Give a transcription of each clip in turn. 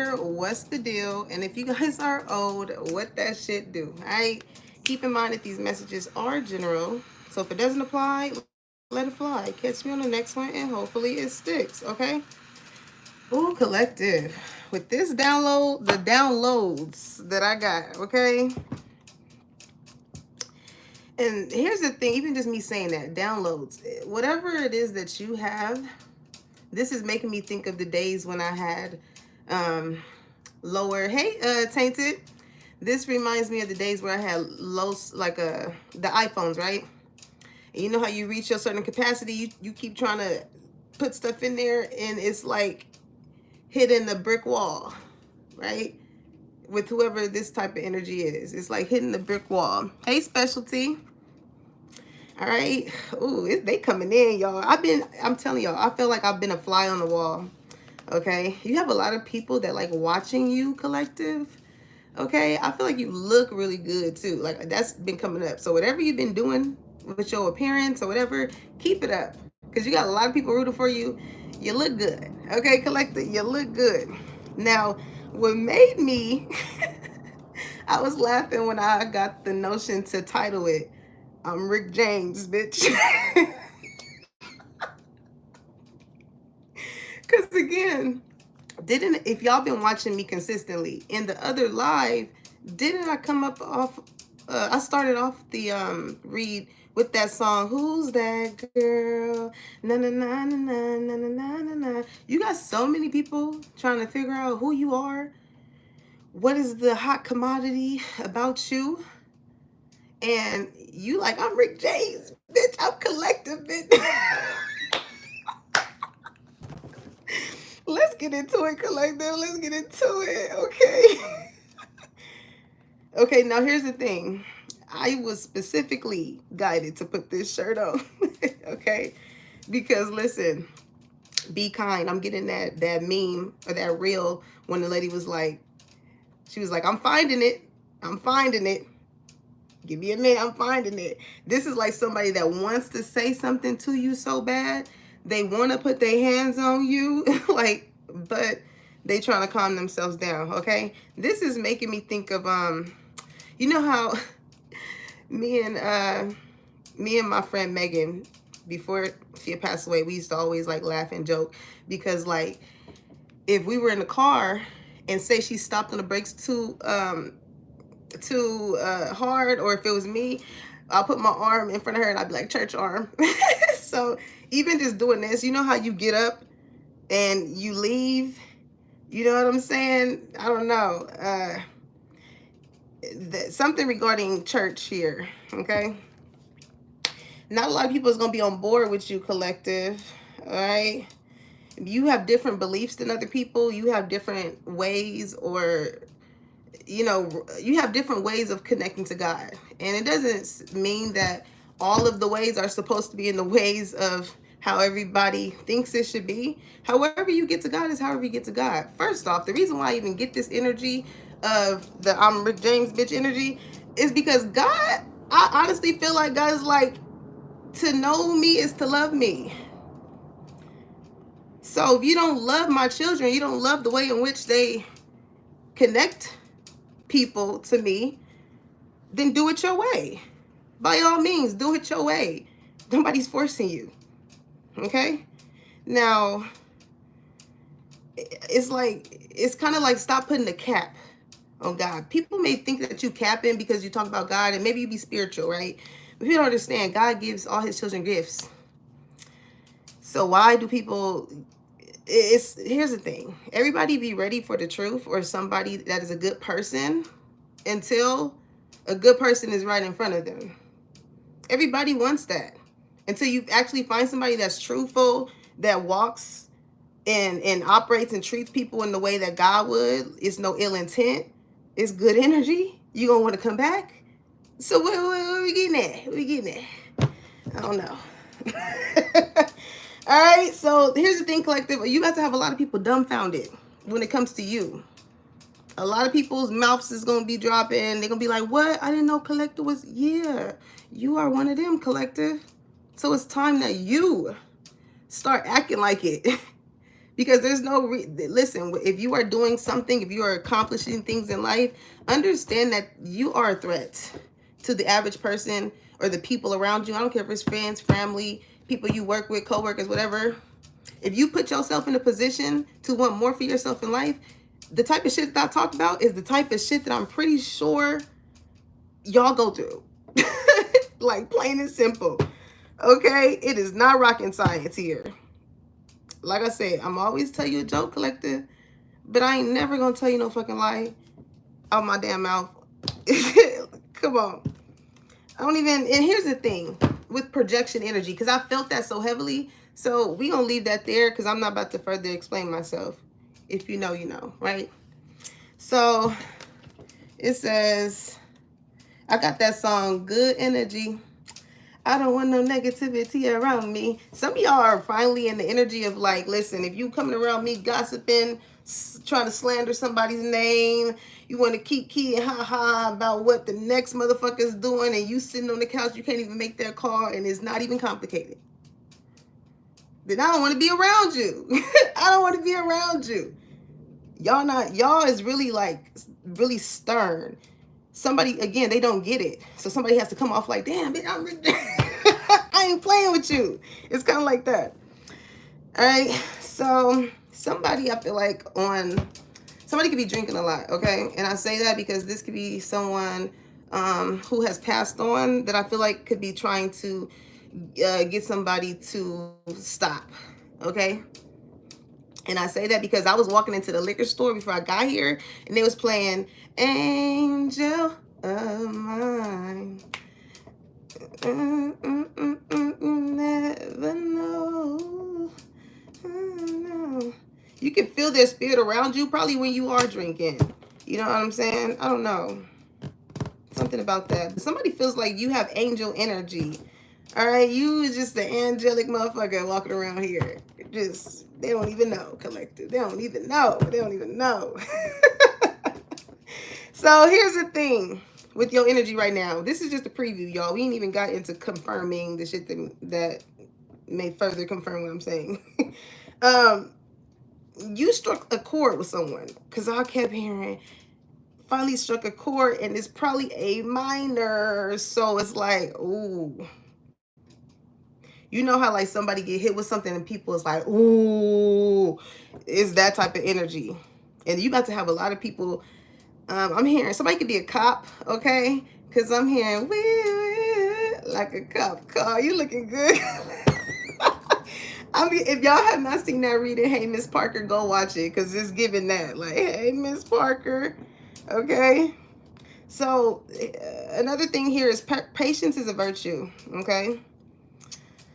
younger, what's the deal? And if you guys are old, what that shit do? All right. Keep in mind that these messages are general. So if it doesn't apply, let it fly. Catch me on the next one and hopefully it sticks. Okay. Ooh, collective. With this download, the downloads that I got, okay? And here's the thing, even just me saying that, downloads, whatever it is that you have, this is making me think of the days when I had lower, hey, Tainted. This reminds me of the days where I had low, like the iPhones, right? And you know how you reach a certain capacity, you keep trying to put stuff in there and it's like hitting the brick wall, right? With whoever this type of energy is. It's like hitting the brick wall. Hey, Specialty. All right. Ooh, they coming in, y'all. I'm telling y'all, I feel like I've been a fly on the wall. Okay. You have a lot of people that like watching you, collective. Okay. I feel like you look really good too. Like that's been coming up. So whatever you've been doing with your appearance or whatever, keep it up. Because you got a lot of people rooting for you. You look good. Okay, collective, you look good. Now, what made me, I was laughing when I got the notion to title it, I'm Rick James, bitch. Because again, if y'all been watching me consistently in the other live, didn't I come up off, I started off the read with that song, Who's That Girl? Na na na na na na na na na. You got so many people trying to figure out who you are. What is the hot commodity about you? And you like, I'm Rick James, bitch. I'm collective, bitch. Let's get into it, collective. Let's get into it, okay? Okay, now here's the thing. I was specifically guided to put this shirt on, okay? Because listen, be kind. I'm getting that meme or that reel when the lady was like, she was like, I'm finding it. I'm finding it. Give me a minute, I'm finding it. This is like somebody that wants to say something to you so bad. They want to put their hands on you, like, but they trying to calm themselves down, okay? This is making me think of, you know how me and my friend Megan, before she had passed away, we used to always like laugh and joke because like if we were in the car and say she stopped on the brakes too hard, or if it was me, I'll put my arm in front of her and I'd be like, church arm. So even just doing this, you know how you get up and you leave, you know what I'm saying? I don't know. Something regarding church here, okay? Not a lot of people is going to be on board with you, collective, all right? You have different beliefs than other people. You have different ways, or you know, you have different ways of connecting to God. And it doesn't mean that all of the ways are supposed to be in the ways of how everybody thinks it should be. However you get to God is however you get to God. First off, the reason why I even get this energy of the I'm Rick James bitch energy is because God, I honestly feel like God is like, to know me is to love me. So if you don't love my children, you don't love the way in which they connect people to me, then do it your way. By all means, do it your way. Nobody's forcing you. Okay? Now, it's kind of like stop putting a cap on God. People may think that you capping because you talk about God and maybe you be spiritual, right? But you don't understand, God gives all his children gifts. So why do people, here's the thing. Everybody be ready for the truth or somebody that is a good person until a good person is right in front of them. Everybody wants that. Until you actually find somebody that's truthful, that walks and operates and treats people in the way that God would. It's no ill intent. It's good energy. You gonna want to come back. So what are we getting at? What are we getting at? I don't know. All right. So here's the thing, collective. You got to have a lot of people dumbfounded when it comes to you. A lot of people's mouths is going to be dropping. They're going to be like, what? I didn't know collective was... Yeah, you are one of them, collective. So it's time that you start acting like it. Because there's no listen, if you are doing something, if you are accomplishing things in life, understand that you are a threat to the average person or the people around you. I don't care if it's friends, family, people you work with, co-workers, whatever. If you put yourself in a position to want more for yourself in life, the type of shit that I talked about is the type of shit that I'm pretty sure y'all go through. Like, plain and simple. Okay? It is not rocket science here. Like I said, I'm always tell you a joke, collective, but I ain't never gonna tell you no fucking lie out my damn mouth. Come on. I don't even, and here's the thing with projection energy, because I felt that so heavily. So we gonna leave that there because I'm not about to further explain myself. If you know, you know, right? So it says, I got that song, Good Energy. I don't want no negativity around me. Some of y'all are finally in the energy of like, listen, if you coming around me gossiping, trying to slander somebody's name, you want to keep keying ha about what the next motherfucker's doing, and you sitting on the couch, you can't even make that call, and it's not even complicated. Then I don't want to be around you. I don't want to be around you. Y'all is really like, really stern. Somebody, again, they don't get it. So somebody has to come off like, damn, bitch, I ain't playing with you. It's kind of like that. All right. So somebody, I feel like somebody could be drinking a lot. Okay. And I say that because this could be someone who has passed on that I feel like could be trying to get somebody to stop. Okay. And I say that because I was walking into the liquor store before I got here, and they was playing Angel of Mine. Never know. You can feel their spirit around you probably when you are drinking. You know what I'm saying? I don't know. Something about that. But somebody feels like you have angel energy. All right? You is just the angelic motherfucker walking around here. Just, they don't even know, collective. They don't even know. They don't even know. So here's the thing with your energy right now. This is just a preview, y'all. We ain't even got into confirming the shit that may further confirm what I'm saying. You struck a chord with someone, because I kept hearing finally struck a chord, and it's probably A minor. So it's like, ooh. You know how like somebody get hit with something and people is like, ooh, it's that type of energy. And you about to have a lot of people. I'm hearing somebody could be a cop, okay? Because I'm hearing like a cop car. You looking good. I mean, if y'all have not seen that reading, hey Miss Parker, go watch it because it's giving that. Like, hey Miss Parker, okay? So another thing here is patience is a virtue, okay?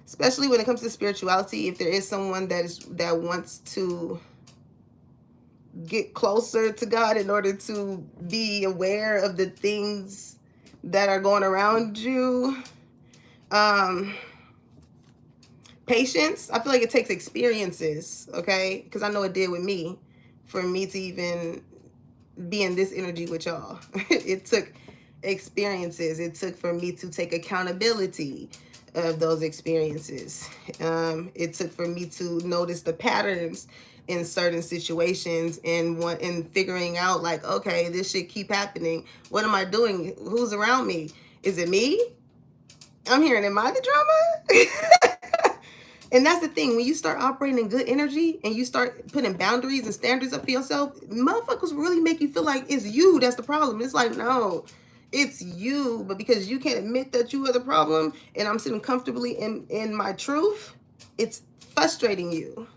Especially when it comes to spirituality, if there is someone that wants to get closer to God in order to be aware of the things that are going around you. Patience, I feel like it takes experiences, okay? Because I know it did with me, for me to even be in this energy with y'all. It took experiences. It took for me to take accountability of those experiences. It took for me to notice the patterns in certain situations and figuring out like, okay, this shit keep happening. What am I doing? Who's around me? Is it me? I'm hearing, am I the drama? And that's the thing. When you start operating in good energy and you start putting boundaries and standards up for yourself, motherfuckers really make you feel like it's you that's the problem. It's like, no, it's you. But because you can't admit that you are the problem and I'm sitting comfortably in my truth, it's frustrating you.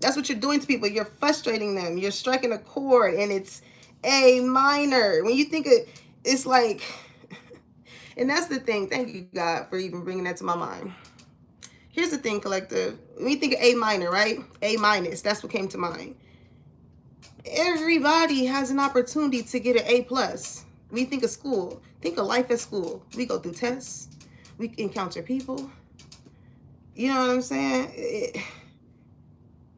That's what you're doing to people. You're frustrating them. You're striking a chord and it's A minor. When you think it's like, and that's the thing. Thank you, God, for even bringing that to my mind. Here's the thing, collective. When you think of A minor, right? A minus, that's what came to mind. Everybody has an opportunity to get an A plus. When you think of school, think of life at school. We go through tests. We encounter people. You know what I'm saying?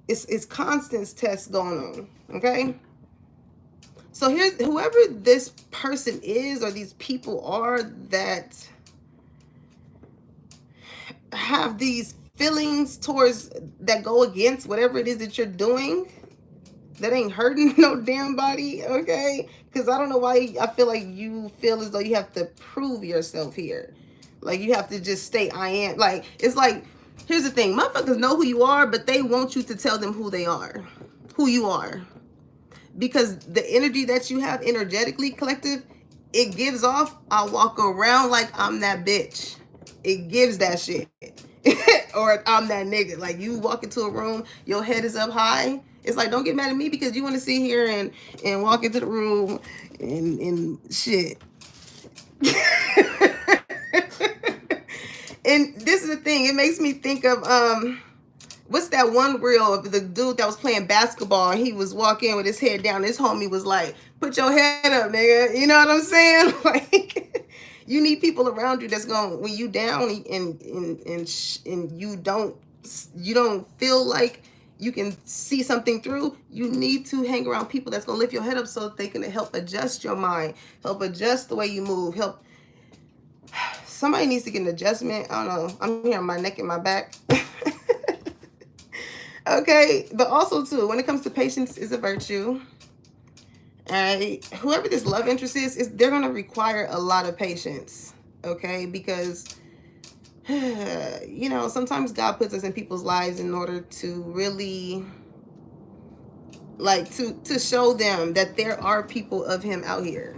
It's constant tests going on, okay? So here's, whoever this person is or these people are that have these feelings towards that go against whatever it is that you're doing, that ain't hurting no damn body, okay? Because I don't know why I feel like you feel as though you have to prove yourself here. Like you have to just stay I am. Like, it's like, here's the thing. Motherfuckers know who you are, but they want you to tell them who they are. Who you are. Because the energy that you have energetically, collective, it gives off, I walk around like I'm that bitch. It gives that shit. Or I'm that nigga. Like you walk into a room, your head is up high. It's like, don't get mad at me because you want to sit here and walk into the room and shit. And this is the thing. It makes me think of what's that one reel of the dude that was playing basketball and he was walking with his head down. His homie was like, put your head up, nigga. You know what I'm saying? Like, you need people around you that's going, when you down and you don't feel like you can see something through, you need to hang around people that's going to lift your head up so that they can help adjust your mind, help adjust the way you move, help. Somebody needs to get an adjustment. I don't know. I'm hearing my neck and my back. Okay, but also too, when it comes to patience is a virtue. All right, whoever this love interest is they're gonna require a lot of patience. Okay, because you know, sometimes God puts us in people's lives in order to really, like, to show them that there are people of Him out here.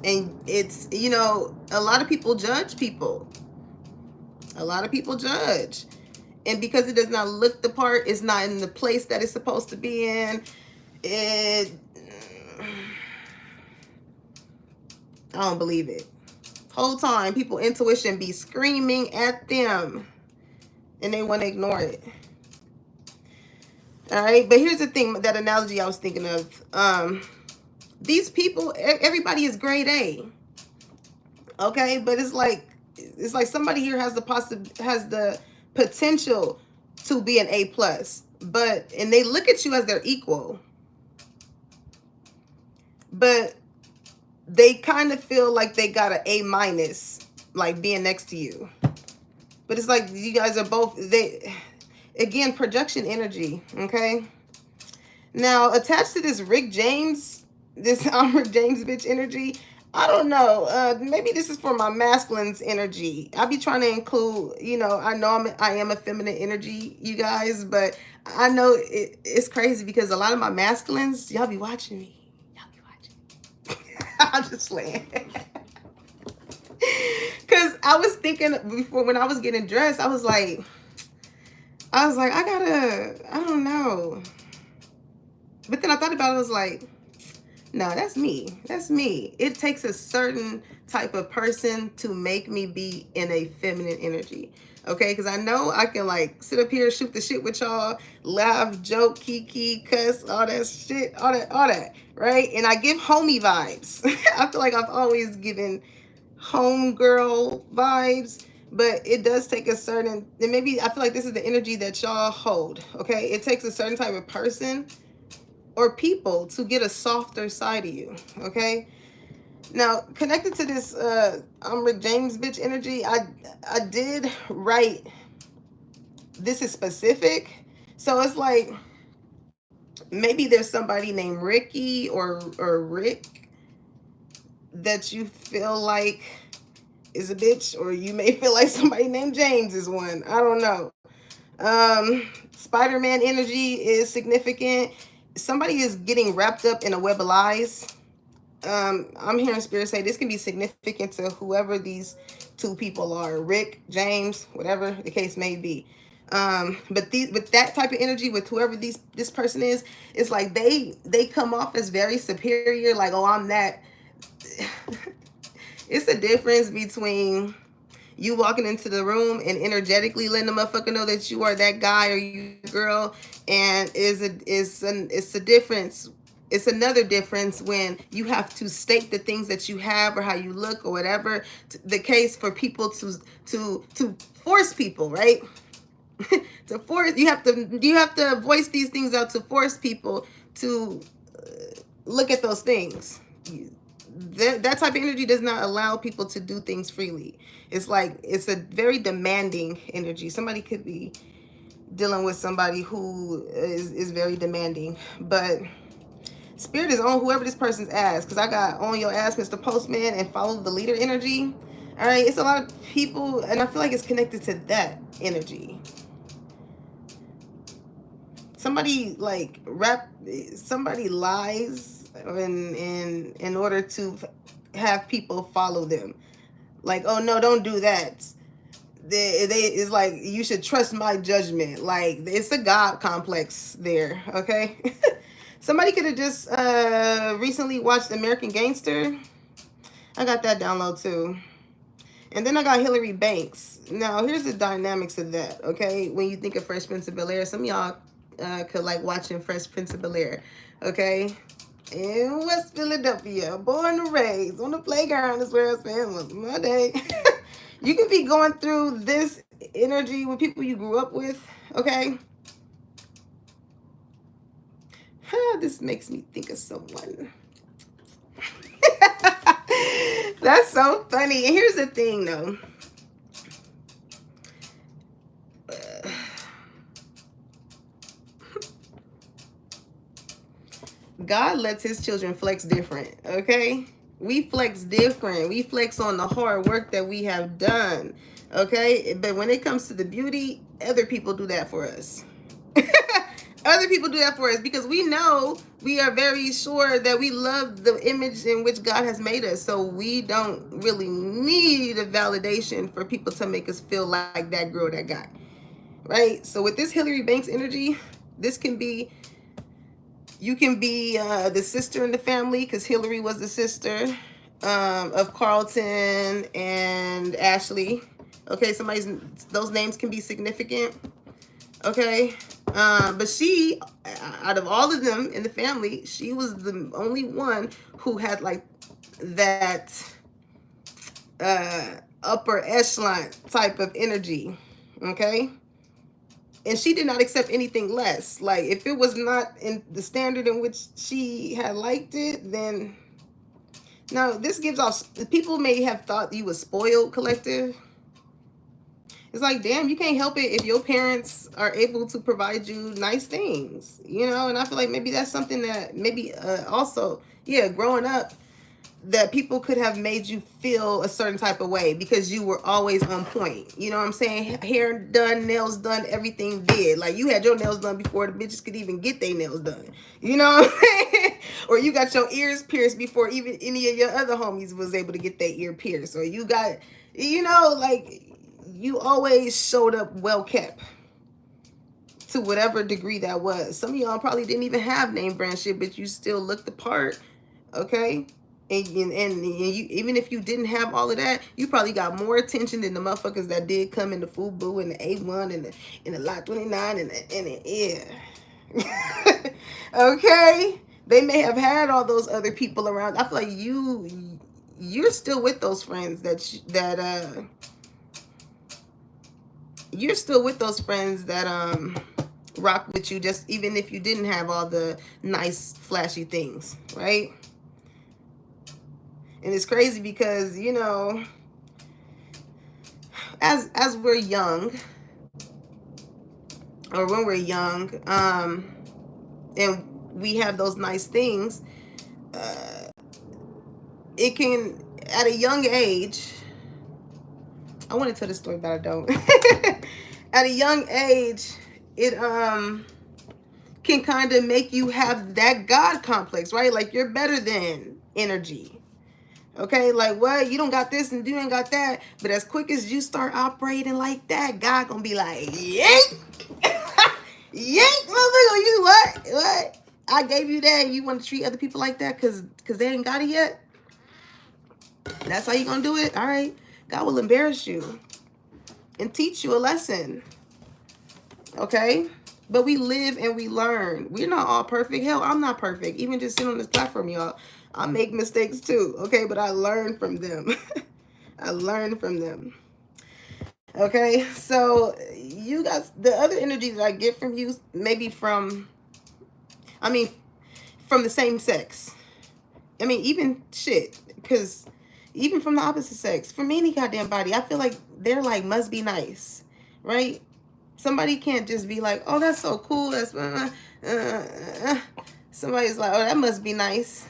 And it's, you know, a lot of people judge people. A lot of people judge. And because it does not look the part, it's not in the place that it's supposed to be in. I don't believe it. Whole time, people intuition be screaming at them, and they want to ignore it. All right, but here's the thing. That analogy I was thinking of. These people, everybody is grade A. Okay, but it's like somebody here has the potential to be an A+, and they look at you as their equal, but they kind of feel like they got an A-, like being next to you. But it's like you guys are both, again, projection energy. Okay, now attached to this Rick James, I'm Rick James bitch energy, I don't know. Maybe this is for my masculine's energy. I be trying to include, you know, I know I am a feminine energy, you guys, but I know it's crazy because a lot of my masculines, y'all be watching me. Y'all be watching me. I'm just playing. Because I was thinking before, when I was getting dressed, I was like, I don't know. But then I thought about it, I was like, no, that's me. That's me. It takes a certain type of person to make me be in a feminine energy. Okay, because I know I can like sit up here, shoot the shit with y'all, laugh, joke, kiki, cuss, all that shit, all that, right? And I give homie vibes. I feel like I've always given homegirl vibes, but it does take a certain, and maybe I feel like this is the energy that y'all hold. Okay, it takes a certain type of person or people to get a softer side of you. Okay, now connected to this I'm Rick James bitch energy, I did write, this is specific, so it's like maybe there's somebody named Ricky or Rick that you feel like is a bitch, or you may feel like somebody named James is one. I don't know. Spider-Man energy is significant. Somebody is getting wrapped up in a web of lies. I'm hearing spirit say this can be significant to whoever these two people are, Rick, James, whatever the case may be. But with that type of energy, with whoever this person is, it's like they come off as very superior, like, oh, I'm that. It's a difference between you walking into the room and energetically letting the motherfucker know that you are that guy or you girl, and it's a difference. It's another difference when you have to state the things that you have or how you look or whatever the case, for people to force people, right? To force, you have to voice these things out to force people to look at those things. that type of energy does not allow people to do things freely. It's like, it's a very demanding energy. Somebody could be dealing with somebody who is very demanding, but Spirit is on whoever this person's ass, because I got on your ass, Mr. Postman, and follow the leader energy. All right, it's a lot of people, and I feel like it's connected to that energy. Somebody like somebody lies in order to have people follow them. Like, oh no, don't do that. It's like, you should trust my judgment. Like, it's a God complex there. Okay. Somebody could have just recently watched American Gangster. I got that download too. And then I got Hillary Banks. Now, here's the dynamics of that, okay? When you think of Fresh Prince of Bel-Air, some of y'all could like watching Fresh Prince of Bel-Air, okay? In West Philadelphia, born and raised on the playground is where I spent most of my day. You could be going through this energy with people you grew up with, okay? This makes me think of someone. That's so funny. And here's the thing, though. God lets his children flex different, okay? We flex different. We flex on the hard work that we have done, okay? But when it comes to the beauty, other people do that for us. Other people do that for us because we know, we are very sure that we love the image in which God has made us. So we don't really need a validation for people to make us feel like that girl, that guy, right? So with this Hillary Banks energy, this can be, you can be the sister in the family, because Hillary was the sister of Carlton and Ashley. Okay, those names can be significant. Okay, but she, out of all of them in the family, she was the only one who had like that upper echelon type of energy. Okay. And she did not accept anything less. Like, if it was not in the standard in which she had liked it, then... Now, this gives off... People may have thought you was spoiled, collective. It's like, damn, you can't help it if your parents are able to provide you nice things. You know? And I feel like maybe that's something that maybe also... Yeah, growing up, that people could have made you feel a certain type of way because you were always on point. You know what I'm saying? Hair done, nails done, everything did. Like, you had your nails done before the bitches could even get their nails done. You know what I'm saying? Or you got your ears pierced before even any of your other homies was able to get their ear pierced. Or you got, you know, like, you always showed up well kept. To whatever degree that was. Some of y'all probably didn't even have name brand shit, but you still looked the part. Okay? And you, even if you didn't have all of that, you probably got more attention than the motherfuckers that did come in the FUBU and the A1 and the Lot 29 and the yeah. Okay? They may have had all those other people around. I feel like you're still with those friends you're still with those friends that rock with you, just even if you didn't have all the nice flashy things, right? And it's crazy because, you know, as we're young, or when we're young, and we have those nice things, it can, at a young age, I want to tell this story, but I don't. At a young age, it can kind of make you have that God complex, right? Like, you're better than energy. Okay, like, what? You don't got this and you ain't got that. But as quick as you start operating like that, God gonna be like, yank! Yank, motherfucker, you what? What? I gave you that and you want to treat other people like that because they ain't got it yet? That's how you gonna do it? All right. God will embarrass you and teach you a lesson. Okay? But we live and we learn. We're not all perfect. Hell, I'm not perfect. Even just sitting on this platform, y'all. I make mistakes too, okay? But I learn from them. I learn from them. Okay? So, you guys, the other energy that I get from you, maybe from the same sex. I mean, even shit, because even from the opposite sex, from any goddamn body, I feel like they're like, must be nice, right? Somebody can't just be like, oh, that's so cool. That's somebody's like, oh, that must be nice.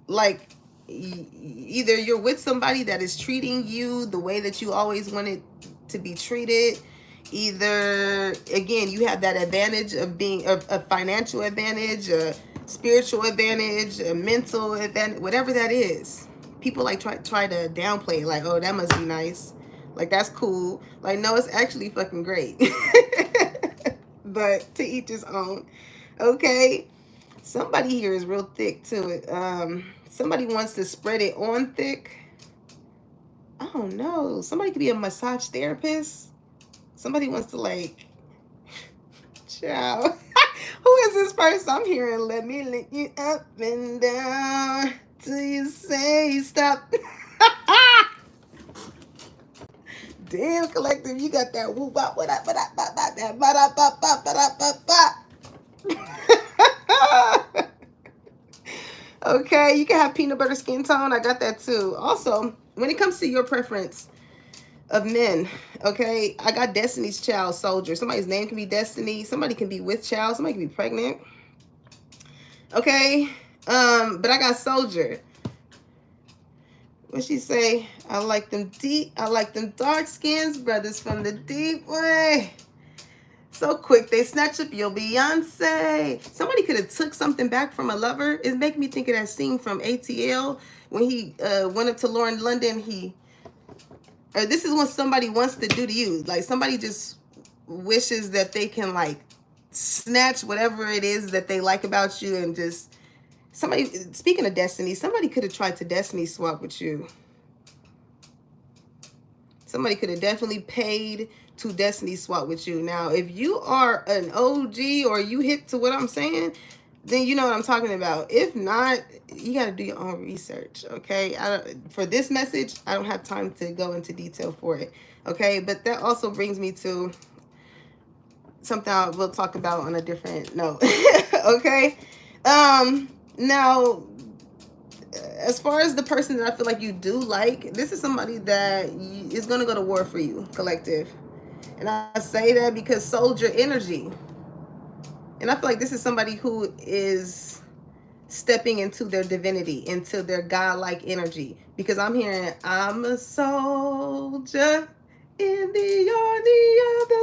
Like, either you're with somebody that is treating you the way that you always wanted to be treated. Either, again, you have that advantage of being a financial advantage, a spiritual advantage, a mental advantage, whatever that is. People like try to downplay it, like, oh, that must be nice. Like, that's cool. Like, no, it's actually fucking great. But to each his own. Okay. Somebody here is real thick to it. Somebody wants to spread it on thick. I don't know. Somebody could be a massage therapist. Somebody wants to like, ciao. Who is this person? I'm hearing, let me lick you up and down till you say stop. Damn, collective, you got that woo bop, what up, that ba da ba ba ba da ba ba. Okay, you can have peanut butter skin tone. I got that too. Also, when it comes to your preference of men, okay, I got Destiny's Child, Soldier. Somebody's name can be Destiny. Somebody can be with child. Somebody can be pregnant. Okay, but I got Soldier. What she say? I like them dark skins, brothers from the deep way. So quick, they snatch up your Beyonce. Somebody could have took something back from a lover. It's making me think of that scene from ATL when he went up to Lauren London. This is what somebody wants to do to you. Like, somebody just wishes that they can like snatch whatever it is that they like about you and just somebody. Speaking of destiny, somebody could have tried to destiny swap with you. Somebody could have definitely paid to destiny swap with you. Now, if you are an OG or you hip to what I'm saying, then you know what I'm talking about. If not, you got to do your own research, okay? For this message, I don't have time to go into detail for it, okay? But that also brings me to something we'll talk about on a different note, okay? Now, as far as the person that I feel like you do like, this is somebody that is going to go to war for you, collective. And I say that because soldier energy. And I feel like this is somebody who is stepping into their divinity, into their godlike energy. Because I'm hearing, I'm a soldier in the army of the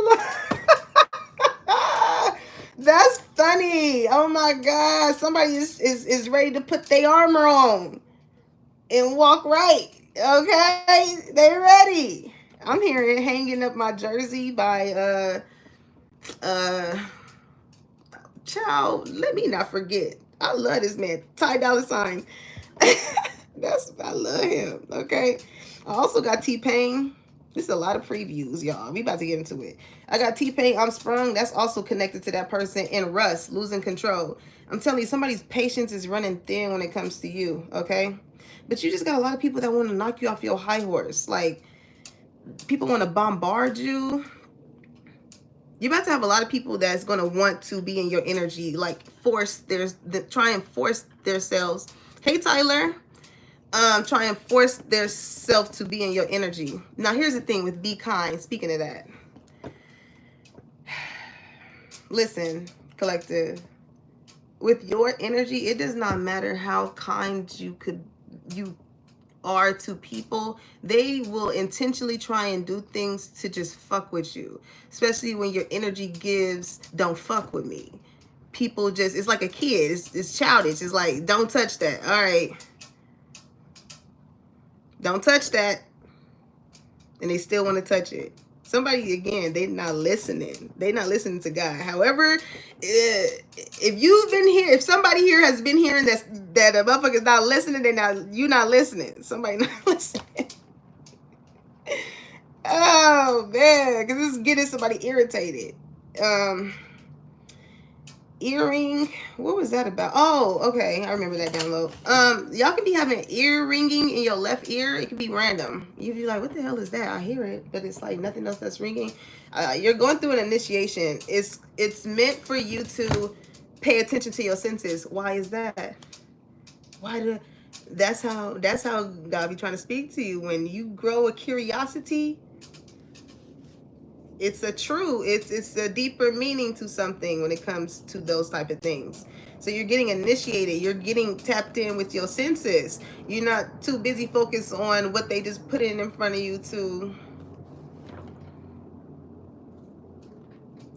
Lord. That's funny. Oh my God. Somebody is ready to put their armor on and walk right. Okay? They ready. I'm hearing hanging up my jersey by child, let me not forget. I love this man. Ty Dolla $ign. I love him. Okay. I also got T-Pain. This is a lot of previews, y'all. We about to get into it. I got T-Pain, I'm Sprung. That's also connected to that person. And Russ, Losing Control. I'm telling you, somebody's patience is running thin when it comes to you. Okay. But you just got a lot of people that want to knock you off your high horse. Like, people want to bombard you. You're about to have a lot of people that's going to want to be in your energy, like try and force themselves. Hey, Tyler. Try and force their self to be in your energy. Now, here's the thing with be kind. Speaking of that. Listen, collective. With your energy, it does not matter how kind you are to people. They will intentionally try and do things to just fuck with you, especially when your energy gives don't fuck with me. People just, it's like a kid, it's childish. It's like, don't touch that. All right, don't touch that, and they still want to touch it. Somebody, again, they're not listening. They're not listening to God. However, if you've been here, if somebody here has been hearing that a motherfucker's not listening, you're not listening. Somebody not listening. Oh, man, because this is getting somebody irritated. Earring, what was that about? Oh, okay, I remember that download. Y'all can be having ear ringing in your left ear. It can be random. You'd be like, what the hell is that? I hear it, but it's like nothing else that's ringing. You're going through an initiation. It's meant for you to pay attention to your senses. Why is that? why do that's how God be trying to speak to you. When you grow a curiosity, it's a deeper meaning to something when it comes to those type of things. So you're getting initiated, you're getting tapped in with your senses. You're not too busy focused on what they just put in front of you to,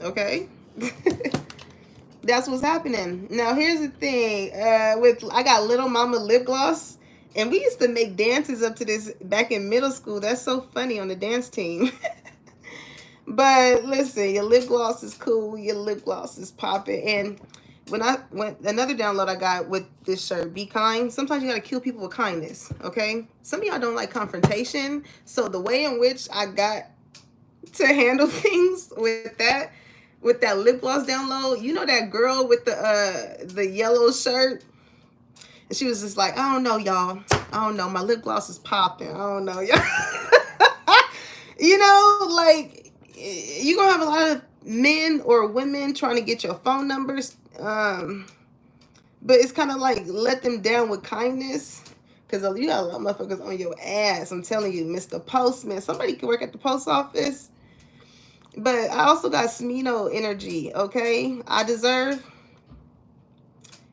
okay? That's what's happening. Now here's the thing, with I got Little Mama lip gloss, and we used to make dances up to this back in middle school. That's so funny, on the dance team. But listen, your lip gloss is cool, your lip gloss is popping. And when another download I got with this shirt, be kind. Sometimes you gotta kill people with kindness, okay? Some of y'all don't like confrontation, so the way in which I got to handle things with that lip gloss download, you know that girl with the yellow shirt, and she was just like, I don't know, y'all, I don't know, my lip gloss is popping, I don't know, y'all. You know, like, you're gonna have a lot of men or women trying to get your phone numbers, but it's kind of like, let them down with kindness, because you got a lot of motherfuckers on your ass. I'm telling you, Mr. Postman, somebody can work at the post office. But I also got Smino energy, okay? I deserve.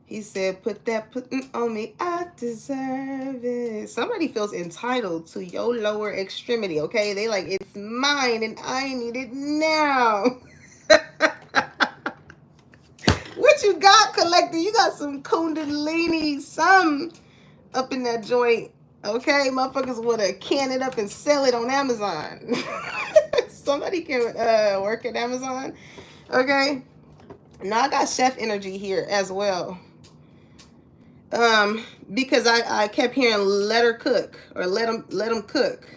He said, put that putting on me. I deserve it. Somebody feels entitled to your lower extremity, okay? They like, it's mine and I need it now. What you got, collector? You got some Kundalini, some up in that joint, okay? Motherfuckers want to can it up and sell it on Amazon. Somebody can work at Amazon, okay? Now I got chef energy here as well. Because I kept hearing let her cook, or let them cook.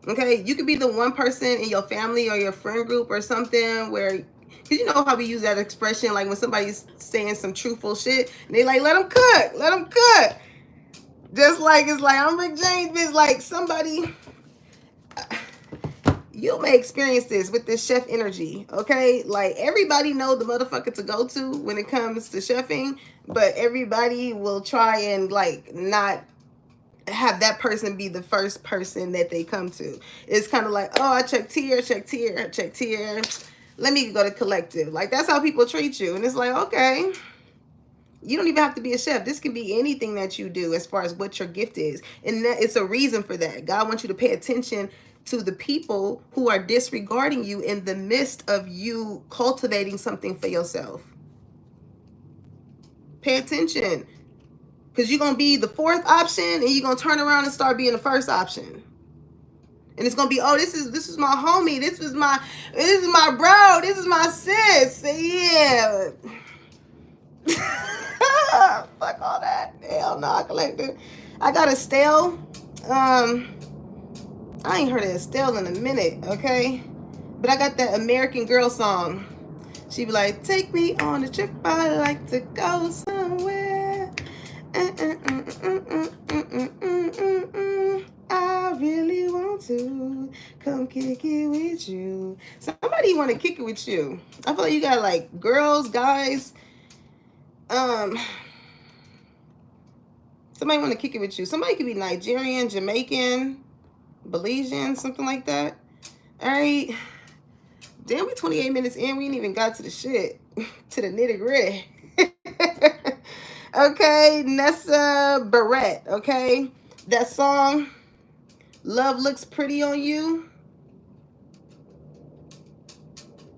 Okay, you could be the one person in your family or your friend group or something where, because you know how we use that expression, like when somebody's saying some truthful shit, and they like, let them cook, let them cook. Just like, it's like, I'm Rick James, bitch, like somebody, you may experience this with this chef energy, okay? Like, everybody know the motherfucker to go to when it comes to chefing, but everybody will try and, like, not have that person be the first person that they come to. It's kind of like, oh, I checked here, checked here, checked here. Let me go to collective. Like, that's how people treat you. And it's like, okay, you don't even have to be a chef. This can be anything that you do as far as what your gift is. And that, it's a reason for that. God wants you to pay attention to the people who are disregarding you in the midst of you cultivating something for yourself. Pay attention, because you're going to be the fourth option and you're going to turn around and start being the first option. And it's going to be, oh, this is my homie. This is my bro. This is my sis. Yeah. Fuck all that. Hell no, collector. I got Estelle. I ain't heard of Estelle in a minute, okay? But I got that American Girl song. She be like, take me on a trip, I like to go somewhere. I really want to come kick it with you. Somebody want to kick it with you. I feel like you got like girls, guys. Somebody want to kick it with you. Somebody could be Nigerian, Jamaican, Belizean, something like that. All right. Damn, we 28 minutes in. We ain't even got to the shit. To the nitty gritty. Okay, Nessa Barrett. Okay. That song, Love Looks Pretty on You.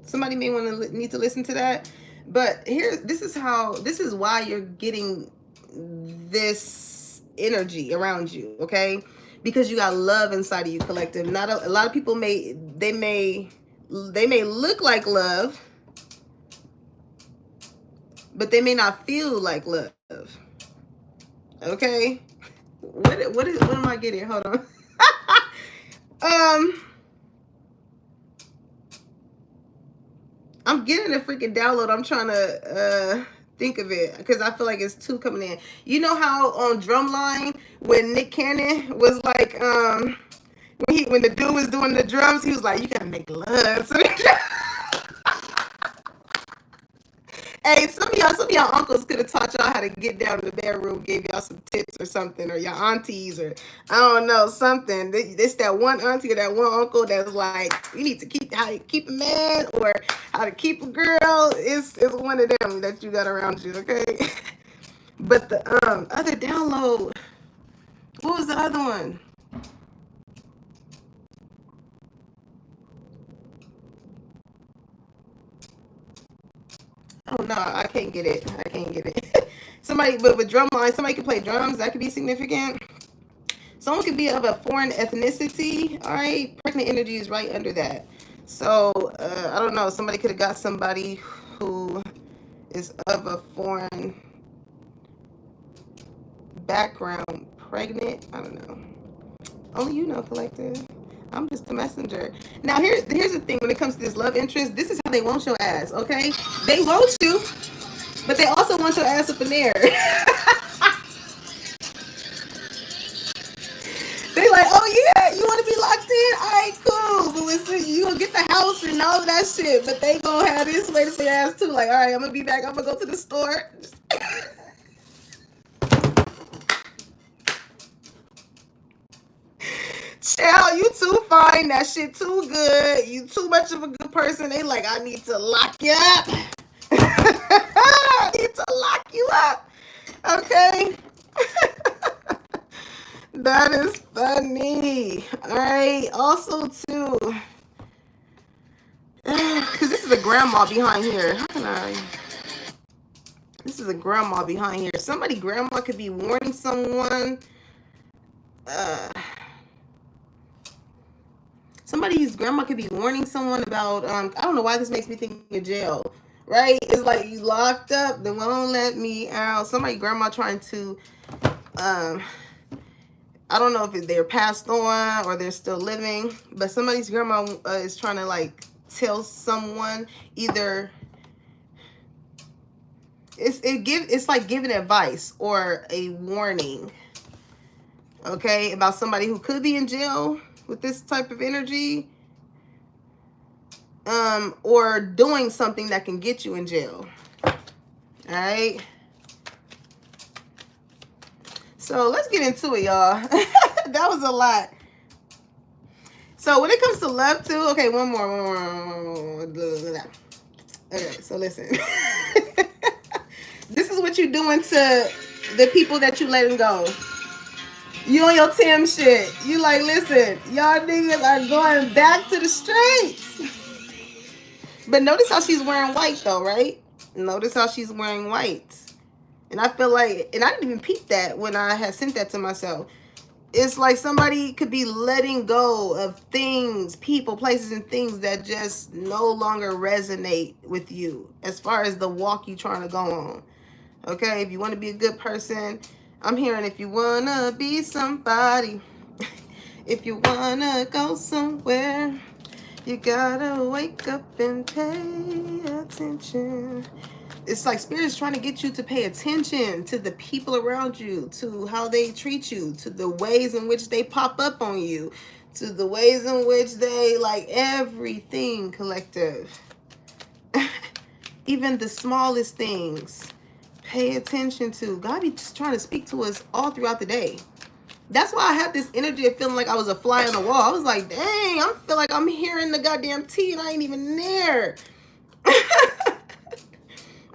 Somebody may need to listen to that. But here, this is why you're getting this energy around you, okay? Because you got love inside of you, collective. Not a lot of people may look like love, but they may not feel like love. Okay? What am I getting? Hold on. I'm getting a freaking download. I'm trying to think of it because I feel like it's two coming in. You know how on Drumline when Nick Cannon was like when the dude was doing the drums, he was like, you gotta make love. So Hey, some of y'all uncles could have taught y'all how to get down in the bedroom, gave y'all some tips or something, or your aunties, or I don't know, something. It's that one auntie or that one uncle that's like, you need to keep how to keep a man or how to keep a girl. It's one of them that you got around you, okay? But the other download, what was the other one? Oh no, I can't get it. I can't get it. Somebody, but with drum line, somebody could play drums. That could be significant. Someone could be of a foreign ethnicity. All right, pregnant energy is right under that. So I don't know. Somebody could have got somebody who is of a foreign background, pregnant. I don't know. Only you know, collective. I'm just the messenger. Now here's the thing. When it comes to this love interest, this is how they want your ass. Okay, they want you, but they also want your ass up in there. They like, oh yeah, you want to be locked in? All right, cool. But listen, you gonna get the house and all of that shit. But they gonna have this way to say ass too. Like, all right, I'm gonna be back. I'm gonna go to the store. Child, you too fine. That shit too good. You too much of a good person. They like, I need to lock you up. I need to lock you up. Okay. That is funny. All right. Also, too, because this is a grandma behind here. How can I? This is a grandma behind here. Somebody, grandma could be warning someone. Uh, Somebody's grandma could be warning someone about. I don't know why this makes me think of jail. Right? It's like you locked up. They won't let me out. Somebody, grandma, trying to. Um, I don't know if they're passed on or they're still living, but somebody's grandma is trying to like tell someone either it's like giving advice or a warning, okay, about somebody who could be in jail with this type of energy, or doing something that can get you in jail. All right. So let's get into it, y'all. That was a lot. So when it comes to love too, okay, one more. Okay, so listen. This is what you're doing to the people that you letting go. You on your Tim shit. You like, listen, y'all niggas are going back to the streets. But notice how she's wearing white though, right? Notice how she's wearing white. And I feel like, and I didn't even peep that when I had sent that to myself. It's like somebody could be letting go of things, people, places, and things that just no longer resonate with you as far as the walk you're trying to go on. Okay, if you want to be a good person, I'm hearing if you want to be somebody, if you want to go somewhere, you gotta wake up and pay attention. It's like Spirit's trying to get you to pay attention to the people around you, to how they treat you, to the ways in which they pop up on you, to the ways in which they like everything, collective. Even the smallest things. Pay attention to. God be just trying to speak to us all throughout the day. That's why I had this energy of feeling like I was a fly on the wall. I was like, dang, I feel like I'm hearing the goddamn tea and I ain't even there.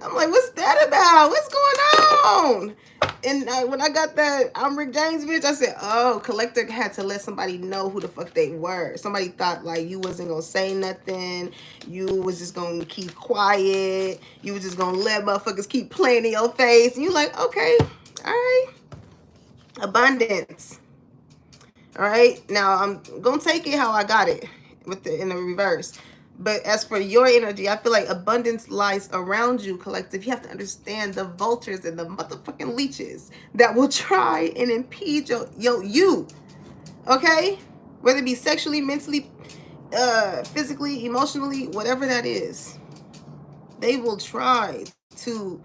I'm like, what's that about? What's going on? And when I got that I'm Rick James bitch, I said, oh, collector had to let somebody know who the fuck they were. Somebody thought like you wasn't gonna say nothing. You was just gonna keep quiet. You was just gonna let motherfuckers keep playing in your face. And you like, okay, all right. Abundance. All right. Now I'm gonna take it how I got it with the in the reverse. But as for your energy, I feel like abundance lies around you, collective. You have to understand the vultures and the motherfucking leeches that will try and impede you. Okay? Whether it be sexually, mentally, physically, emotionally, whatever that is. They will try to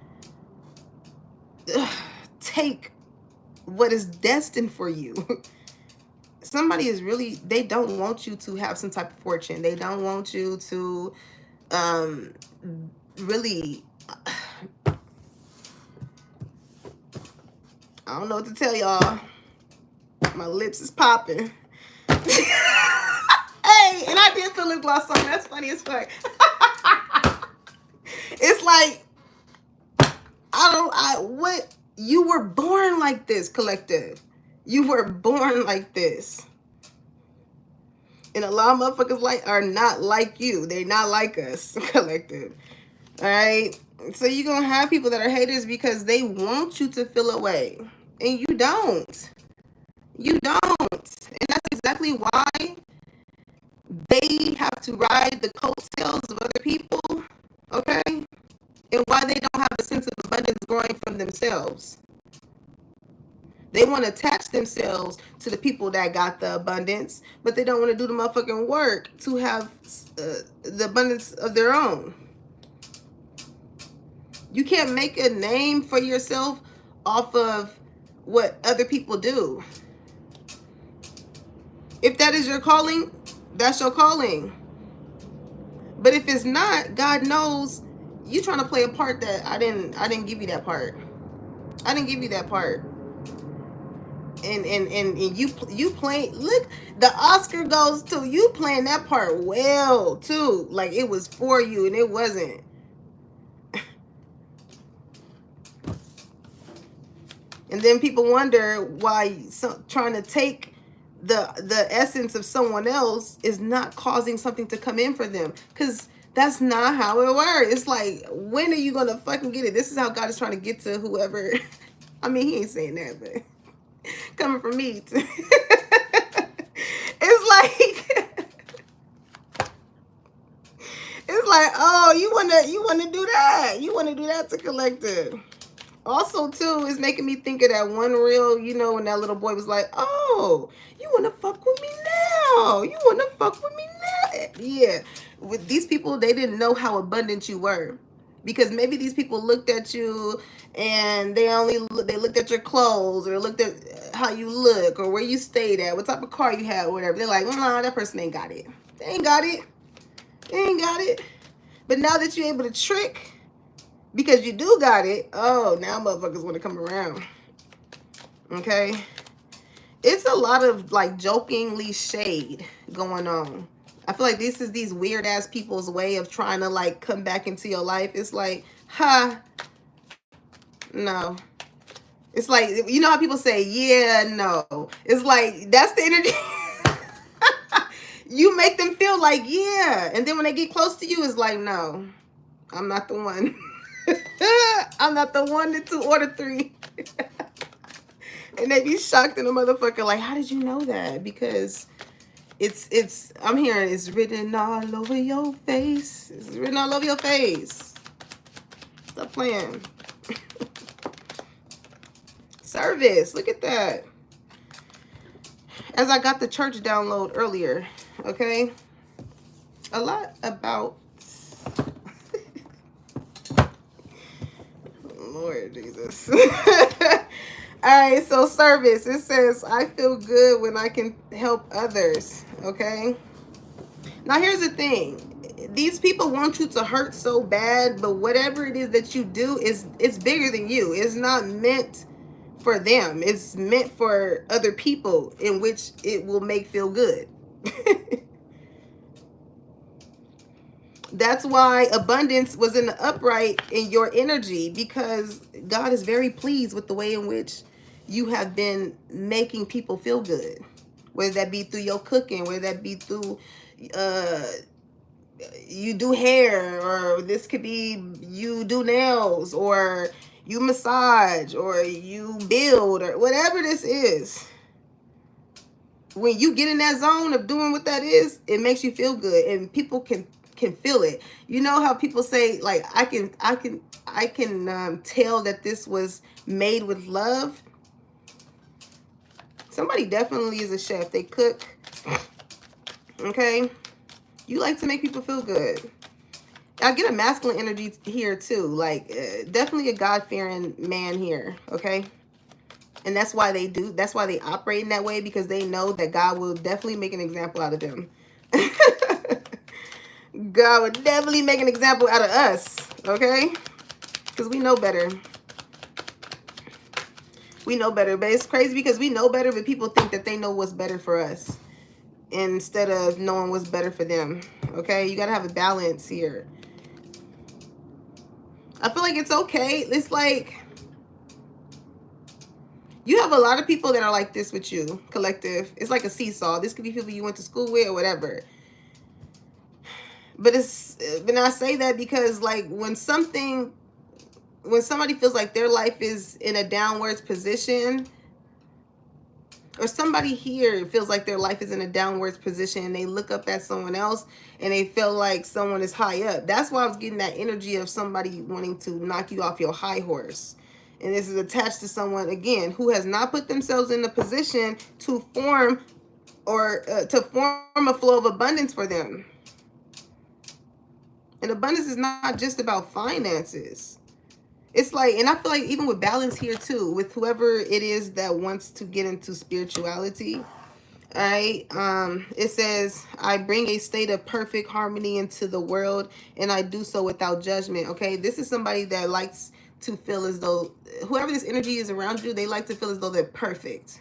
take what is destined for you. Somebody is really, they don't want you to have some type of fortune. They don't want you to really I don't know what to tell y'all. My lips is popping. Hey, and I did put lip gloss on. That's funny as fuck. It's like, what? You were born like this, collective. You were born like this. And a lot of motherfuckers are not like you. They're not like us, collective. All right? So you're going to have people that are haters because they want you to feel away. And you don't. You don't. And that's exactly why they have to ride the coattails of other people, okay? And why they don't have a sense of abundance growing from themselves. They want to attach themselves to the people that got the abundance, but they don't want to do the motherfucking work to have the abundance of their own. You can't make a name for yourself off of what other people do. If that is your calling, that's your calling. But if it's not, God knows you trying to play a part that I didn't give you that part. I didn't give you that part. And you playing, look, the Oscar goes to you playing that part well too. Like it was for you and it wasn't. And then people wonder why trying to take the essence of someone else is not causing something to come in for them. Because that's not how it works. It's like, when are you going to fucking get it? This is how God is trying to get to whoever. I mean, he ain't saying that, but coming from me. It's like, it's like, oh, you want to do that. You want to do that to collective. Also, too, it's making me think of that one reel, you know, when that little boy was like, oh, you want to fuck with me now. You want to fuck with me now. Yeah. With these people, they didn't know how abundant you were. Because maybe these people looked at you and they looked at your clothes or looked at how you look or where you stayed at, what type of car you had, or whatever. They're like, nah, that person ain't got it. They ain't got it. They ain't got it. But now that you're able to trick, because you do got it, oh, now motherfuckers want to come around. Okay? It's a lot of, like, jokingly shade going on. I feel like this is these weird-ass people's way of trying to, like, come back into your life. It's like, no. It's like, you know how people say, yeah, no. It's like, that's the energy. You make them feel like, yeah. And then when they get close to you, it's like, no, I'm not the one. I'm not the one, the two, or the three. And they be shocked in the motherfucker, like, how did you know that? Because I'm hearing it's written all over your face. It's written all over your face. Stop playing. Service, look at that. As I got the church download earlier, okay? A lot about Lord Jesus. All right, so service. It says, I feel good when I can help others, okay? Now, here's the thing. These people want you to hurt so bad, but whatever it is that you do, it's bigger than you. It's not meant for them. It's meant for other people in which it will make feel good. That's why abundance was in the upright in your energy, because God is very pleased with the way in which you have been making people feel good. Whether that be through your cooking, whether that be through you do hair, or this could be you do nails, or you massage, or you build, or whatever this is. When you get in that zone of doing what that is, it makes you feel good, and people can feel it. You know how people say, like, I can tell that this was made with love. Somebody definitely is a chef. They cook. Okay, you like to make people feel good. I get a masculine energy here too, like definitely a God-fearing man here. Okay, and that's why they do. That's why they operate in that way, because they know that God will definitely make an example out of them. God would definitely make an example out of us, okay? Because we know better. We know better, but it's crazy because we know better, but people think that they know what's better for us instead of knowing what's better for them. Okay, you gotta have a balance here. I feel like it's okay. It's like you have a lot of people that are like this with you, collective. It's like a seesaw. This could be people you went to school with or whatever. But I say that because like when somebody feels like their life is in a downwards position, or somebody here feels like their life is in a downwards position and they look up at someone else and they feel like someone is high up. That's why I was getting that energy of somebody wanting to knock you off your high horse. And this is attached to someone, again, who has not put themselves in a position to form to form a flow of abundance for them. And abundance is not just about finances. It's like, and I feel like even with balance here too, with whoever it is that wants to get into spirituality, all right? It says, I bring a state of perfect harmony into the world, and I do so without judgment. Okay, this is somebody that likes to feel as though, whoever this energy is around you, they like to feel as though they're perfect.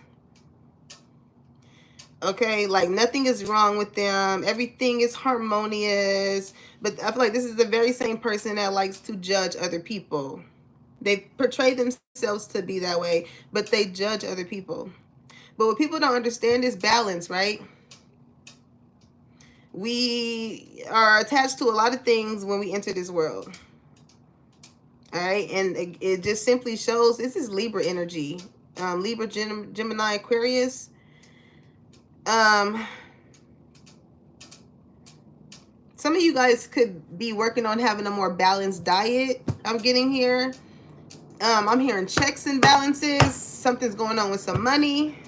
Okay, like nothing is wrong with them. Everything is harmonious. But I feel like this is the very same person that likes to judge other people. They portray themselves to be that way, but they judge other people. But what people don't understand is balance, right? We are attached to a lot of things when we enter this world. All right, and it just simply shows, this is Libra energy. Libra, Gemini, Aquarius. Some of you guys could be working on having a more balanced diet. I'm getting here. I'm hearing checks and balances. Something's going on with some money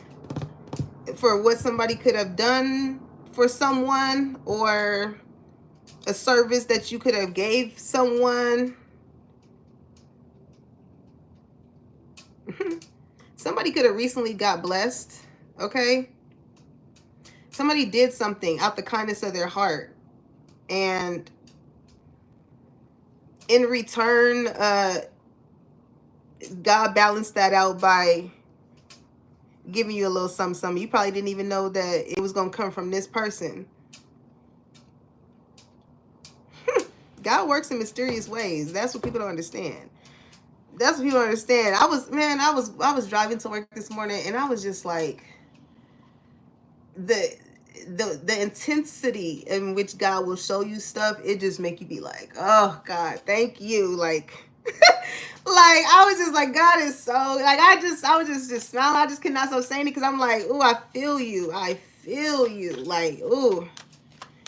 for what somebody could have done for someone, or a service that you could have gave someone. Somebody could have recently got blessed, okay? Somebody did something out the kindness of their heart, and in return, God balanced that out by giving you a little something. You probably didn't even know that it was going to come from this person. God works in mysterious ways. That's what people don't understand. That's what people don't understand. I was driving to work this morning, and I was just like, the intensity in which God will show you stuff, it just make you be like, oh God, thank you. Like, like I was just like, God is so, like, I was just smiling. I just could not stop saying it, because I'm like, ooh, I feel you. I feel you. Like, ooh.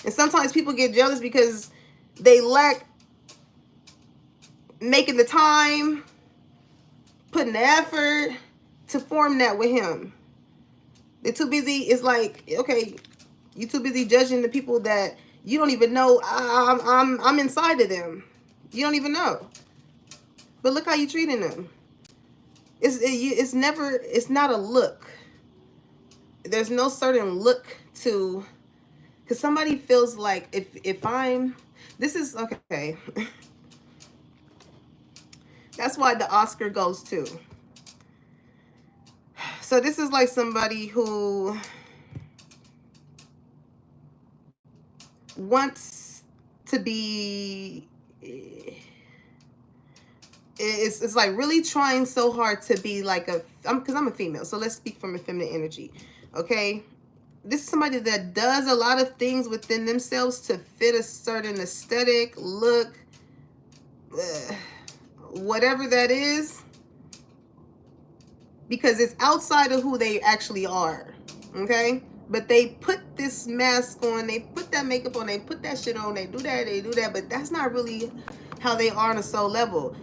And sometimes people get jealous because they lack making the time, putting the effort to form that with him. They're too busy. It's like, okay, you too busy judging the people that you don't even know. I'm inside of them. You don't even know. But look how you treating them. It's not a look. There's no certain look to, because somebody feels like if I'm, this is, okay. That's why the Oscar goes to. So this is like somebody who wants to be, it's like really trying so hard to be like because I'm a female, so let's speak from a feminine energy, okay? This is somebody that does a lot of things within themselves to fit a certain aesthetic, look, whatever that is, because it's outside of who they actually are, okay? But they put this mask on, they put that makeup on, they put that shit on, they do that, but that's not really how they are on a soul level.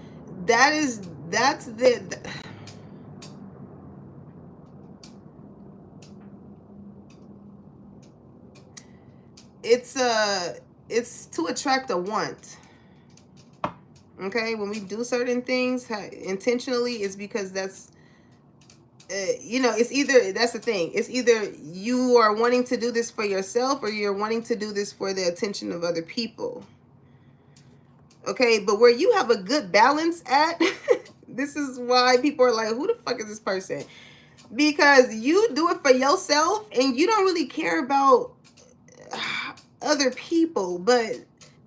That's it's to attract a want. Okay, when we do certain things intentionally, it's because that's, it's either, that's the thing. It's either you are wanting to do this for yourself, or you're wanting to do this for the attention of other people. Okay, but where you have a good balance at, This is why people are like, who the fuck is this person? Because you do it for yourself and you don't really care about other people, but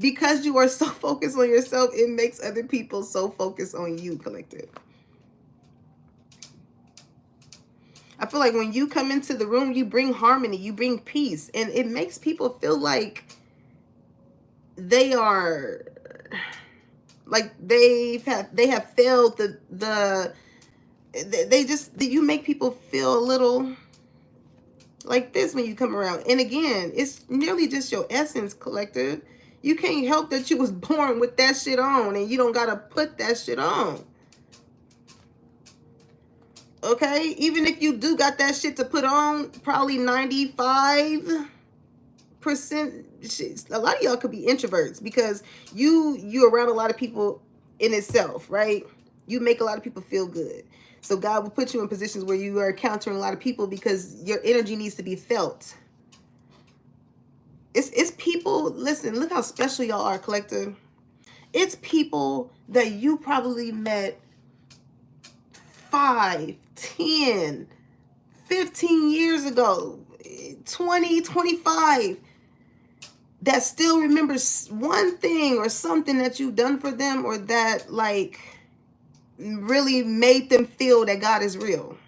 because you are so focused on yourself, it makes other people so focused on you, collective. I feel like when you come into the room, you bring harmony, you bring peace, and it makes people feel like they are, like they have failed you make people feel a little like this when you come around. And again, it's nearly just your essence, collective. You can't help that you was born with that shit on, and you don't gotta put that shit on. Okay, even if you do got that shit to put on, probably 95%, a lot of y'all could be introverts because you around a lot of people in itself, right? You make a lot of people feel good. So God will put you in positions where you are encountering a lot of people because your energy needs to be felt. It's people, listen, look how special y'all are, collective. It's people that you probably met 5, 10, 15 years ago, 20, 25, that still remembers one thing or something that you've done for them, or that like really made them feel that God is real.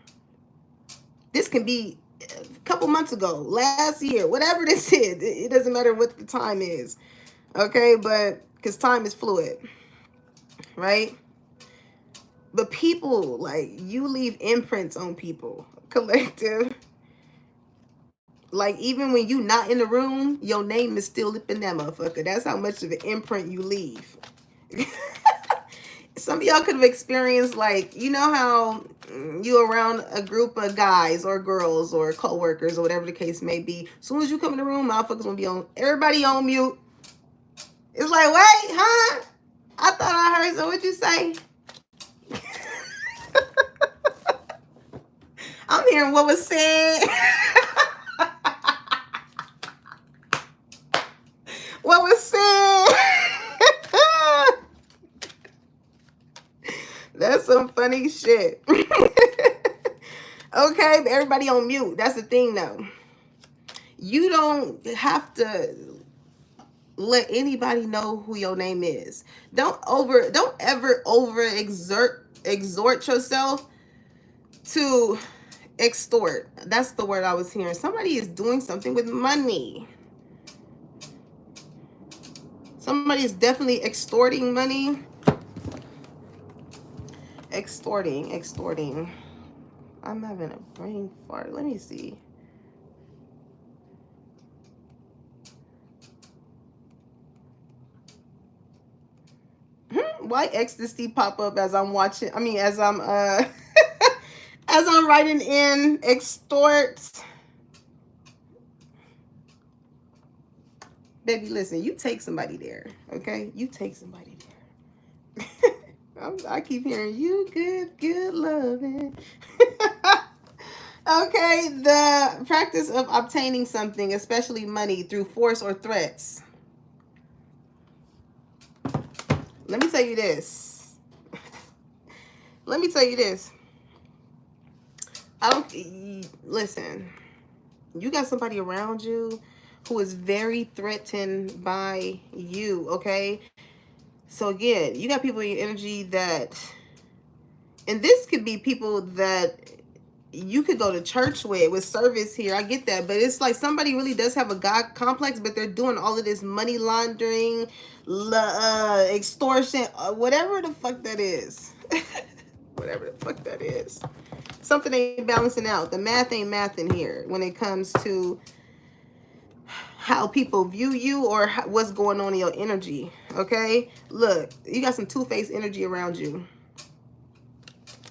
This can be a couple months ago, last year, whatever this is. It doesn't matter what the time is. Okay, but because time is fluid, right? But people, like, you leave imprints on people, collective. Like, even when you not in the room, your name is still up in that motherfucker. That's how much of an imprint you leave. Some of y'all could have experienced, like, you know how you around a group of guys or girls or co-workers or whatever the case may be. As soon as you come in the room, motherfuckers gonna be on, everybody on mute. It's like, wait, huh? I thought I heard, so what you say? I'm hearing what was said. What was said? That's some funny shit. Okay, but everybody on mute. That's the thing, though. You don't have to let anybody know who your name is. Don't ever exhort yourself to extort. That's the word I was hearing. Somebody is doing something with money. Somebody is definitely extorting money. Extorting. I'm having a brain fart. Let me see. Why ecstasy pop up as I'm watching? I mean, as I'm as I'm writing in extort. Baby, listen, you take somebody there, okay? You take somebody there. I keep hearing you good loving. Okay, the practice of obtaining something, especially money, through force or threats. Let me tell you this. Let me tell you this. Listen, you got somebody around you who is very threatened by you, okay? So again, you got people in your energy that, and this could be people that you could go to church with service here. I get that. But it's like somebody really does have a God complex, but they're doing all of this money laundering, extortion, whatever the fuck that is. Whatever the fuck that is. Something ain't balancing out. The math ain't mathing here when it comes to how people view you or what's going on in your energy. Okay? Look, you got some two-faced energy around you.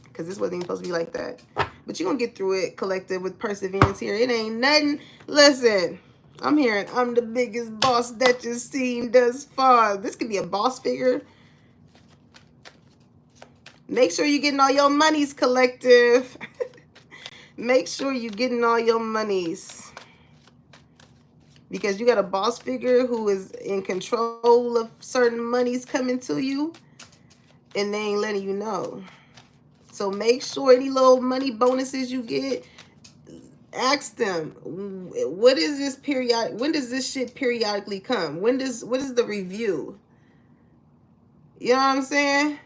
Because this wasn't even supposed to be like that. But you're going to get through it, collective, with perseverance here. It ain't nothing. Listen, I'm hearing I'm the biggest boss that you've seen thus far. This could be a boss figure. Make sure you're getting all your monies, collective. Make sure you're getting all your monies. Because you got a boss figure who is in control of certain monies coming to you. And they ain't letting you know. So make sure any little money bonuses you get, ask them, what is this period? When does this shit periodically come? What is the review? You know what I'm saying?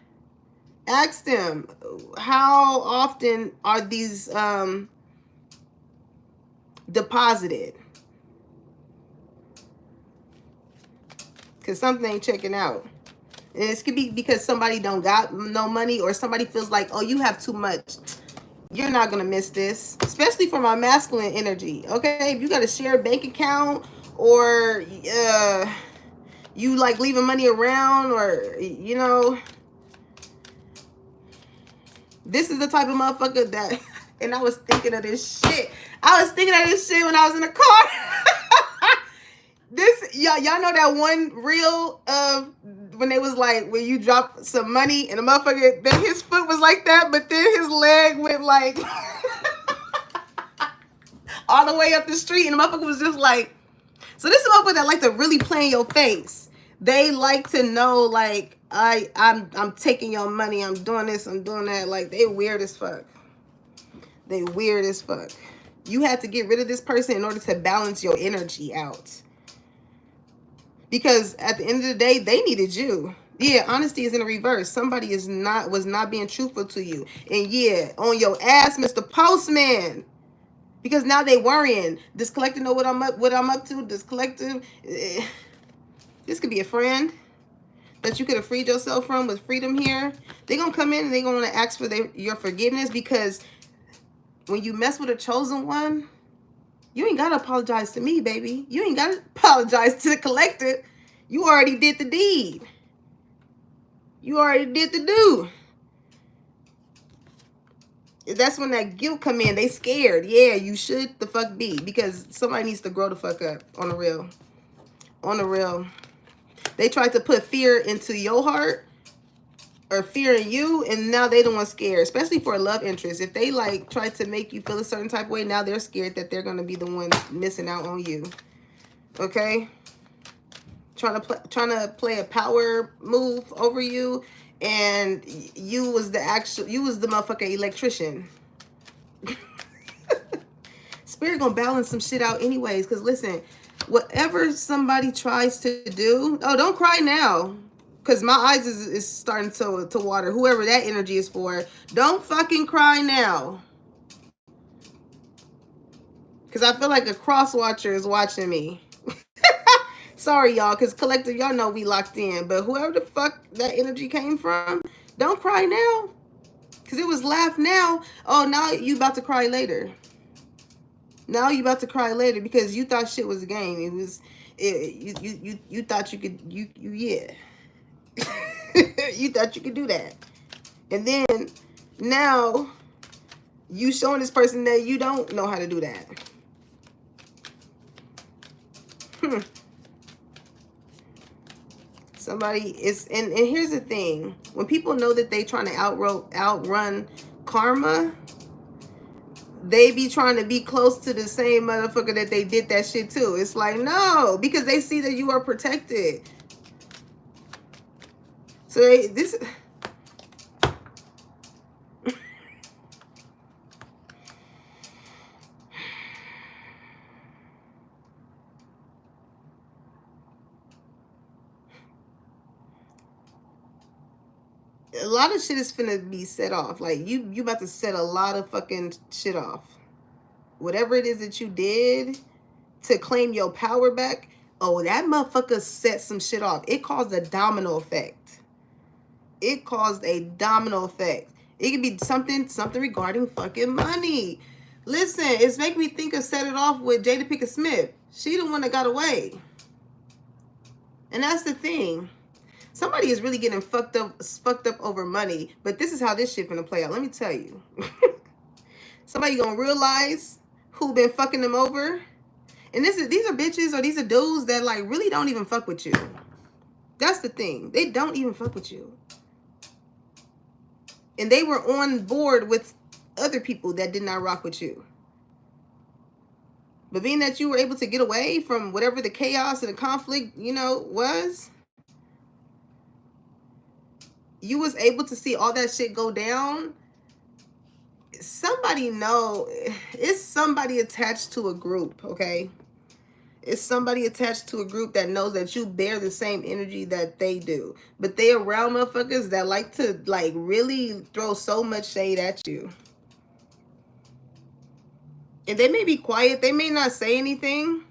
Ask them, how often are these deposited? Because something ain't checking out. And it could be because somebody don't got no money, or somebody feels like, oh, you have too much. You're not going to miss this, especially for my masculine energy. Okay, if you got a shared bank account, or you like leaving money around, or, you know, this is the type of motherfucker that, and I was thinking of this shit. I was thinking of this shit when I was in the car. This, y'all know that one reel of when they was like, when you drop some money and the motherfucker, then his foot was like that, but then his leg went like all the way up the street, and the motherfucker was just like, so this is a motherfucker that like to really play in your face. They like to know, like, I'm taking your money, I'm doing this, I'm doing that. Like, they weird as fuck. They weird as fuck. You had to get rid of this person in order to balance your energy out. Because at the end of the day, they needed you. Yeah, honesty is in the reverse. Somebody was not being truthful to you. And yeah, on your ass, Mr. Postman. Because now they worrying. Does collective know what I'm up to? Does collective, this could be a friend that you could have freed yourself from with freedom here. They're gonna come in and they're gonna ask for your forgiveness, because when you mess with a chosen one, you ain't gotta apologize to me, baby. You ain't gotta apologize to the collective. You already did the deed. You already did the do. That's when that guilt come in. They scared. Yeah, you should the fuck be, because somebody needs to grow the fuck up on the real. On the real. They tried to put fear into your heart, or fear in you, and now they the one scared, especially for a love interest. If they like try to make you feel a certain type of way, now they're scared that they're gonna be the ones missing out on you. Okay, trying to play a power move over you, and you was the motherfucking electrician. Spirit gonna balance some shit out anyways, because listen, whatever somebody tries to do, oh, don't cry now. Because my eyes is starting to water. Whoever that energy is for, don't fucking cry now. Because I feel like a cross watcher is watching me. Sorry, y'all, because collective, y'all know we locked in. But whoever the fuck that energy came from, don't cry now. Because it was laugh now. Oh, now you about to cry later. Now you about to cry later because you thought shit was a game. It was, you thought you could, yeah. You thought you could do that. And then now you showing this person that you don't know how to do that. Somebody is, and here's the thing. When people know that they trying to outrun karma, they be trying to be close to the same motherfucker that they did that shit to. It's like, no, because they see that you are protected. So this a lot of shit is finna be set off. Like you about to set a lot of fucking shit off. Whatever it is that you did to claim your power back, oh, that motherfucker set some shit off. It caused a domino effect. It caused a domino effect. It could be something regarding fucking money. Listen, it's making me think of Set It Off with Jada Pinkett Smith. She the one that got away. And that's the thing. Somebody is really getting fucked up over money. But this is how this shit gonna play out. Let me tell you. Somebody gonna realize who been fucking them over. And these are bitches or these are dudes that like really don't even fuck with you. That's the thing. They don't even fuck with you. And they were on board with other people that did not rock with you. But being that you were able to get away from whatever the chaos and the conflict, you know, was, you was able to see all that shit go down. somebody know, it's somebody attached to a group, okay? It's somebody attached to a group that knows that you bear the same energy that they do. But they around motherfuckers that like to like really throw so much shade at you. And they may be quiet. They may not say anything.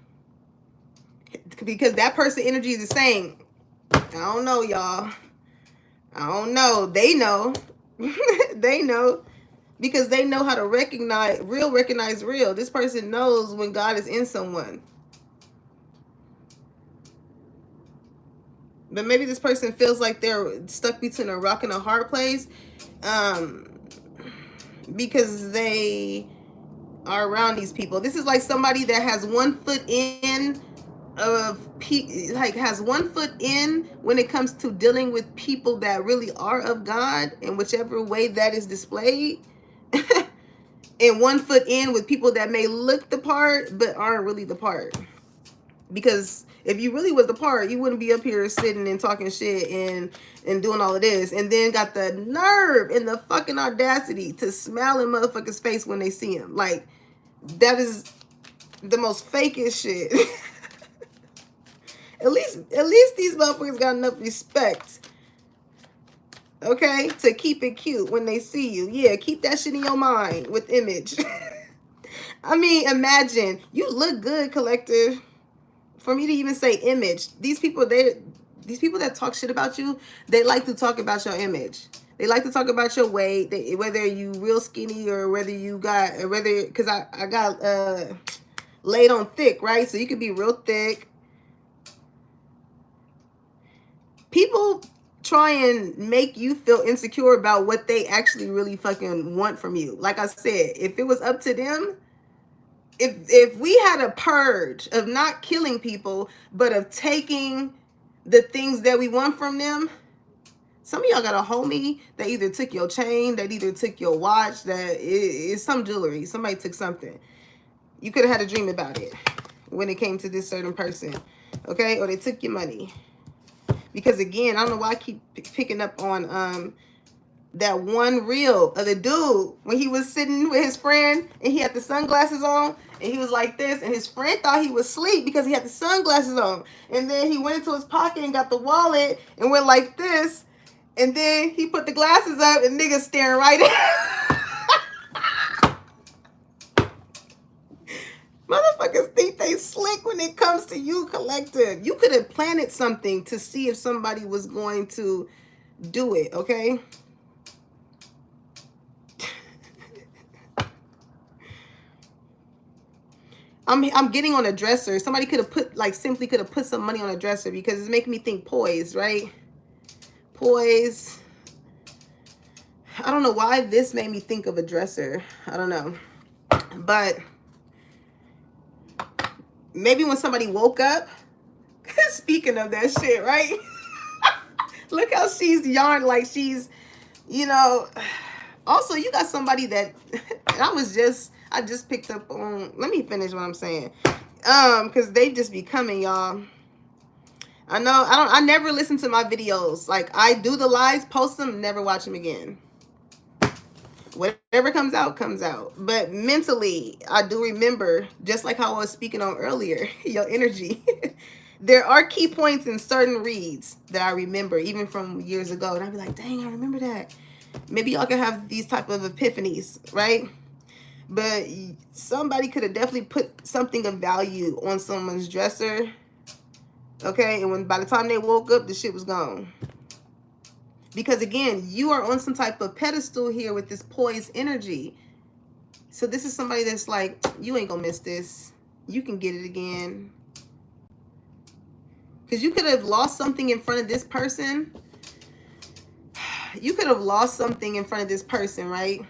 Because that person energy is the same. I don't know, y'all. I don't know. They know. They know. Because they know how to recognize real. This person knows when God is in someone. But maybe this person feels like they're stuck between a rock and a hard place. Because they are around these people. This is like somebody that has 1 foot in has 1 foot in when it comes to dealing with people that really are of God in whichever way that is displayed. And 1 foot in with people that may look the part but aren't really the part. Because if you really was the part, you wouldn't be up here sitting and talking shit and doing all of this. And then got the nerve and the fucking audacity to smile in motherfuckers' face when they see him. Like, that is the most fakest shit. At least these motherfuckers got enough respect, okay, to keep it cute when they see you. Yeah, keep that shit in your mind with image. I mean, imagine you look good, collective. For me to even say image, these people that talk shit about you, they like to talk about your image. They like to talk about your weight, whether you real skinny or whether you got, or whether, because I got laid on thick, right? So you could be real thick. People try and make you feel insecure about what they actually really fucking want from you. Like I said, if it was up to them, if we had a purge of not killing people, but of taking the things that we want from them, some of y'all got a homie that either took your chain, that either took your watch, that is some jewelry. Somebody took something. You could have had a dream about it when it came to this certain person, okay? Or they took your money. Because again, I don't know why I keep picking up on that one reel of the dude when he was sitting with his friend and he had the sunglasses on and he was like this, and his friend thought he was asleep because he had the sunglasses on. And then he went into his pocket and got the wallet and went like this, and then he put the glasses up and niggas staring right at motherfuckers think they slick when it comes to you, collective. You could have planted something to see if somebody was going to do it, okay? I'm getting on a dresser. Somebody could have put, like, simply could have put some money on a dresser because it's making me think poise, right? Poise. I don't know why this made me think of a dresser. I don't know. But maybe when somebody woke up, speaking of that shit, right? Look how she's yarned like she's, you know. Also, you got somebody that, I just picked up on, let me finish what I'm saying. Because they just be coming, y'all. I never listen to my videos. Like, I do the lives, post them, never watch them again. Whatever comes out, comes out. But mentally, I do remember, just like how I was speaking on earlier, your energy. There are key points in certain reads that I remember, even from years ago. And I'd be like, dang, I remember that. Maybe y'all can have these type of epiphanies, right? But somebody could have definitely put something of value on someone's dresser. Okay, and by the time they woke up, the shit was gone. Because again, you are on some type of pedestal here with this poised energy. So this is somebody that's like, you ain't gonna miss this. You can get it again. Because you could have lost something in front of this person. You could have lost something in front of this person, right?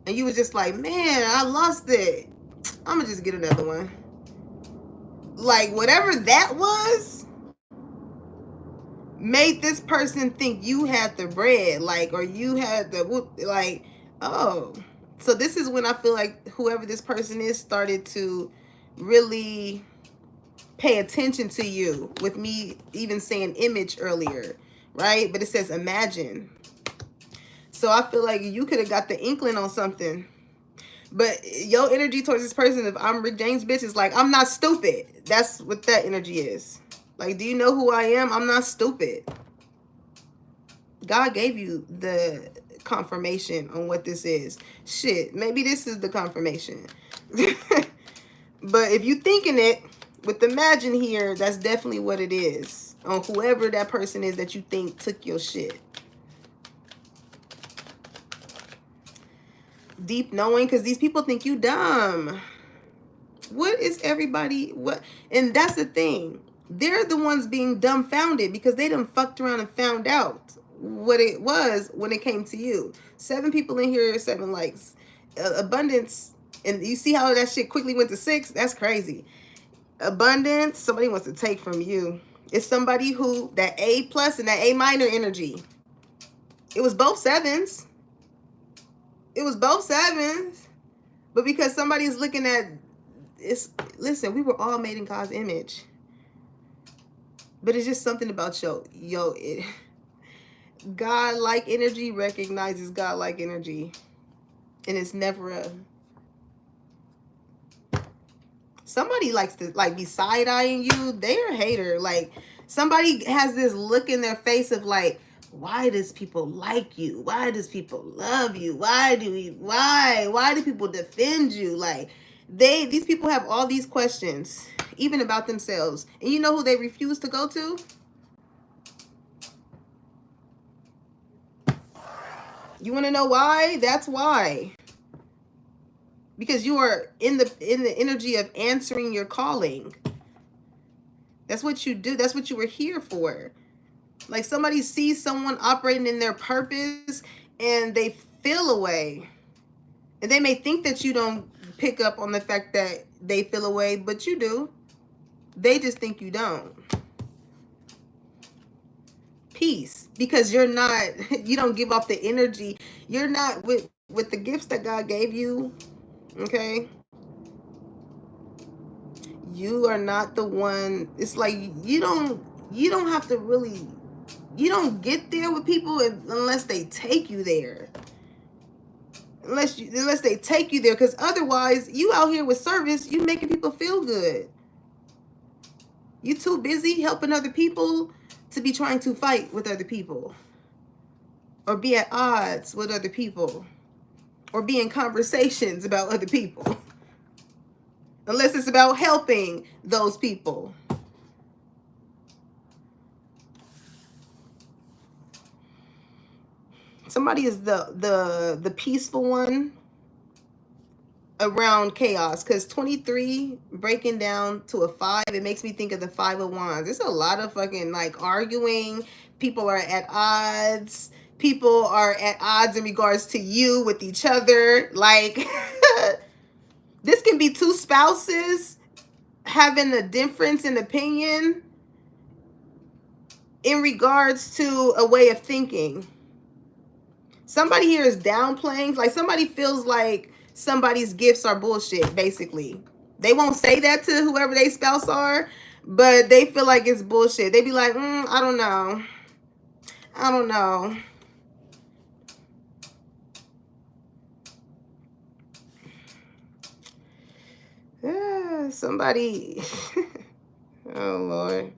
And you was just like, man, I lost it. I'm gonna just get another one. Like, whatever that was made this person think you had the bread, like, or you had the whoop, like, oh. So this is when I feel like whoever this person is started to really pay attention to you, with me even saying image earlier, right? But it says imagine. So I feel like you could have got the inkling on something. But your energy towards this person, if I'm Rick James, bitch, is like, I'm not stupid. That's what that energy is. Like, do you know who I am? I'm not stupid. God gave you the confirmation on what this is. Shit, maybe this is the confirmation. But if you thinking it with the imagine here, that's definitely what it is. On whoever that person is that you think took your shit. Deep knowing, because these people think you dumb. What is everybody, what? And that's the thing. They're the ones being dumbfounded because they done fucked around and found out what it was when it came to you. 7 people in here, 7 likes. Abundance. And you see how that shit quickly went to 6? That's crazy. Abundance, somebody wants to take from you. It's somebody who, that A plus and that A minor energy. It was both 7s. It was both 7s. But because somebody's looking at, it's, listen, we were all made in God's image. But it's just something about God-like energy recognizes God-like energy. And it's never a, somebody likes to like be side-eyeing you. They're a hater. Like somebody has this look in their face of like, why does people like you? Why does people love you? Why do people defend you? Like these people have all these questions, even about themselves. And you know who they refuse to go to? You want to know why? That's why. Because you are in the energy of answering your calling. That's what you do. That's what you were here for. Like somebody sees someone operating in their purpose and they feel away. And they may think that you don't pick up on the fact that they feel away, but you do. They just think you don't. Peace. Because you're not, you don't give off the energy. You're not with the gifts that God gave you. Okay, you are not the one. It's like you don't have to really, you don't get there with people unless they take you there. Unless they take you there, because otherwise you out here with service, you making people feel good. You too busy helping other people to be trying to fight with other people, or be at odds with other people, or be in conversations about other people. Unless it's about helping those people. Somebody is the peaceful one around chaos. Because 23 breaking down to a 5, it makes me think of the 5 of Wands. There's a lot of fucking like arguing. People are at odds. People are at odds in regards to you with each other. Like... This can be 2 spouses having a difference in opinion in regards to a way of thinking. Somebody here is downplaying. Like somebody feels like somebody's gifts are bullshit, basically. They won't say that to whoever they spouse are, but they feel like it's bullshit. They be like, I don't know. I don't know. Somebody, oh Lord.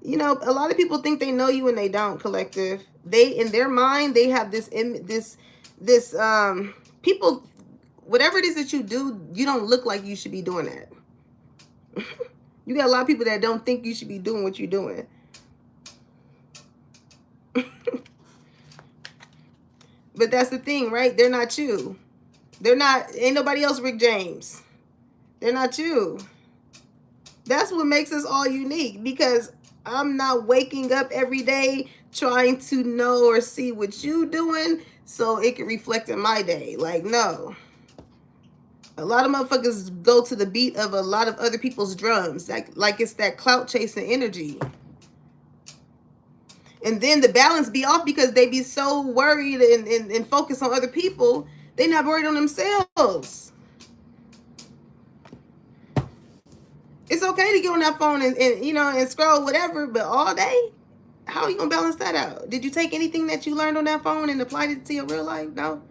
You know, a lot of people think they know you and they don't, collective. They, in their mind, they have this people, whatever it is that you do, you don't look like you should be doing that. You got a lot of people that don't think you should be doing what you're doing. But that's the thing, right? They're not you. They're not, ain't nobody else Rick James. They're not you. That's what makes us all unique, because I'm not waking up every day trying to know or see what you doing so it can reflect in my day. Like, no. A lot of motherfuckers go to the beat of a lot of other people's drums. Like it's that clout chasing energy. And then the balance be off because they be so worried and focused on other people. They not worried on themselves. It's okay to get on that phone and you know, and scroll whatever, but all day? How are you going to balance that out? Did you take anything that you learned on that phone and applied it to your real life? No?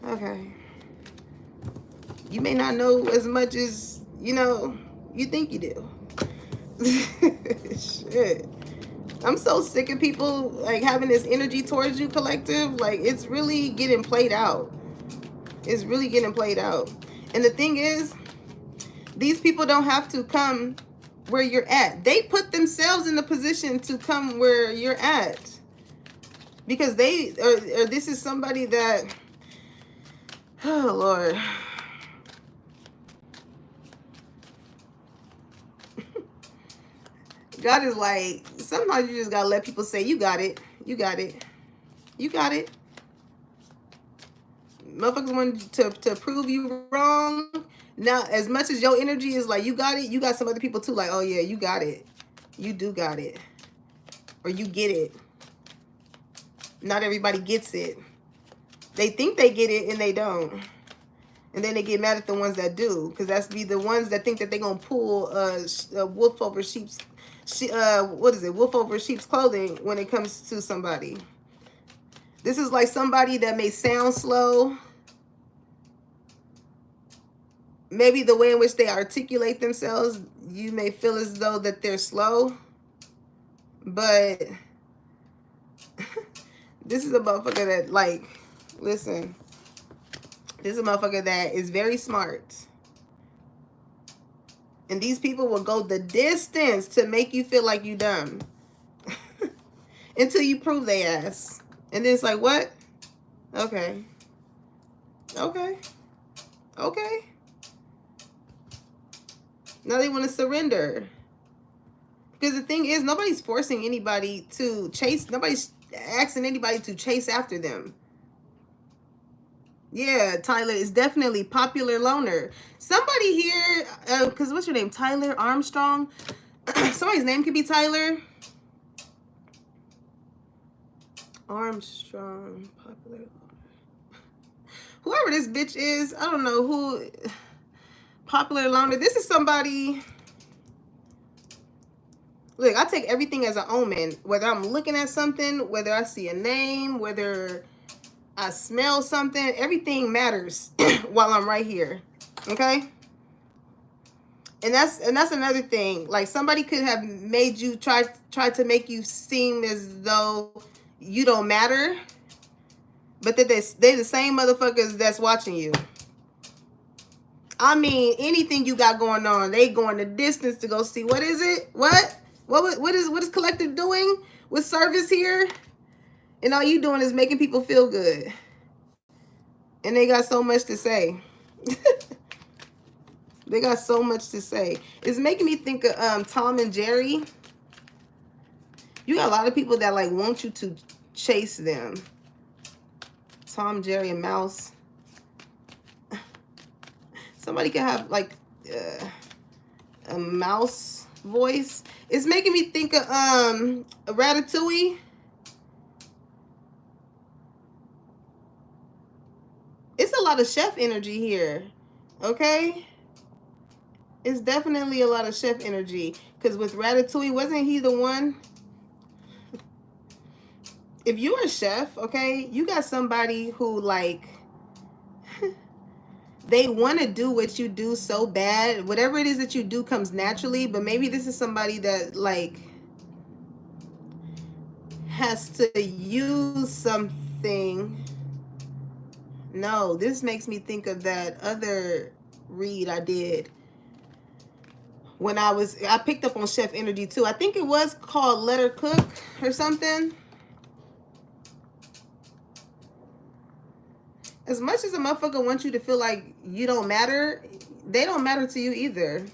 Okay. You may not know as much as, you know, you think you do. Shit. I'm so sick of people like having this energy towards you, collective. Like, it's really getting played out. It's really getting played out. And the thing is, these people don't have to come where you're at. They put themselves in the position to come where you're at. Because they, or this is somebody that, oh Lord. God is like, sometimes you just gotta let people say, you got it. You got it. You got it. Motherfuckers want to prove you wrong. Now, as much as your energy is like, you got it, you got some other people too, like, oh yeah, you got it. You do got it. Or you get it. Not everybody gets it. They think they get it and they don't. And then they get mad at the ones that do. Because that's be the ones that think that they're going to pull a wolf over sheep's, wolf over sheep's clothing when it comes to somebody. This is like somebody that may sound slow. Maybe the way in which they articulate themselves, you may feel as though that they're slow. But this is a motherfucker that, like, listen. This is a motherfucker that is very smart. And these people will go the distance to make you feel like you dumb. Until you prove they ass. And then it's like, what? Okay. Okay. Okay. Now they want to surrender. Because the thing is, nobody's forcing anybody to chase. Nobody's asking anybody to chase after them. Yeah, Tyler is definitely popular loner. Somebody here, because what's your name? Tyler Armstrong? Somebody's name could be Tyler. Armstrong, popular loner. Whoever this bitch is, I don't know who. Popular loner. This is somebody. Look, I take everything as an omen. Whether I'm looking at something, whether I see a name, whether I smell something, everything matters while I'm right here. Okay? And that's another thing. Like, somebody could have made you try to make you seem as though you don't matter. But that they're the same motherfuckers that's watching you. I mean, anything you got going on, they going the distance to go see. What is it? What is Collective doing with service here? And all you doing is making people feel good. And they got so much to say. They got so much to say. It's making me think of Tom and Jerry. You got a lot of people that like want you to chase them. Tom, Jerry, and Mouse. Somebody can have like a mouse voice. It's making me think of a Ratatouille. It's a lot of chef energy here. Okay? It's definitely a lot of chef energy. Because with Ratatouille, wasn't he the one? If you're a chef, okay, you got somebody who like they want to do what you do so bad. Whatever it is that you do comes naturally. But maybe this is somebody that like has to use something. No, this makes me think of that other read I did when I picked up on chef energy too. I think it was called Let Her Cook or something. As much as a motherfucker wants you to feel like you don't matter, they don't matter to you either.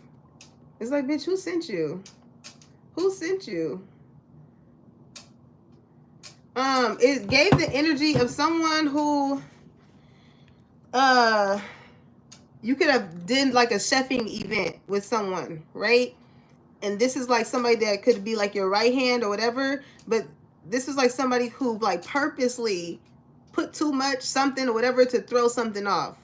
It's like, bitch, who sent you? Who sent you? It gave the energy of someone who you could have did like a chefing event with someone, right? And this is like somebody that could be like your right hand or whatever, but this is like somebody who like purposely put too much something or whatever to throw something off.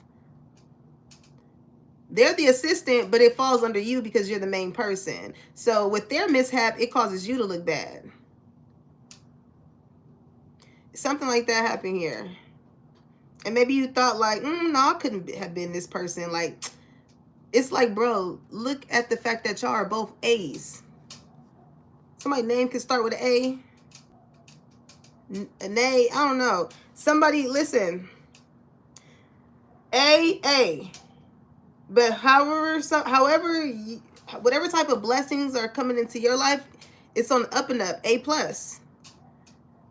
They're the assistant, but it falls under you because you're the main person. So with their mishap, it causes you to look bad. Something like that happened here. And maybe you thought like, no, I couldn't have been this person. Like, it's like, bro, look at the fact that y'all are both A's. Somebody's name could start with an A. An A, I don't know. Somebody, listen. A. But whatever type of blessings are coming into your life, it's on the up and up. A+.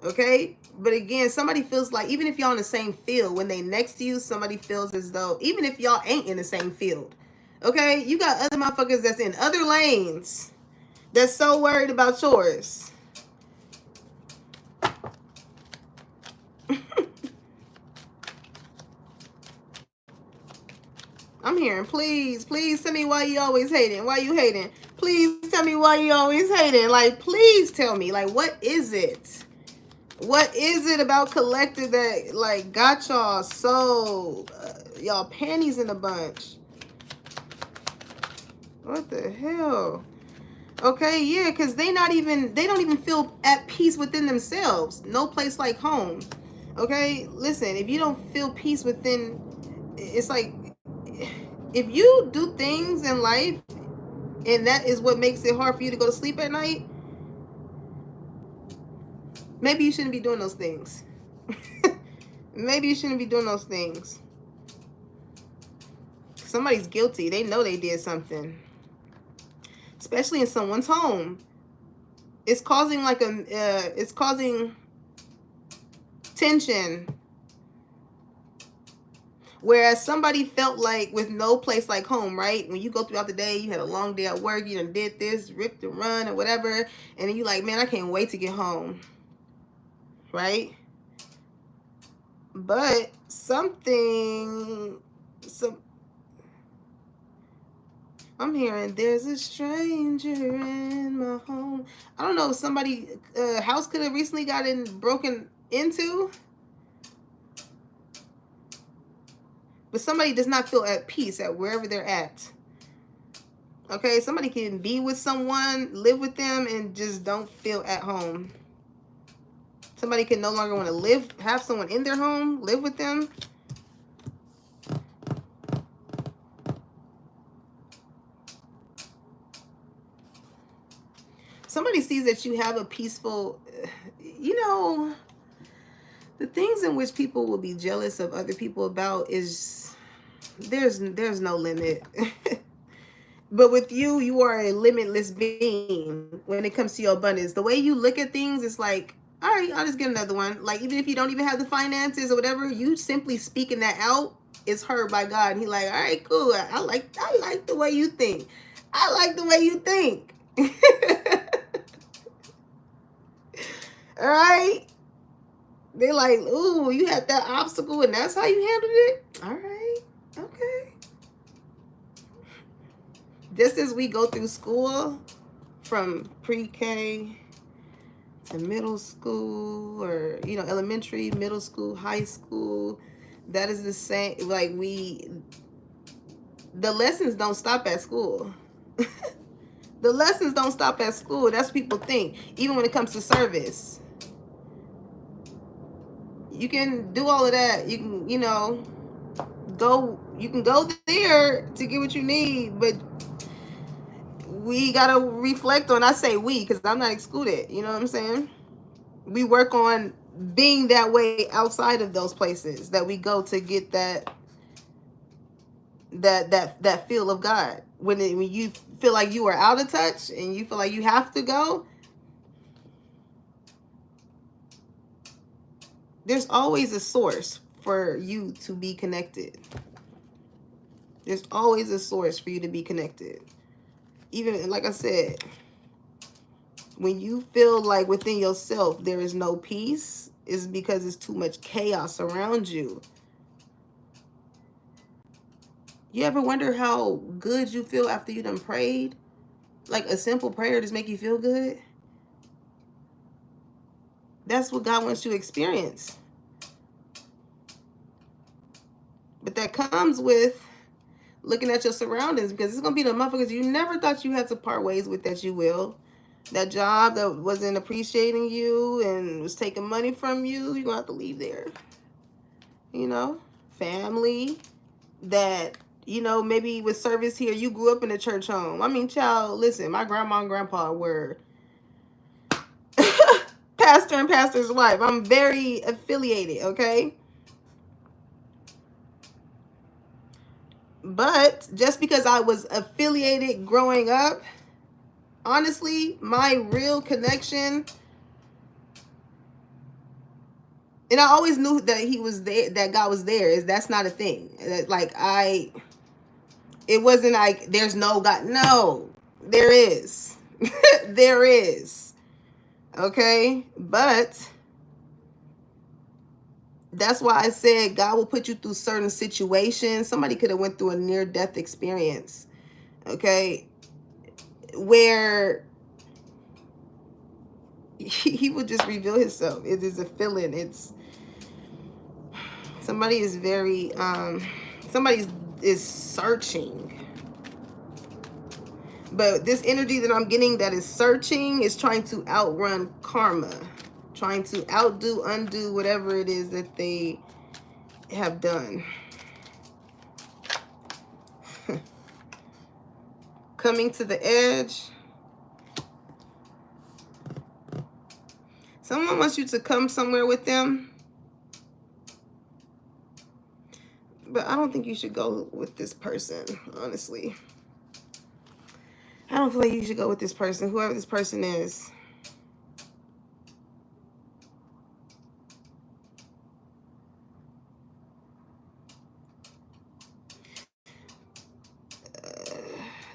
Okay? But again, somebody feels like, even if y'all in the same field, when they next to you, somebody feels as though, even if y'all ain't in the same field, okay? You got other motherfuckers that's in other lanes that's so worried about yours. I'm hearing, please tell me why you always hating. Why you hating? Please tell me why you always hating. Like, please tell me. Like, what is it? What is it about collective that, like, got y'all so, y'all panties in a bunch? What the hell? Okay, yeah, because they don't even feel at peace within themselves. No place like home. Okay, listen, if you don't feel peace within, it's like, if you do things in life and that is what makes it hard for you to go to sleep at night, maybe you shouldn't be doing those things. Maybe you shouldn't be doing those things. Somebody's guilty. They know they did something. Especially in someone's home. It's causing like it's causing tension. Whereas somebody felt like with no place like home, right? When you go throughout the day, you had a long day at work, you done did this, ripped and run or whatever, and then you like, man, I can't wait to get home, right? But I'm hearing there's a stranger in my home. I don't know if somebody house could have recently gotten broken into. But somebody does not feel at peace at wherever they're at. Okay, somebody can be with someone, live with them, and just don't feel at home. Somebody can no longer want to have someone in their home, live with them. Somebody sees that you have a peaceful, the things in which people will be jealous of other people about is, there's no limit. But with you, you are a limitless being when it comes to your abundance. The way you look at things is like, all right, I'll just get another one. Like, even if you don't even have the finances or whatever, you simply speaking that out is heard by God. And He like, all right, cool. I like the way you think. I like the way you think. All right. They're like, ooh, you had that obstacle and that's how you handled it? All right. Okay. Just as we go through school, from pre-K to middle school, or, elementary, middle school, high school, that is the same. Like, the lessons don't stop at school. The lessons don't stop at school. That's what people think. Even when it comes to service. You can do all of that. You can, go there to get what you need, but we gotta reflect on, I say we because I'm not excluded, you know what I'm saying? We work on being that way outside of those places that we go to get that feel of God. When you feel like you are out of touch and you feel like you have to go, there's always a source for you to be connected. There's always a source for you to be connected. Even, like I said, when you feel like within yourself there is no peace, is because it's too much chaos around you. You ever wonder how good you feel after you done prayed? Like, a simple prayer just make you feel good? That's what God wants you to experience. But that comes with looking at your surroundings, because it's going to be the motherfuckers you never thought you had to part ways with that you will. That job that wasn't appreciating you and was taking money from you, you're going to have to leave there. you know, family that, you know, maybe with service here, you grew up in a church home. I mean, child, listen, my grandma and grandpa were pastor and pastor's wife. I'm very affiliated, okay? But just because I was affiliated growing up, honestly, my real connection, and I always knew that he was there, that God was there, is that's not a thing. Like, it wasn't like there's no God. No, there is. There is. Okay? But that's why I said God will put you through certain situations. Somebody could have went through a near-death experience, okay, where he would just reveal himself. It is a feeling. It's somebody is very somebody is searching. But this energy that I'm getting that is searching is trying to outrun karma, trying to outdo, undo whatever it is that they have done. Coming to the edge. Someone wants you to come somewhere with them. But I don't think you should go with this person, honestly. I don't feel like you should go with this person, whoever this person is.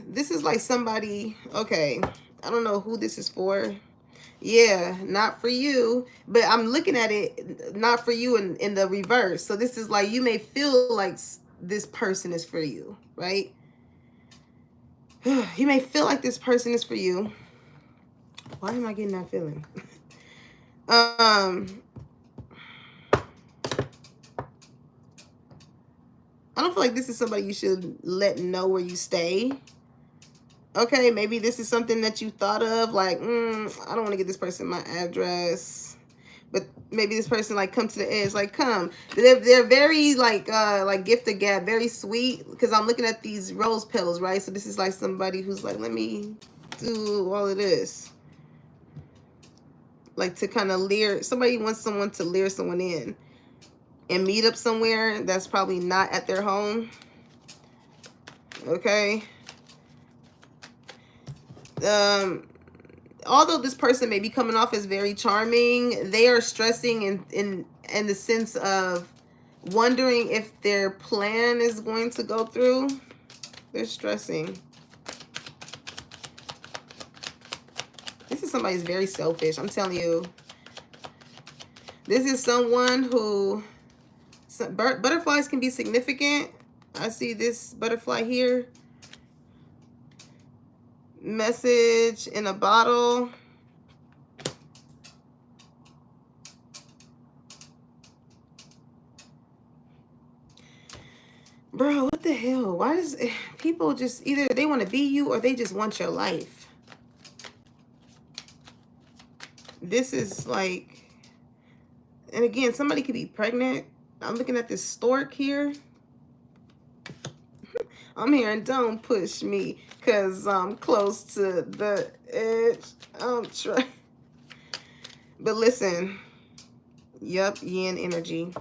This is like somebody, okay, I don't know who this is for. Yeah, not for you. But I'm looking at it, not for you in the reverse. So this is like, you may feel like this person is for you, right? You may feel like this person is for you. Why am I getting that feeling? I don't feel like this is somebody you should let know where you stay. Okay, maybe this is something that you thought of, like, I don't want to give this person my address. But maybe this person, like, come to the edge, like, come. They're very, like gift of gab, very sweet, because I'm looking at these rose petals, right? So this is like somebody who's like, let me do all of this. Like, to kind of lure, somebody wants someone to lure someone in and meet up somewhere that's probably not at their home. Okay. Although this person may be coming off as very charming, they are stressing in the sense of wondering if their plan is going to go through. They're stressing. This is somebody who's very selfish. I'm telling you. This is someone who... butterflies can be significant. I see this butterfly here. Message in a bottle. Bro, what the hell? Why does people just either they want to be you or they just want your life? This is like, and again, somebody could be pregnant. I'm looking at this stork here. I'm hearing, don't push me because I'm close to the edge. I'm trying. But listen, yep, yin energy.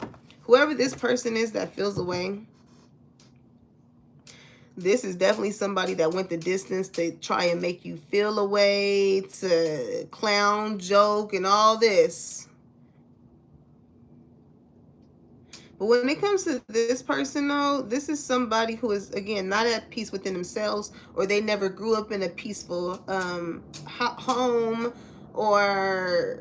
Whoever this person is that feels away, this is definitely somebody that went the distance to try and make you feel away, to clown, joke, and all this. But when it comes to this person, though, this is somebody who is, again, not at peace within themselves, or they never grew up in a peaceful home, or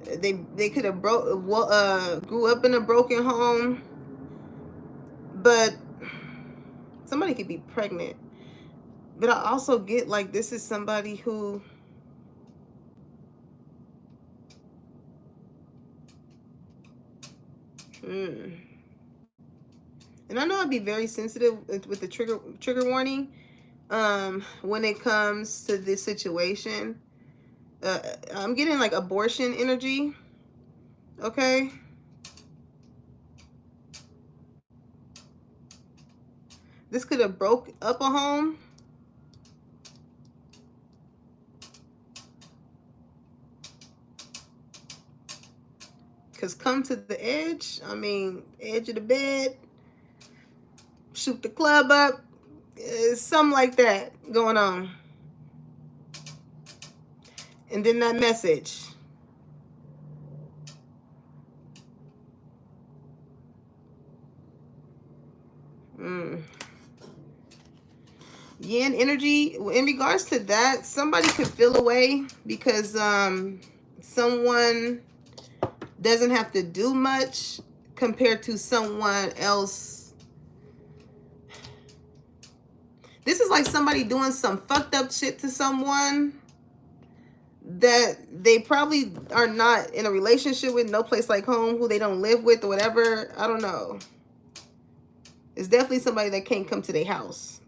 they could have grew up in a broken home. But somebody could be pregnant. But I also get, like, this is somebody who... And I know I'd be very sensitive with the trigger warning when it comes to this situation. I'm getting like abortion energy. Okay. This could have broke up a home. Because come to the edge, I mean, edge of the bed, shoot the club up, something like that going on. And then that message. Yin energy, in regards to that, somebody could feel away because someone doesn't have to do much compared to someone else. This is like somebody doing some fucked up shit to someone that they probably are not in a relationship with, no place like home, who they don't live with or whatever. I don't know. It's definitely somebody that can't come to their house.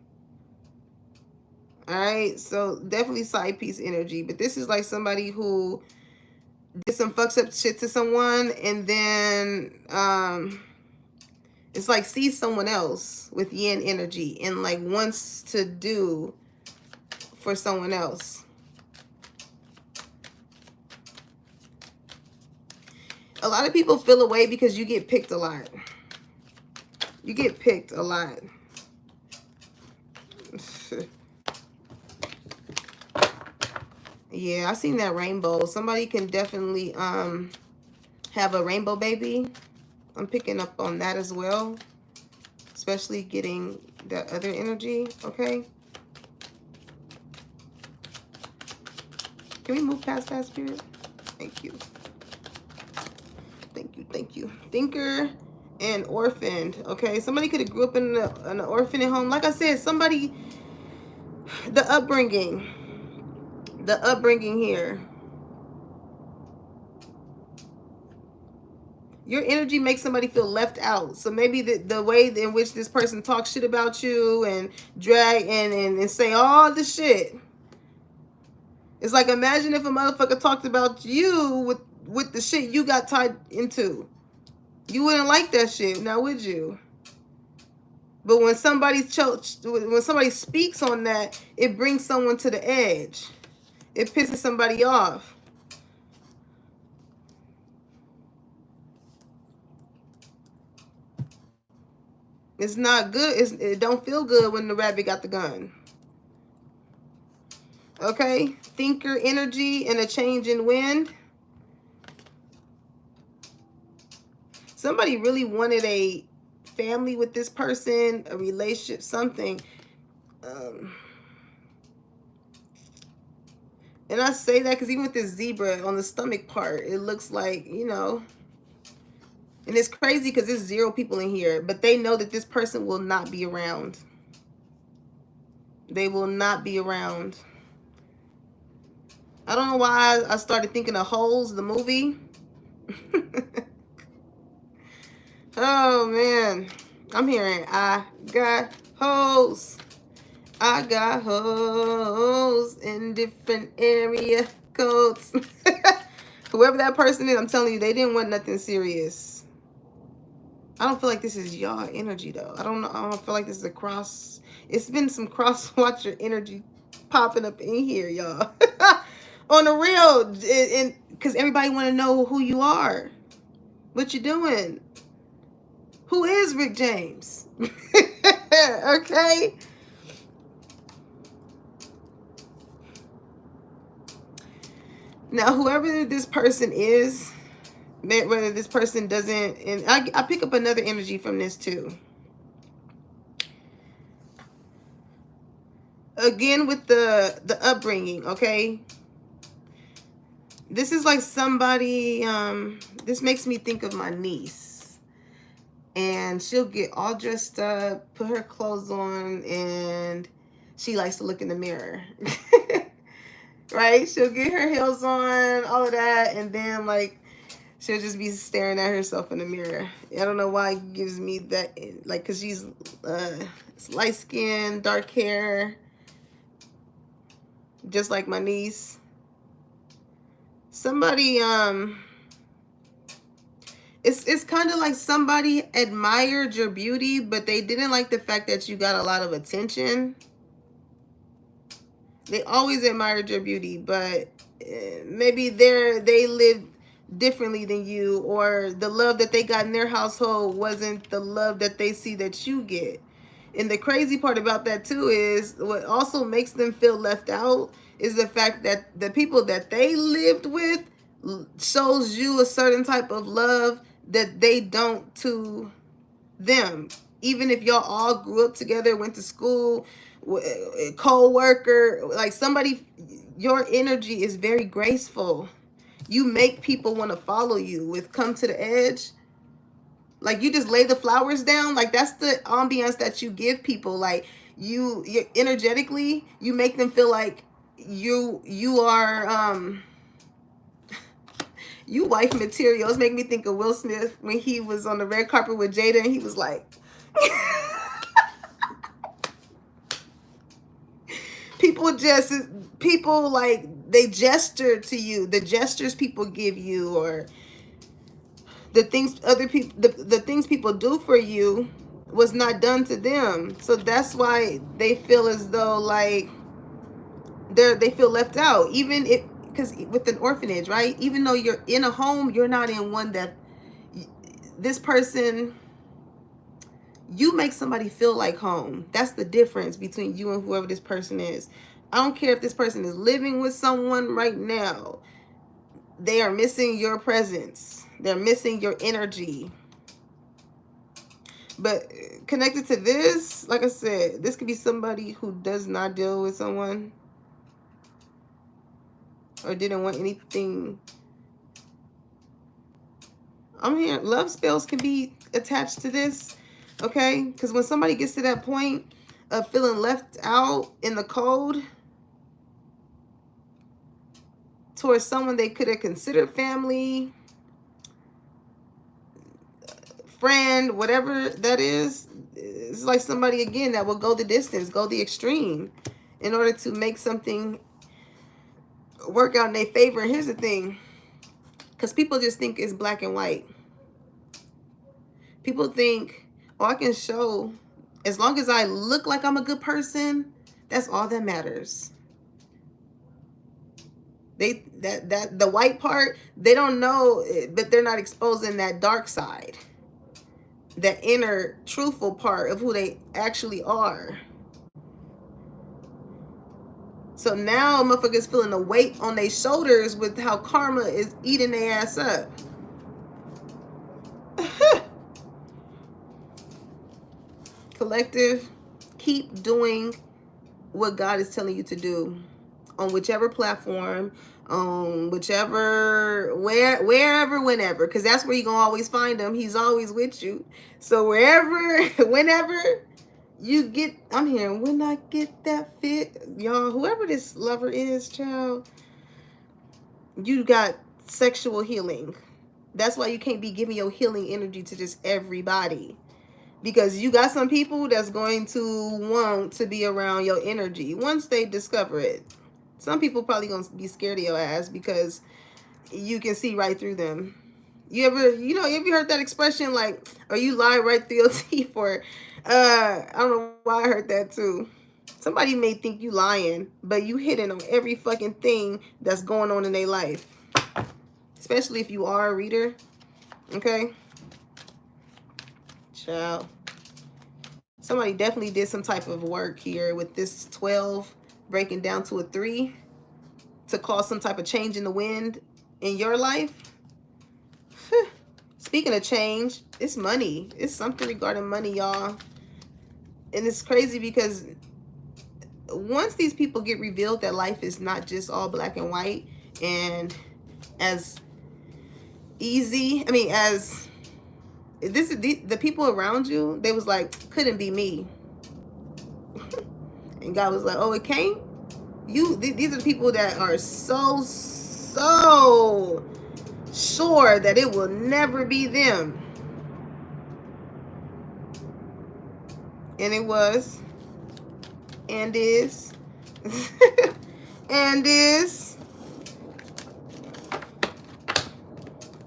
All right, so definitely side piece energy. But this is like somebody who did some fucked up shit to someone, and then it's like sees someone else with yin energy and like wants to do for someone else. A lot of people feel away because you get picked a lot. You get picked a lot. Yeah, I seen that rainbow. Somebody can definitely have a rainbow baby. I'm picking up on that as well. Especially getting that other energy, okay? Can we move past that, Spirit? Thank you. Thank you, thank you. Thinker and orphaned, okay? Somebody could have grew up in an orphanage home. Like I said, somebody, the upbringing here. Your energy makes somebody feel left out. So maybe the way in which this person talks shit about you and drag and say all the shit. It's like, imagine if a motherfucker talked about you with the shit you got tied into. You wouldn't like that shit, now would you? But when somebody speaks on that, it brings someone to the edge. It pisses somebody off. It's not good. It don't feel good when the rabbit got the gun. Okay? Thinker energy and a change in wind. Somebody really wanted a family with this person, a relationship, something. And I say that because even with this zebra on the stomach part, it looks like, you know. And it's crazy because there's 0 people in here, but they know that this person will not be around. They will not be around. I don't know why I started thinking of Holes, the movie. Oh, man. I'm hearing, I got hoes. I got hoes in different area codes. Whoever that person is, I'm telling you, they didn't want nothing serious. I don't feel like this is y'all energy, though. I don't know. I don't feel like this is a cross. It's been some cross-watcher energy popping up in here, y'all. On the real. And because everybody want to know who you are. What you doing? Who is Rick James? Okay? Now, whoever this person is, whether this person doesn't, and I pick up another energy from this too. Again, with the upbringing, okay? This is like somebody, this makes me think of my niece. And she'll get all dressed up, put her clothes on, and she likes to look in the mirror. Right? She'll get her heels on, all of that, and then like she'll just be staring at herself in the mirror. I don't know why it gives me that, like, because she's light skin, dark hair, just like my niece. Somebody, It's kind of like somebody admired your beauty, but they didn't like the fact that you got a lot of attention. They always admired your beauty, but maybe they lived differently than you, or the love that they got in their household wasn't the love that they see that you get. And the crazy part about that too is what also makes them feel left out is the fact that the people that they lived with shows you a certain type of love that they don't to them. Even if y'all all grew up together, went to school, co-worker, like somebody, your energy is very graceful. You make people want to follow you with come to the edge. Like you just lay the flowers down. Like that's the ambiance that you give people. Like you energetically, you make them feel like you are you wife material. It's making me think of Will Smith when he was on the red carpet with Jada and he was like people like they gesture to you, the gestures people give you, or the things other people the things people do for you was not done to them. So that's why they feel as though like they feel left out, even if, because with an orphanage, right, even though you're in a home, you're not in one that this person, you make somebody feel like home. That's the difference between you and whoever this person is. I don't care if this person is living with someone right now. They are missing your presence. They're missing your energy. But connected to this, like I said, this could be somebody who does not deal with someone or didn't want anything. I'm here. Love spells can be attached to this, okay? Because when somebody gets to that point of feeling left out in the cold towards someone they could have considered family, friend, whatever that is, it's like somebody, again, that will go the distance, go the extreme in order to make something work out in their favor. And here's the thing, because people just think it's black and white. People think, oh, I can show, as long as I look like I'm a good person, that's all that matters. That the white part, they don't know, but they're not exposing that dark side, that inner truthful part of who they actually are. So now motherfuckers feeling the weight on their shoulders with how karma is eating their ass up. Collective, keep doing what God is telling you to do on whichever platform, on whichever, wherever, whenever, because that's where you're gonna always find him. He's always with you. So wherever, whenever you get, I'm hearing, when I get that fit, y'all, whoever this lover is, child, you got sexual healing. That's why you can't be giving your healing energy to just everybody, because you got some people that's going to want to be around your energy once they discover it. Some people probably gonna be scared of your ass because you can see right through them. You ever heard that expression, like, or you lie right through your teeth? Or I don't know why I heard that too. Somebody may think you lying, but you hitting on every fucking thing that's going on in their life, especially if you are a reader. Okay, child, somebody definitely did some type of work here with this 12 breaking down to a 3 to cause some type of change in the wind in your life. Speaking of change, it's money. It's something regarding money, y'all. And it's crazy because once these people get revealed that life is not just all black and white and as easy, I mean, as this is the people around you, they was like, couldn't be me. And God was like, oh, it can't? These are the people that are so sure that it will never be them. And it was, and is, and is.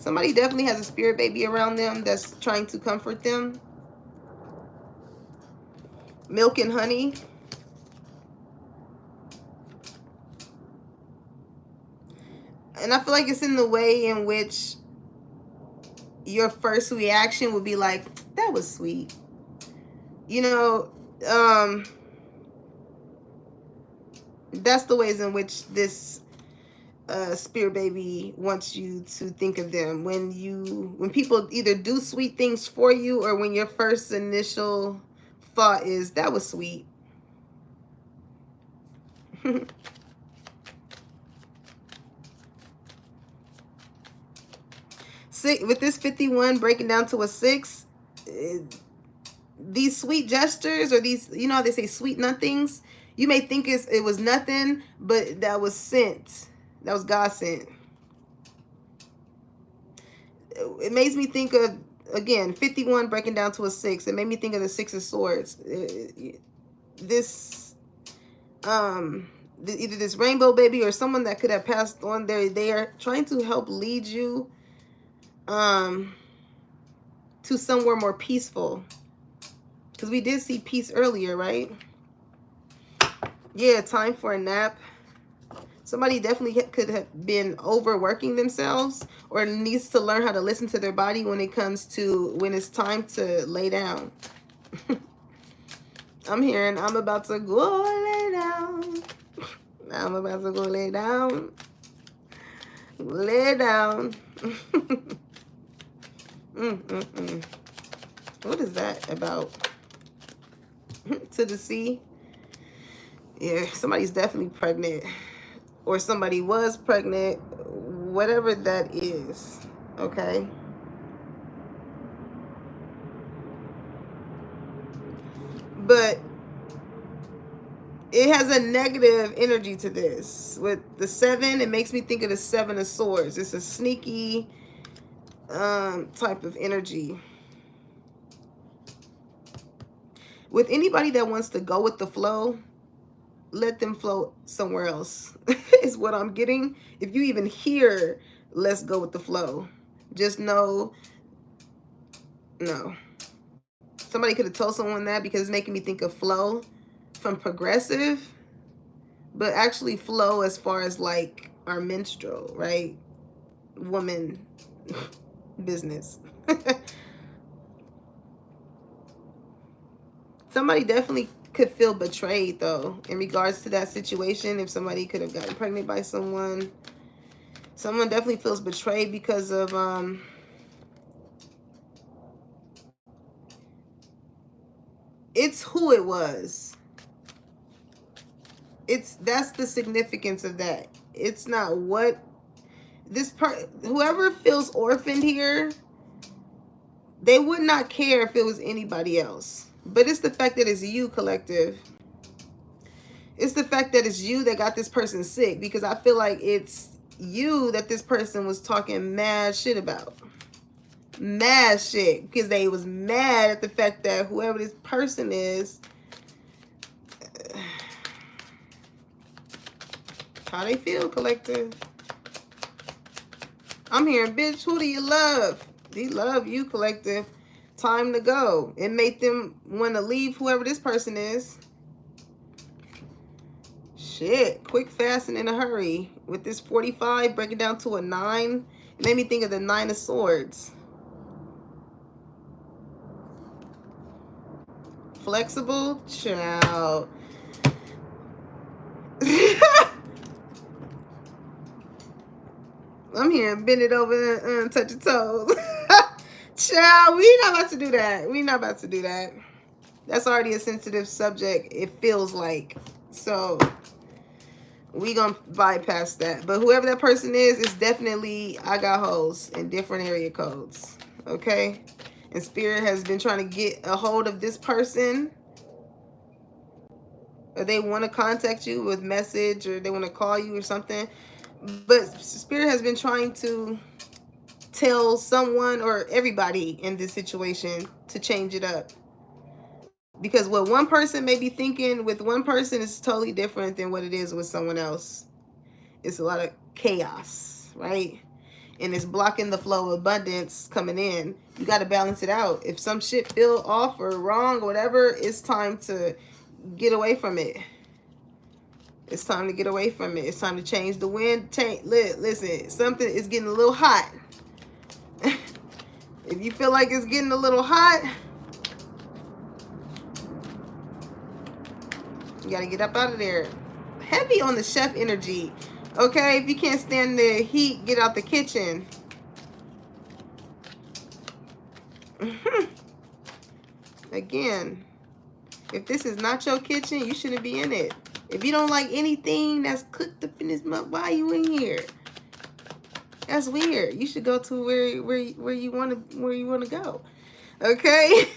Somebody definitely has a spirit baby around them that's trying to comfort them. Milk and honey. And I feel like it's in the way in which your first reaction would be like, that was sweet. You know, that's the ways in which this spirit baby wants you to think of them. When people either do sweet things for you, or when your first initial thought is, that was sweet. With this 51 breaking down to a 6, these sweet gestures, or these, you know how they say sweet nothings, you may think it was nothing, but that was sent. That was God sent. It makes me think of, again, 51 breaking down to a 6. It made me think of the 6 of Swords. This, either this rainbow baby or someone that could have passed on, they are trying to help lead you to somewhere more peaceful. Because we did see peace earlier, right? Yeah, time for a nap. Somebody definitely could have been overworking themselves, or needs to learn how to listen to their body when it comes to when it's time to lay down. I'm hearing, I'm about to go lay down. I'm about to go lay down. Lay down. What is that about? To the sea? Yeah, somebody's definitely pregnant. Or somebody was pregnant. Whatever that is. Okay? But it has a negative energy to this. With the 7, it makes me think of the 7 of Swords. It's a sneaky type of energy. With anybody that wants to go with the flow, let them float somewhere else, is what I'm getting. If you even hear, let's go with the flow, just know, no. Somebody could have told someone that, because it's making me think of flow from progressive, but actually flow as far as like our menstrual, right? Woman business. Somebody definitely could feel betrayed, though, in regards to that situation. If somebody could have gotten pregnant by someone, someone definitely feels betrayed because of it's who it was. That's the significance of that. It's not what this part, whoever feels orphaned here, they would not care if it was anybody else. But it's the fact that it's you, collective. It's the fact that it's you that got this person sick, because I feel like it's you that this person was talking mad shit about. Mad shit. Because they was mad at the fact that whoever this person is, how they feel, collective. I'm hearing, bitch, who do you love? They love you, collective. Time to go. It made them want to leave whoever this person is. Shit. Quick, fast, and in a hurry. With this 45 breaking down to a 9, it made me think of the 9 of Swords. Flexible? Child. I'm hearing bend it over and touch your toes. Child, we not about to do that. We not about to do that. That's already a sensitive subject, it feels like. So we gonna bypass that. But whoever that person is definitely, I got hoes in different area codes. Okay? And Spirit has been trying to get a hold of this person. Or they want to contact you with message, or they want to call you or something. But Spirit has been trying to tell someone or everybody in this situation to change it up. Because what one person may be thinking with one person is totally different than what it is with someone else. It's a lot of chaos, right? and it's blocking the flow of abundance coming in. You got to balance it out. If some shit feel off or wrong or whatever, it's time to get away from it. It's time to get away from it. It's time to change the wind. Listen, something is getting a little hot. If you feel like it's getting a little hot, you got to get up out of there. Heavy on the chef energy. Okay, if you can't stand the heat, get out the kitchen. Again, if this is not your kitchen, you shouldn't be in it. If you don't like anything that's cooked up in this mug, why are you in here? That's weird. You should go to where you want to go. Okay?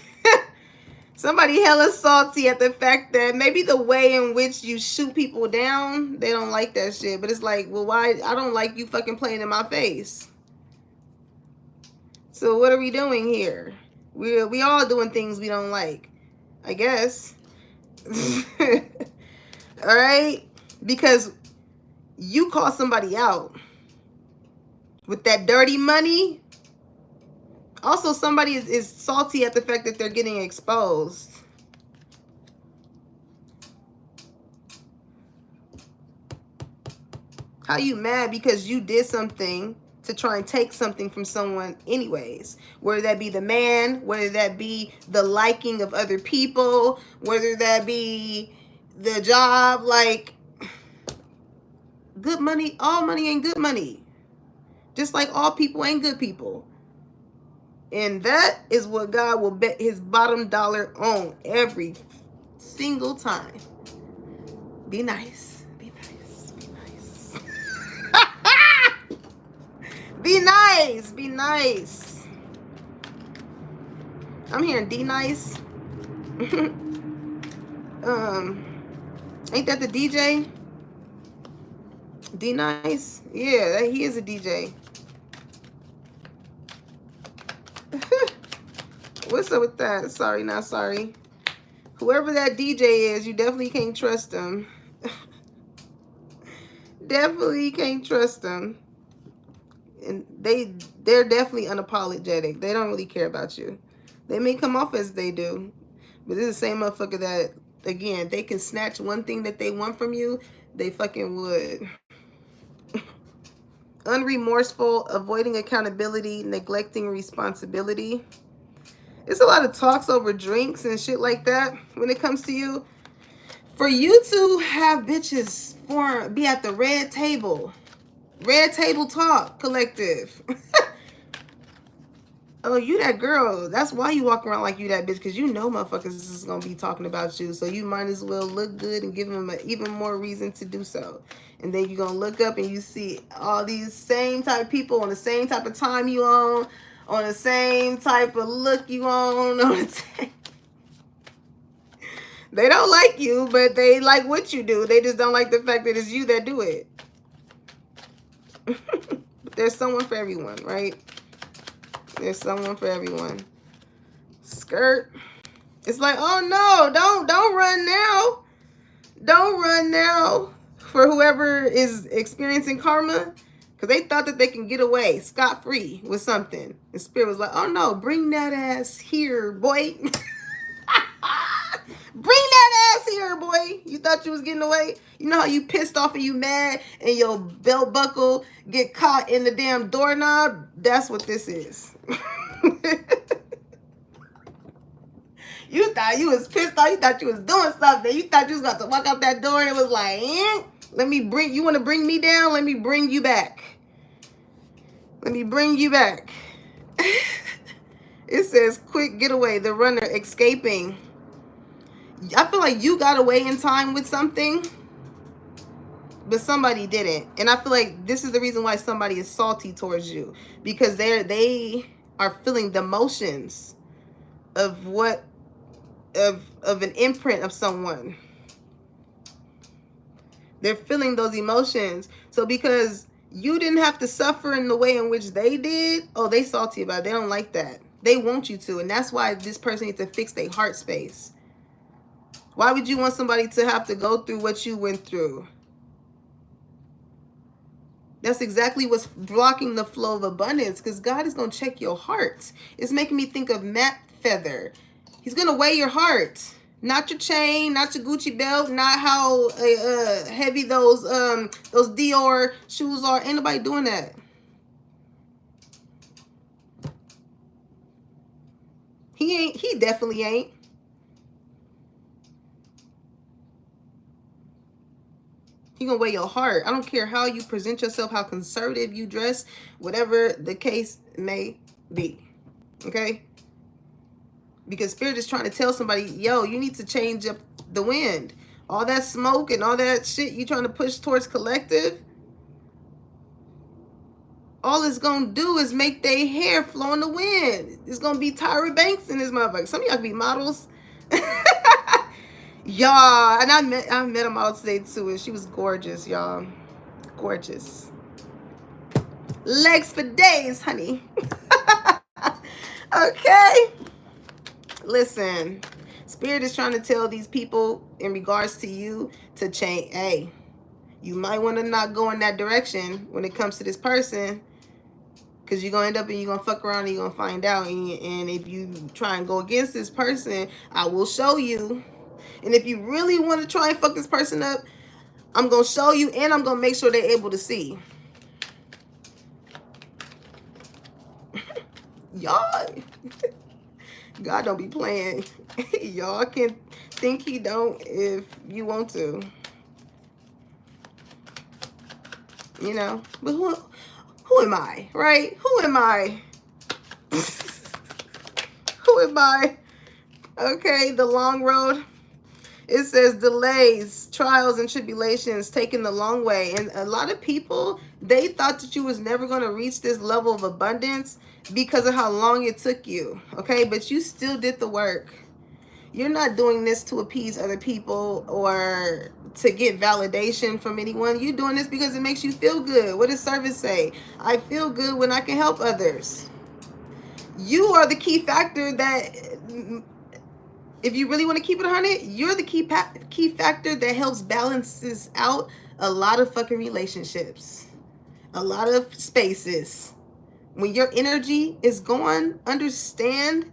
Somebody hella salty at the fact that maybe the way in which you shoot people down, they don't like that shit. But it's like, well, why? I don't like you fucking playing in my face. So what are we doing here? We all doing things we don't like, I guess. All right? Because you call somebody out with that dirty money. Also, somebody is salty at the fact that they're getting exposed. How you mad because you did something to try and take something from someone anyways? Whether that be the man, whether that be the liking of other people, whether that be the job. Like, good money, all money ain't good money. Just like all people ain't good people. And that is what God will bet his bottom dollar on every single time. Be nice. Be nice. Be nice. Be nice. Be nice. I'm hearing D nice. Ain't that the DJ? D nice? Yeah, he is a DJ. What's up with that? Sorry, not sorry. Whoever that DJ is, you definitely can't trust them. Definitely can't trust them. And they're definitely unapologetic. They don't really care about you. They may come off as they do, but this is the same motherfucker that, again, they can snatch one thing that they want from you, they fucking would. Unremorseful, avoiding accountability, neglecting responsibility. It's a lot of talks over drinks and shit like that when it comes to you. For you to have bitches be at the red table talk collective. Oh, you that girl. That's why you walk around like you that bitch, because you know motherfuckers is going to be talking about you. So you might as well look good and give them even more reason to do so. And then you're going to look up and you see all these same type of people on the same type of time you on the same type of look you on the They don't like you, but they like what you do. They just don't like the fact that it's you that do it. But there's someone for everyone, right? There's someone for everyone. Skirt. It's like, oh no, don't run now. Don't run now for whoever is experiencing karma. Because they thought that they can get away scot-free with something. The spirit was like, oh no, bring that ass here, boy. Bring that ass here, boy. You thought you was getting away? You know how you pissed off and you mad and your belt buckle get caught in the damn doorknob? That's what this is. You thought you was pissed off. You thought you was doing something. You thought you was about to walk out that door and it was like, let me bring, you want to bring me down? Let me bring you back. Let me bring you back. It says, quick getaway, the runner escaping. I feel like you got away in time with something, but somebody didn't. And I feel like this is the reason why somebody is salty towards you, because they are feeling the emotions of what, of an imprint of someone. They're feeling those emotions. So because you didn't have to suffer in the way in which they did, oh, they salty about it. They don't like that. They want you to. And that's why this person needs to fix their heart space. Why would you want somebody to have to go through what you went through? That's exactly what's blocking the flow of abundance, because God is going to check your heart. It's making me think of Matt Feather. He's going to weigh your heart. Not your chain, not your Gucci belt, not how heavy those Dior shoes are. Ain't nobody doing that. He definitely ain't. He gonna weigh your heart. I don't care how you present yourself, how conservative you dress, whatever the case may be. Okay? Because Spirit is trying to tell somebody, yo, you need to change up the wind. All that smoke and all that shit you trying to push towards collective, all it's gonna do is make their hair flow in the wind. It's gonna be Tyra Banks in this motherfucker. Some of y'all can be models. Y'all, and I met a model today too, and she was gorgeous, y'all. Gorgeous. Legs for days, honey. Okay. Listen, Spirit is trying to tell these people in regards to you to change. Hey, you might want to not go in that direction when it comes to this person, because you're going to end up and you're going to fuck around and you're going to find out. And if you try and go against this person, I will show you. And if you really want to try and fuck this person up, I'm going to show you, and I'm going to make sure they're able to see. Y'all, God don't be playing. Y'all can think he don't if you want to. You know, but who am I, right? Who am I? Who am I? Okay, the long road. It says delays, trials, and tribulations, taking the long way. And a lot of people, they thought that you was never going to reach this level of abundance because of how long it took you. Okay, but you still did the work. You're not doing this to appease other people or to get validation from anyone. You're doing this because it makes you feel good. What does service say? I feel good when I can help others. You are the key factor that, if you really want to keep it 100, you're the key factor that helps balances out a lot of fucking relationships, a lot of spaces. When your energy is gone, understand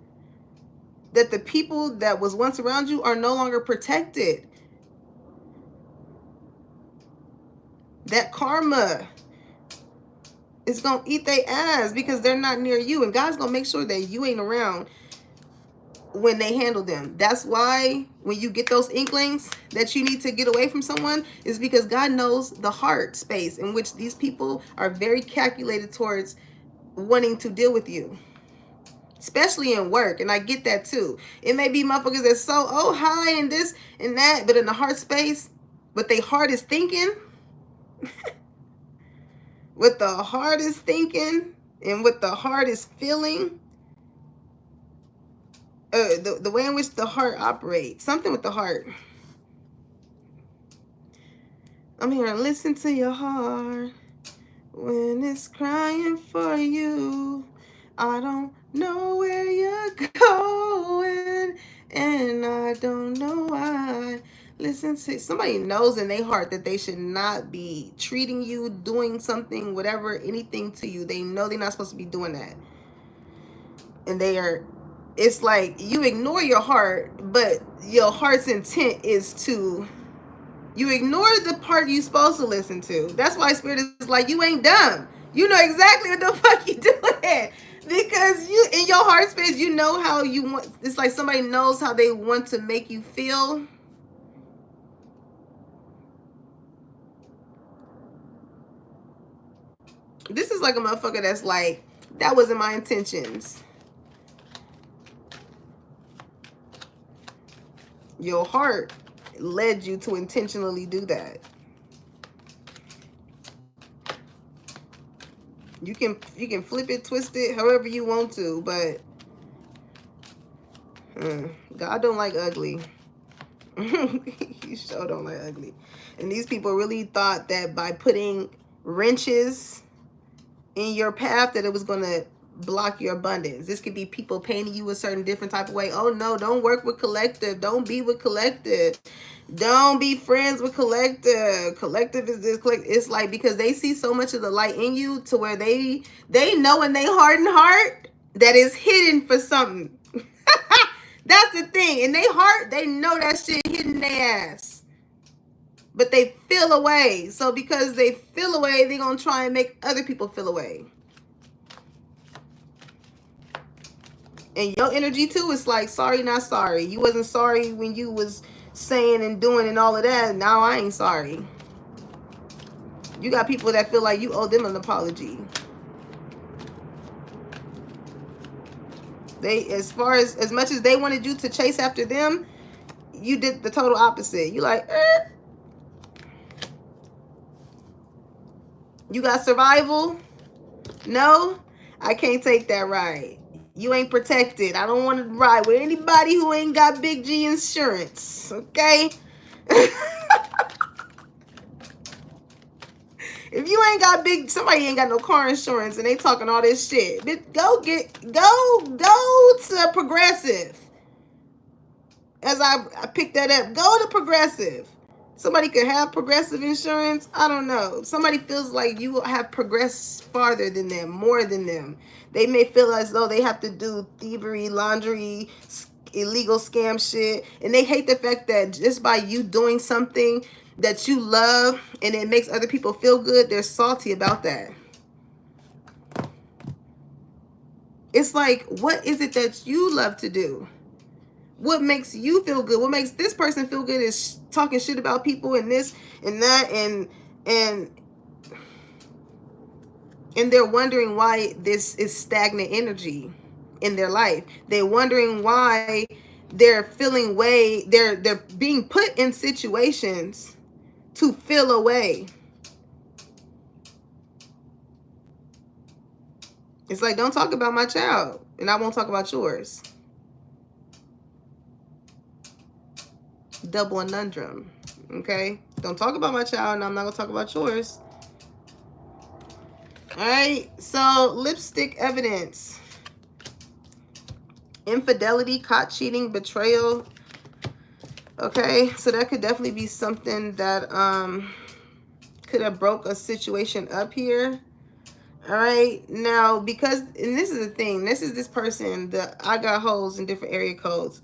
that the people that was once around you are no longer protected. That karma is going to eat their ass because they're not near you. And God's going to make sure that you ain't around when they handle them. That's why when you get those inklings that you need to get away from someone, is because God knows the heart space in which these people are very calculated towards wanting to deal with you. Especially in work, and I get that too. It may be motherfuckers that's so high and this and that, but in the heart space, what they heart is thinking, what the heart is thinking, and what the heart is feeling, the way in which the heart operates, something with the heart. I'm here and listen to your heart when it's crying for you. I don't know where you're going, and I don't know why. Listen to, somebody knows in their heart that they should not be treating you, doing something, whatever, anything to you. They know they're not supposed to be doing that. And they are, it's like you ignore your heart, but your heart's intent is to, you ignore the part you're supposed to listen to. That's why Spirit is like, you ain't dumb. You know exactly what the fuck you doing. Because you, in your heart space, you know how you want, it's like somebody knows how they want to make you feel. This is like a motherfucker that's like, that wasn't my intentions. Your heart led you to intentionally do that. You can flip it, twist it, however you want to, but God don't like ugly. He sure don't like ugly. And these people really thought that by putting wrenches in your path that it was going to block your abundance. This could be people painting you a certain different type of way. Oh no, don't work with collective. Don't be with collective. Don't be friends with collective. Collective is this. It's like, because they see so much of the light in you to where they know in their heart and heart that is hidden for something. That's the thing. In their heart, they know that shit hidden in their ass. But they feel away. So because they feel away, they're going to try and make other people feel away. And your energy too is like, sorry, not sorry. You wasn't sorry when you was saying and doing and all of that. Now I ain't sorry. You got people that feel like you owe them an apology. They, as much as they wanted you to chase after them, you did the total opposite. You like, You got survival? No, I can't take that ride. You ain't protected. I don't want to ride with anybody who ain't got big G insurance. Okay? If you ain't got somebody ain't got no car insurance and they talking all this shit, go to Progressive. As I picked that up, go to Progressive. Somebody could have Progressive insurance. I don't know. Somebody feels like you have progressed farther than them, more than them. They may feel as though they have to do thievery, laundry, illegal scam shit. And they hate the fact that just by you doing something that you love and it makes other people feel good, they're salty about that. It's like, what is it that you love to do? What makes you feel good? What makes this person feel good is talking shit about people and this and that, and they're wondering why this is stagnant energy in their life. They're wondering why they're feeling they're being put in situations to feel away. It's like, don't talk about my child and I won't talk about yours. Double conundrum. Okay, don't talk about my child and I'm not gonna talk about yours. All right, so lipstick evidence: infidelity, caught cheating, betrayal. Okay, so that could definitely be something that could have broke a situation up here. All right, now, because, and this is the thing, this person, I got holes in different area codes.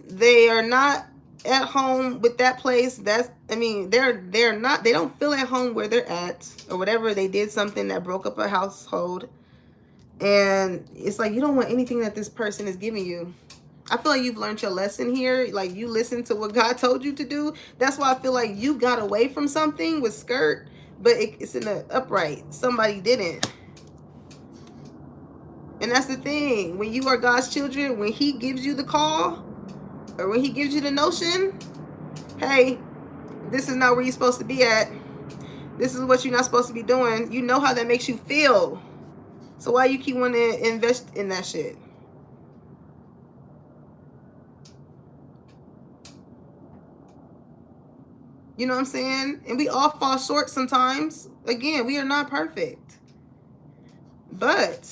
They are not at home with that place. That's, I mean, they don't feel at home where they're at, or whatever. They did something that broke up a household, and it's like, you don't want anything that this person is giving you. I feel like you've learned your lesson here. Like, you listened to what God told you to do. That's why I feel like you got away from something with skirt, but it's in the upright. Somebody didn't. And that's the thing. When you are God's children, when he gives you the call, or when he gives you the notion, hey, this is not where you're supposed to be at. This is what you're not supposed to be doing. You know how that makes you feel. So why you keep wanting to invest in that shit? You know what I'm saying? And we all fall short sometimes. Again, we are not perfect. But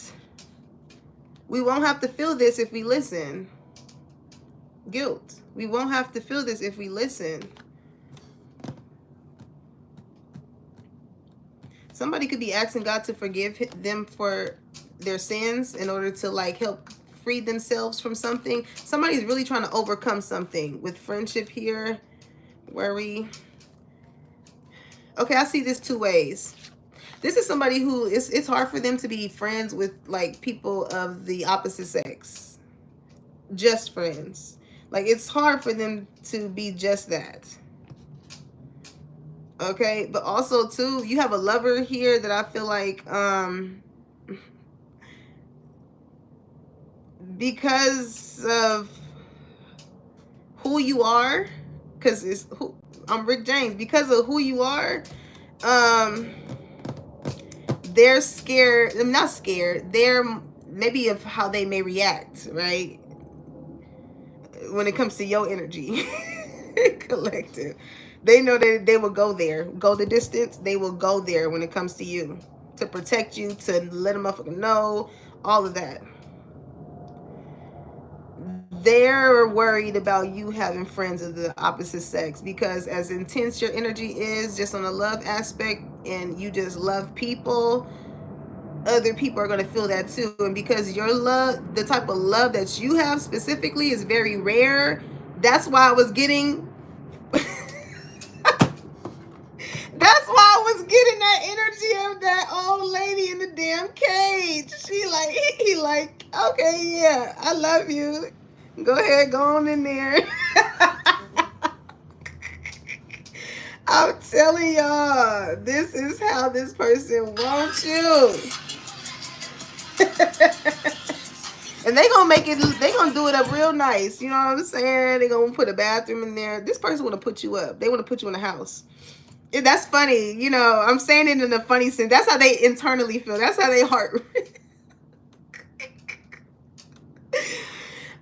we won't have to feel this if we listen. Guilt. We won't have to feel this if we listen. Somebody could be asking God to forgive them for their sins in order to, like, help free themselves from something. Somebody's really trying to overcome something with friendship here. Worry. Okay, I see this two ways. This is somebody who it's hard for them to be friends with, like, people of the opposite sex. Just friends. Like, it's hard for them to be just that. Okay, but also too, you have a lover here that I feel like because of who you are, because I'm Rick James, because of who you are, they're scared. I'm not scared. They're maybe of how they may react, right? When it comes to your energy, collective. They know that they will go there, go the distance. They will go there when it comes to you, to protect you, to let a motherfucker know all of that. They're worried about you having friends of the opposite sex, because as intense your energy is just on a love aspect, and you just love people, other people are going to feel that too. And because your love, the type of love that you have specifically, is very rare, that's why I was getting that's why I was getting that energy of that old lady in the damn cage. She like, he like, okay, yeah, I love you. Go ahead, go on in there. I'm telling y'all, this is how this person wants you. And they gonna make it, they gonna do it up real nice. You know what I'm saying? They gonna put a bathroom in there. This person wanna put you up. They wanna put you in a house. That's funny. You know, I'm saying it in a funny sense. That's how they internally feel. That's how they heart.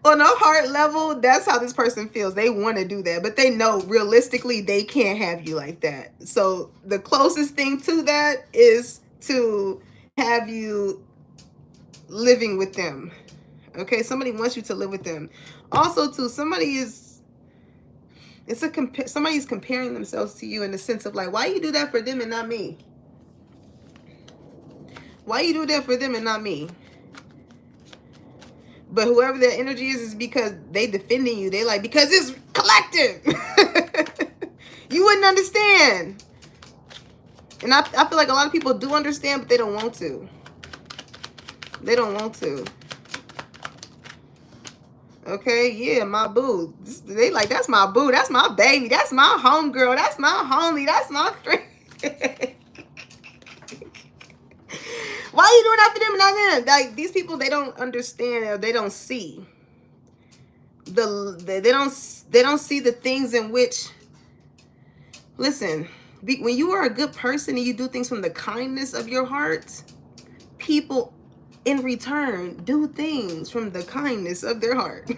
On a heart level, that's how this person feels. They want to do that, but they know realistically they can't have you like that. So the closest thing to that is to have you living with them. Okay, somebody wants you to live with them. Also, too, somebody's comparing themselves to you in the sense of like, why you do that for them and not me? Why you do that for them and not me? But whoever their energy is because they defending you. They like, because it's collective. You wouldn't understand. And I feel like a lot of people do understand, but they don't want to. They don't want to. Okay, yeah, my boo. They like, that's my boo. That's my baby. That's my homegirl. That's my homie. That's my friend. Why are you doing that for them and not them? Like, these people, they don't understand, or they don't see. They don't see the things in which, listen, when you are a good person and you do things from the kindness of your heart, people in return do things from the kindness of their heart.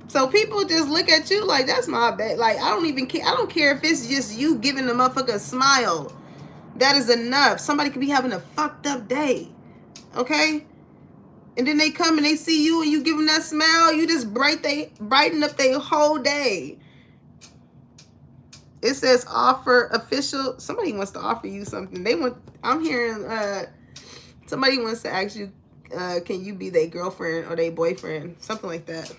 So people just look at you like, that's my bad. Like, I don't even care. I don't care if it's just you giving the motherfucker a smile. That is enough. Somebody could be having a fucked up day. Okay? And then they come and they see you and you give them that smile. You just brighten up their whole day. It says offer official. Somebody wants to offer you something. I'm hearing somebody wants to ask you, can you be their girlfriend or their boyfriend? Something like that.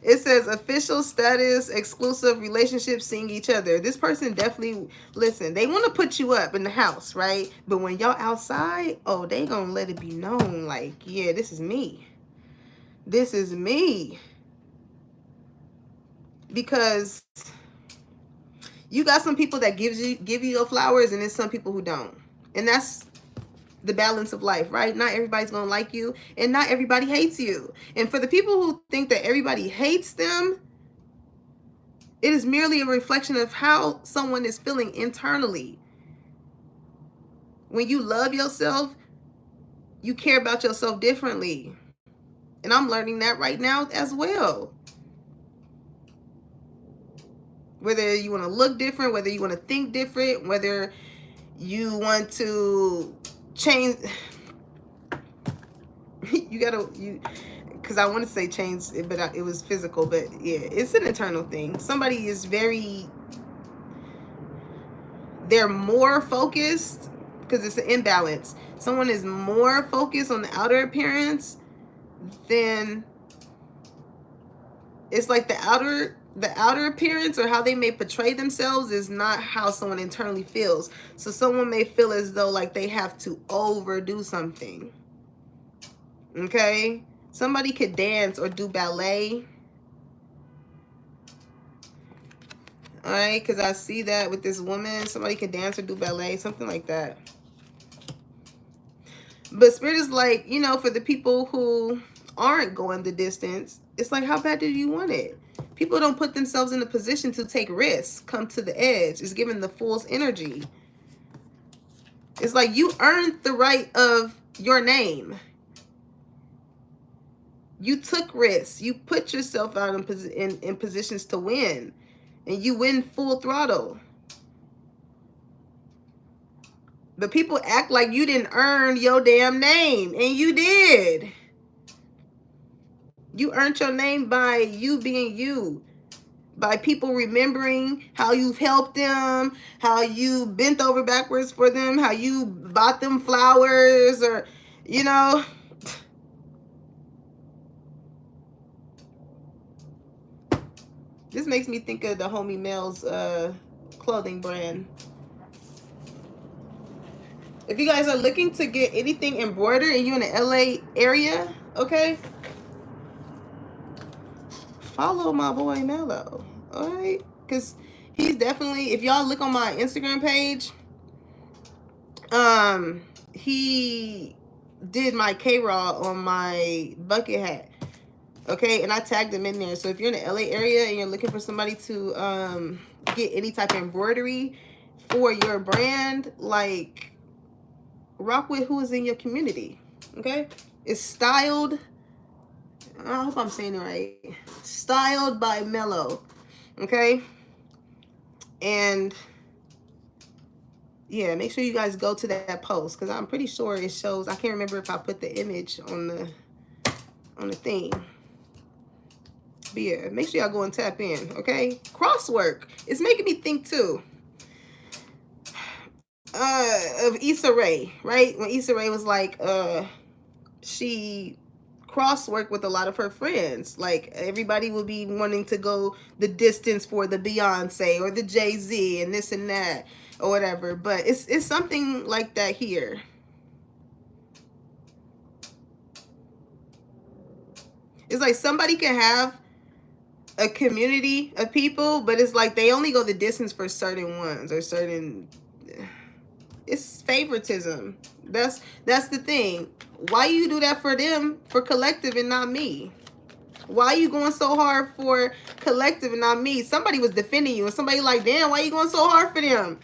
It says official status, exclusive relationship, seeing each other. This person definitely, listen, they want to put you up in the house, right? But when y'all outside, oh, they gonna let it be known, like, yeah, this is me. This is me. Because you got some people that give you your flowers, and there's some people who don't. And that's the balance of life, right? Not everybody's gonna like you, and not everybody hates you. And for the people who think that everybody hates them, it is merely a reflection of how someone is feeling internally. When you love yourself, you care about yourself differently. And I'm learning that right now as well. Whether you want to look different, whether you want to think different, whether you want to change. Because I want to say change, but it was physical. But yeah, it's an internal thing. Somebody is they're more focused, because it's an imbalance. Someone is more focused on the outer appearance than, it's like the outer appearance or how they may portray themselves is not how someone internally feels. So someone may feel as though like they have to overdo something. Okay? Somebody could dance or do ballet. All right? Because I see that with this woman. Somebody could dance or do ballet, something like that. But Spirit is like, you know, for the people who aren't going the distance, it's like, how bad do you want it? People don't put themselves in a position to take risks, come to the edge. It's giving the fool's energy. It's like you earned the right of your name. You took risks. You put yourself out in positions to win. And you win full throttle. But people act like you didn't earn your damn name, and you did. You earned your name by you being you, by people remembering how you've helped them, how you bent over backwards for them, how you bought them flowers, or, you know. This makes me think of the Homie Mel's clothing brand. If you guys are looking to get anything embroidered and you're in the LA area, okay, follow my boy Mello, all right? Because he's definitely, if y'all look on my Instagram page, he did my K-Raw on my bucket hat, okay? And I tagged him in there. So if you're in the LA area and you're looking for somebody to get any type of embroidery for your brand, like, rock with who is in your community, okay? It's styled, I hope I'm saying it right, styled by Mello, okay? And yeah, make sure you guys go to that post, because I'm pretty sure it shows. I can't remember if I put the image on the thing. But yeah, make sure y'all go and tap in, okay? Crosswork. It's making me think too of Issa Rae, right? When Issa Rae was like, she cross-worked with a lot of her friends. Like, everybody would be wanting to go the distance for the Beyonce or the Jay-Z and this and that or whatever. But it's something like that here. It's like somebody can have a community of people, but it's like they only go the distance for certain ones or certain. It's favoritism. That's the thing. Why you do that for them, for collective, and not me? Why are you going so hard for collective and not me? Somebody was defending you, and somebody like, damn, why are you going so hard for them?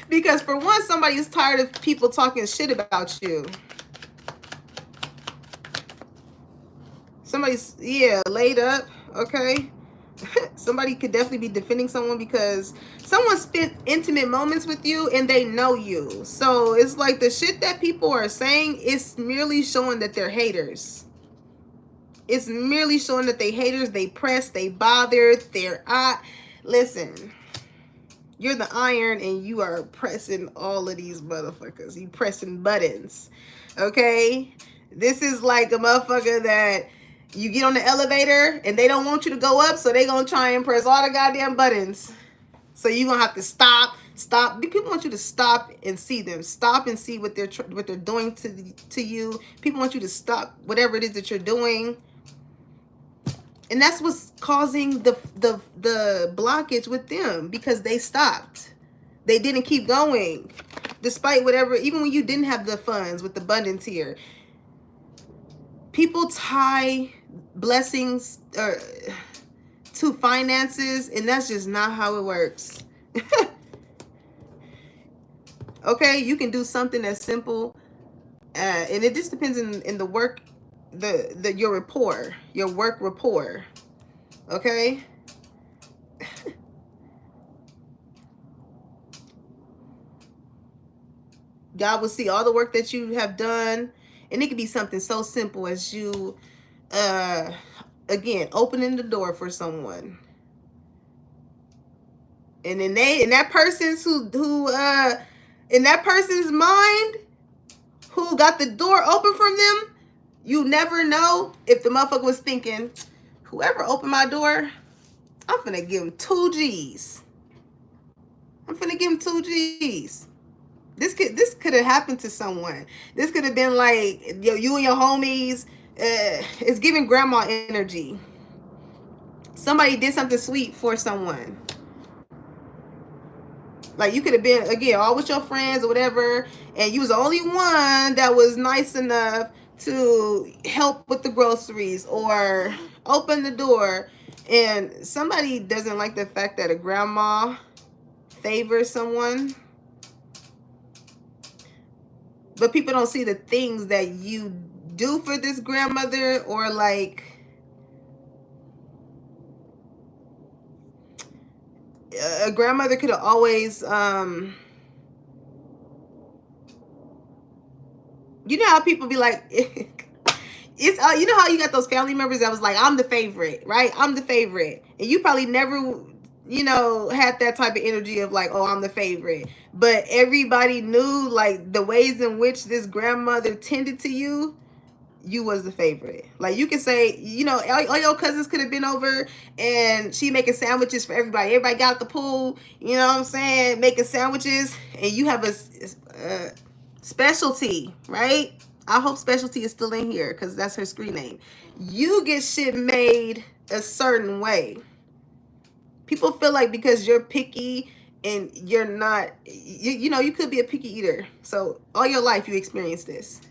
Because for one, somebody is tired of people talking shit about you. Somebody's, yeah, laid up, okay? Somebody could definitely be defending someone because someone spent intimate moments with you and they know you. So it's like the shit that people are saying is merely showing that they're haters. It's merely showing that they haters, they press, they bothered, they're listen, you're the iron and you are pressing all of these motherfuckers. You pressing buttons, okay? This is like a motherfucker that you get on the elevator and they don't want you to go up, so they gonna try and press all the goddamn buttons. So you gonna have to stop. People want you to stop and see them. Stop and see what they're doing to you. People want you to stop whatever it is that you're doing. And that's what's causing the blockage with them, because they stopped. They didn't keep going. Despite whatever, even when you didn't have the funds with the abundance here. People tie blessings to finances, and that's just not how it works. Okay, you can do something as simple, and it just depends in the work, your rapport, your work rapport. Okay. God will see all the work that you have done, and it could be something so simple as you, again, opening the door for someone, and then in that person's in that person's mind, who got the door open from them, you never know if the motherfucker was thinking, whoever opened my door, I'm finna give him 2 G's. I'm finna give him 2 G's. This could have happened to someone. This could have been like, you and your homies. It's giving grandma energy. Somebody did something sweet for someone. Like, you could have been, again, all with your friends or whatever, and you was the only one that was nice enough to help with the groceries or open the door. And somebody doesn't like the fact that a grandma favors someone. But people don't see the things that you do for this grandmother, or like, a grandmother could have always, you know how people be like, it's you know how you got those family members that was like, I'm the favorite, right? I'm the favorite. And you probably never, you know, had that type of energy of like, oh, I'm the favorite. But everybody knew like the ways in which this grandmother tended to you, you was the favorite. Like you can say, you know, all your cousins could have been over and she making sandwiches for everybody. Everybody got at the pool, you know what I'm saying, making sandwiches, and you have a specialty, right? I hope specialty is still in here because that's her screen name. You get shit made a certain way. People feel like because you're picky and you're not, you know, you could be a picky eater. So all your life you experience this.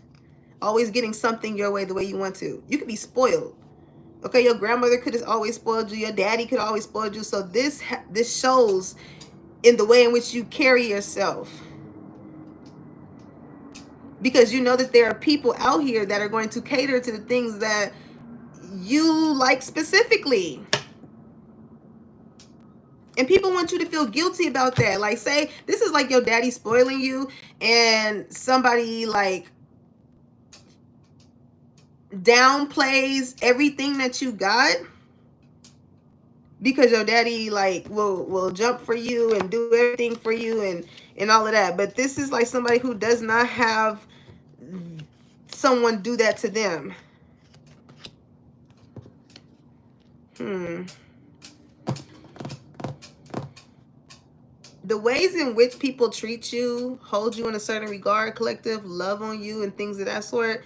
Always getting something your way the way you want to. You could be spoiled. Okay, your grandmother could have always spoiled you. Your daddy could have always spoiled you. So this shows in the way in which you carry yourself. Because you know that there are people out here that are going to cater to the things that you like specifically. And people want you to feel guilty about that. Like, say, this is like your daddy spoiling you and somebody like downplays everything that you got because your daddy like will jump for you and do everything for you and all of that. But this is like somebody who does not have someone do that to them. The ways in which people treat you, hold you in a certain regard, collective, love on you and things of that sort,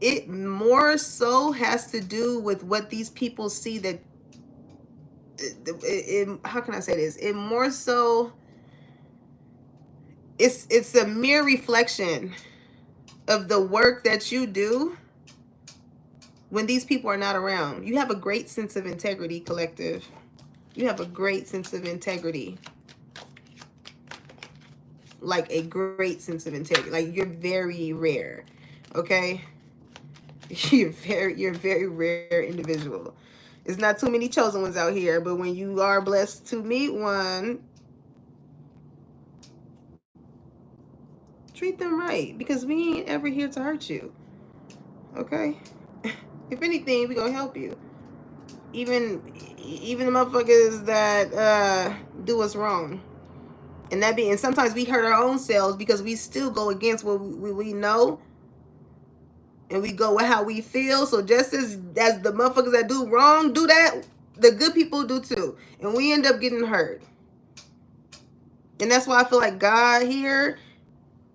it more so has to do with what these people see that, how can I say this? It more so, it's a mere reflection of the work that you do when these people are not around. You have a great sense of integrity, collective. You have a great sense of integrity. Like a great sense of integrity. Like you're very rare. Okay? You're a very rare individual. It's not too many chosen ones out here, but when you are blessed to meet one, treat them right, because we ain't ever here to hurt you. Okay? If anything, we gonna help you. Even the motherfuckers that do us wrong. And sometimes we hurt our own selves because we still go against what we know. And we go with how we feel. So just as the motherfuckers that do wrong do that, the good people do too. And we end up getting hurt. And that's why I feel like God here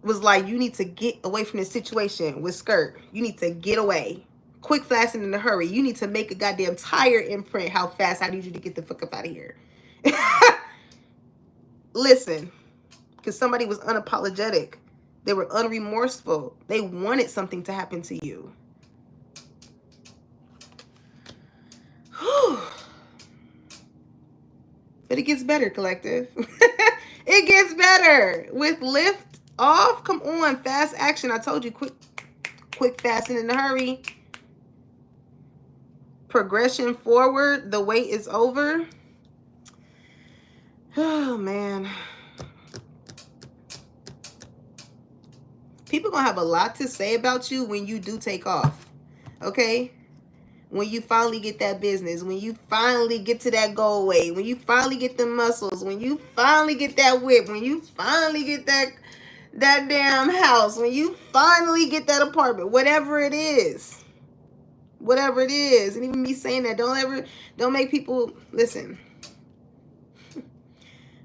was like, you need to get away from this situation with Skirt. You need to get away. Quick, fast, and in a hurry. You need to make a goddamn tire imprint how fast I need you to get the fuck up out of here. Listen, because somebody was unapologetic. They were unremorseful. They wanted something to happen to you. But it gets better, collective. It gets better. With lift off, come on, fast action. I told you, quick, fast, and in a hurry. Progression forward. The wait is over. Oh, man. People gonna have a lot to say about you when you do take off. Okay? When you finally get that business, when you finally get to that goal weight, when you finally get the muscles, when you finally get that whip, when you finally get that damn house, when you finally get that apartment, whatever it is. Whatever it is. And even me saying that, don't make people, listen.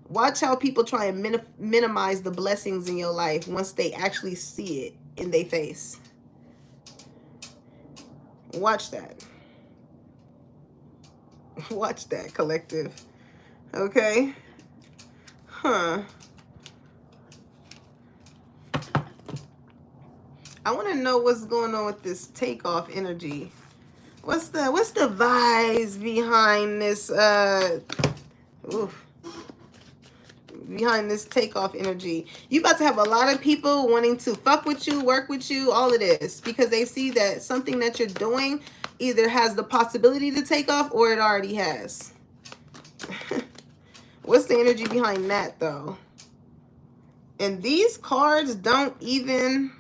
Watch how people try and minimize the blessings in your life once they actually see it in their face. Watch that. Watch that, collective. Okay? Huh. I want to know what's going on with this takeoff energy. What's the vibes behind this behind this takeoff energy? You about to have a lot of people wanting to fuck with you, work with you, all of this, because they see that something that you're doing either has the possibility to take off or it already has. What's the energy behind that, though? And these cards don't even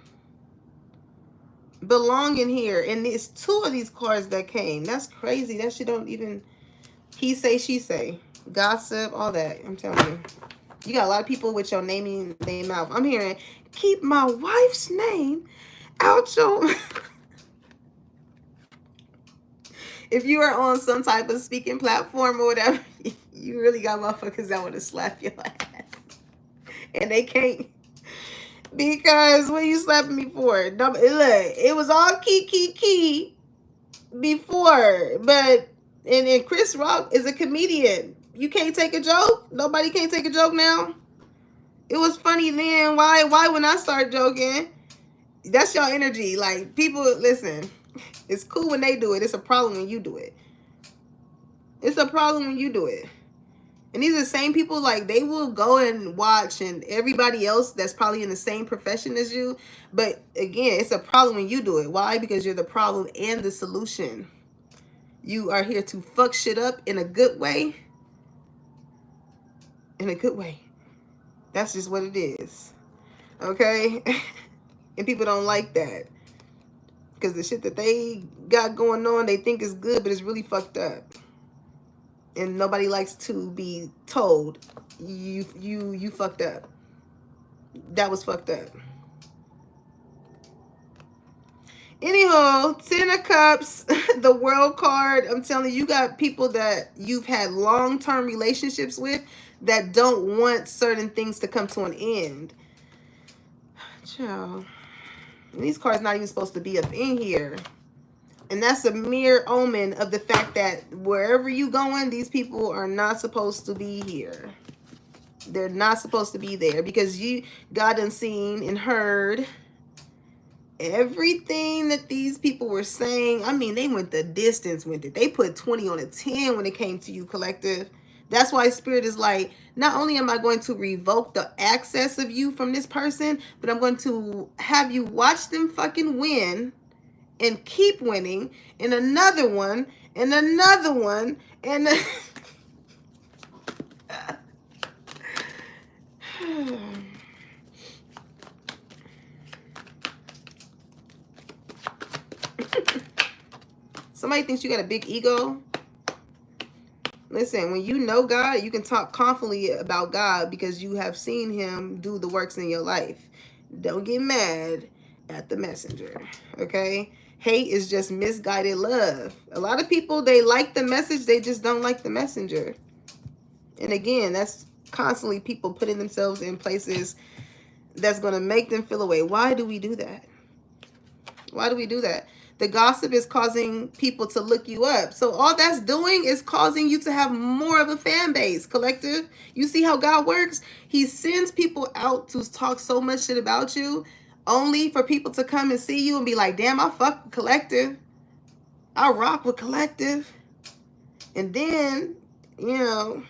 belong in here. And it's 2 of these cards that came. That's crazy. That shit don't even... He say, she say. Gossip, all that. I'm telling you. You got a lot of people with your name in their mouth. I'm hearing, keep my wife's name out your... If you are on some type of speaking platform or whatever, you really got motherfuckers that want to slap your ass. And they can't. Because what are you slapping me for? Look, it was all key before. But, and Chris Rock is a comedian. You can't take a joke? Nobody can't take a joke now? It was funny then. Why when I start joking? That's your energy. Like, people, listen. It's cool when they do it. It's a problem when you do it. It's a problem when you do it. And these are the same people, like, they will go and watch and everybody else that's probably in the same profession as you. But, again, it's a problem when you do it. Why? Because you're the problem and the solution. You are here to fuck shit up in a good way. In a good way. That's just what it is. Okay? And people don't like that. Because the shit that they got going on, they think is good, but it's really fucked up. And nobody likes to be told you fucked up. That was fucked up. Anyhow, 10 of Cups, the World card. I'm telling you, you got people that you've had long-term relationships with that don't want certain things to come to an end. Child. These cards not even supposed to be up in here. And that's a mere omen of the fact that wherever you going, these people are not supposed to be here. They're not supposed to be there because God done seen and heard everything that these people were saying. I mean, they went the distance with it. They put 20 on a 10 when it came to you, collective. That's why Spirit is like, not only am I going to revoke the access of you from this person, but I'm going to have you watch them fucking win and keep winning, and another one, and another one, and somebody thinks you got a big ego. Listen, when you know God, you can talk confidently about God because you have seen him do the works in your life. Don't get mad at the messenger, okay? Hate is just misguided love. A lot of people, they like the message, they just don't like the messenger. And again, that's constantly people putting themselves in places that's going to make them feel away. Why do we do that? Why do we do that? The gossip is causing people to look you up. So all that's doing is causing you to have more of a fan base, collective. You see how God works? He sends people out to talk so much shit about you only for people to come and see you and be like, damn, I fuck with collective. I rock with collective. And then, you know,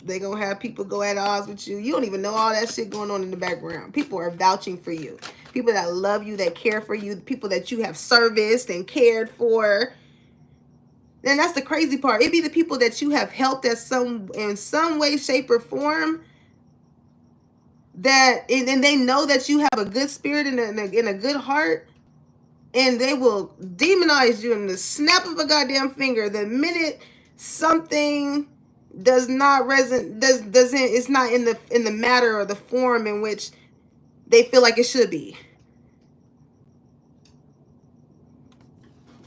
they gonna have people go at odds with you. You don't even know all that shit going on in the background. People are vouching for you. People that love you, that care for you, people that you have serviced and cared for. And that's the crazy part. It'd be the people that you have helped in some way, shape, or form. That and they know that you have a good spirit and a good heart. And they will demonize you in the snap of a goddamn finger. The minute something does not resonate, it's not in the matter or the form in which they feel like it should be.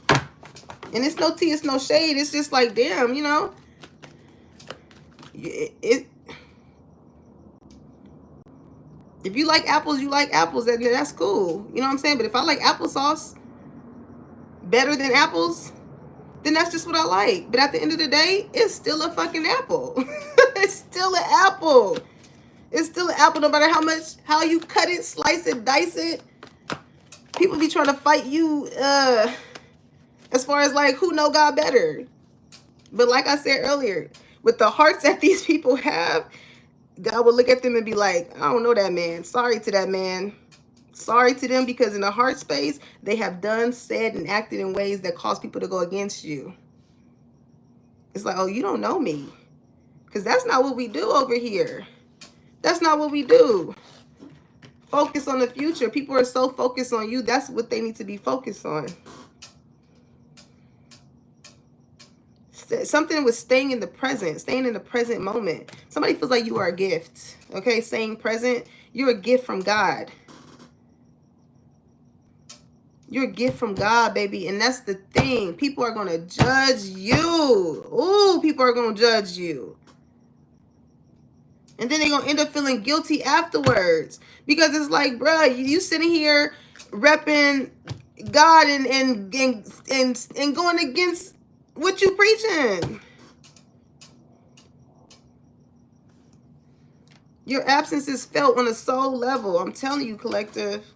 And it's no tea, it's no shade. It's just like, damn, you know. If you like apples, you like apples. That's cool. You know what I'm saying? But if I like applesauce better than apples, then that's just what I like. But at the end of the day, it's still a fucking apple. It's still an apple. It's still an apple no matter how you cut it, slice it, dice it. People be trying to fight you as far as like who know God better. But like I said earlier, with the hearts that these people have, God will look at them and be like, I don't know that man. Sorry to that man. Sorry to them, because in the heart space, they have done, said, and acted in ways that cause people to go against you. It's like, oh, you don't know me. Because that's not what we do over here. That's not what we do. Focus on the future. People are so focused on you. That's what they need to be focused on. Something with staying in the present, staying in the present moment. Somebody feels like you are a gift. Okay, staying present. You're a gift from God. You're a gift from God, baby. And that's the thing. People are going to judge you. Ooh, people are going to judge you. And then they're going to end up feeling guilty afterwards. Because it's like, bruh, you sitting here repping God and going against what you preaching. Your absence is felt on a soul level. I'm telling you, collective.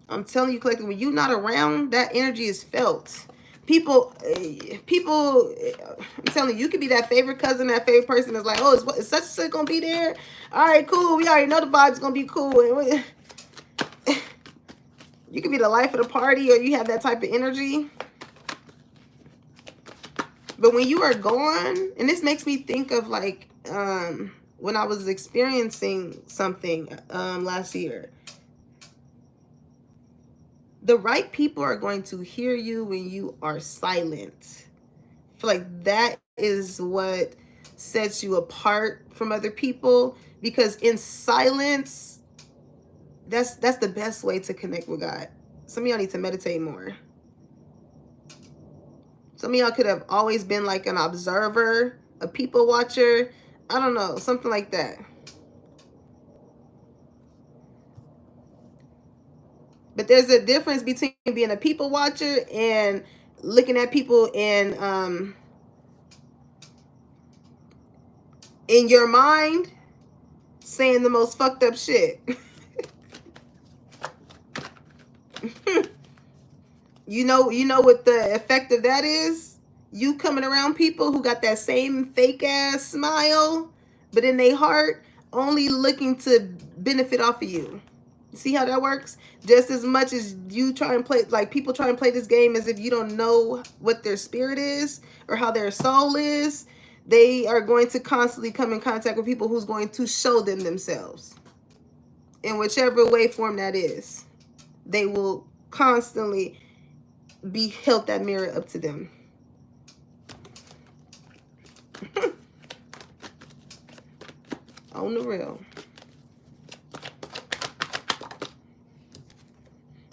I'm telling you, collective, when you're not around, that energy is felt. People, I'm telling you, you could be that favorite cousin, that favorite person that's like, oh, is such and such going to be there? All right, cool. We already know the vibe's going to be cool. And you could be the life of the party, or you have that type of energy. But when you are gone, and this makes me think of like when I was experiencing something last year. The right people are going to hear you when you are silent. I feel like that is what sets you apart from other people, because in silence, that's the best way to connect with God. Some of y'all need to meditate more. Some of y'all could have always been like an observer, a people watcher. I don't know, something like that. But there's a difference between being a people watcher and looking at people in your mind saying the most fucked up shit. You know what the effect of that is? You coming around people who got that same fake ass smile, but in their heart only looking to benefit off of you. See how that works? Just as much as you try and play, like people try and play this game as if you don't know what their spirit is or how their soul is, they are going to constantly come in contact with people who's going to show them themselves. In whichever way form that is. They will constantly be held that mirror up to them. On the real.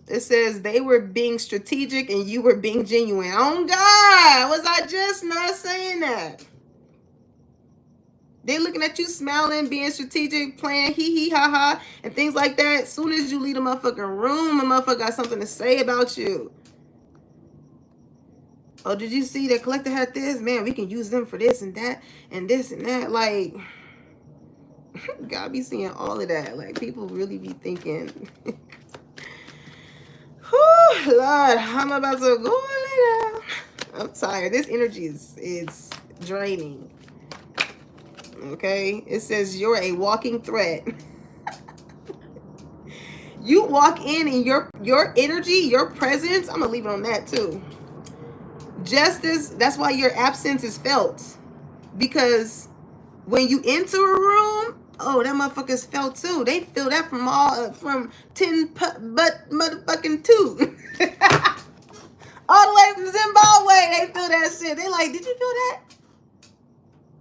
It says they were being strategic and you were being genuine. Oh God, was I just not saying that? They looking at you smiling, being strategic, playing hee ha ha and things like that. As soon as you leave the motherfucking room, a motherfucker got something to say about you. Oh, did you see that collector had this? Man, we can use them for this and that and this and that. Like, God be seeing all of that. Like, people really be thinking... Whew, Lord, I'm about to go lay down. I'm tired. This energy is draining. Okay? It says you're a walking threat. You walk in and your energy, your presence, I'm going to leave it on that too. That's why your absence is felt. Because when you enter a room, oh, that motherfucker's felt too. They feel that from 10 but motherfucking 2. All the way from Zimbabwe, they feel that shit. They like, did you feel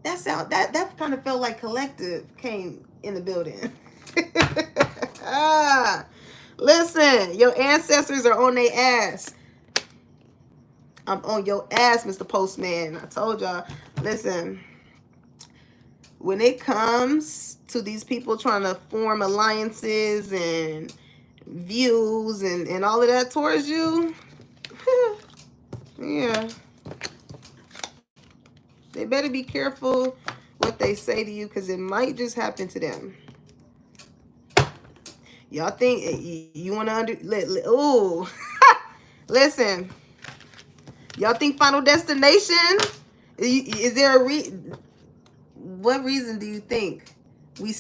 that? That kind of felt like collective came in the building. Listen, your ancestors are on their ass. I'm on your ass, Mr. Postman. I told y'all. Listen. When it comes to these people trying to form alliances and views and all of that towards you, yeah. They better be careful what they say to you, because it might just happen to them. Y'all think you want to ooh. Listen. Y'all think Final Destination? Is there what reason do you think we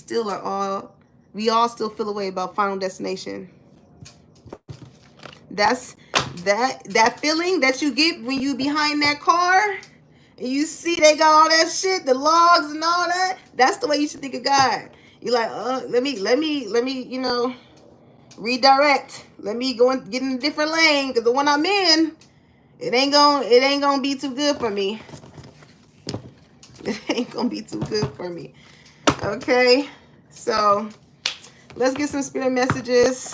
all still feel a way about Final Destination? That's that feeling that you get when you behind that car and you see they got all that shit, the logs and all that, that's the way you should think of God. You're like, let me, redirect. Let me go and get in a different lane, because the one I'm in, it ain't gonna be too good for me. It ain't gonna be too good for me. Okay, so let's get some spirit messages,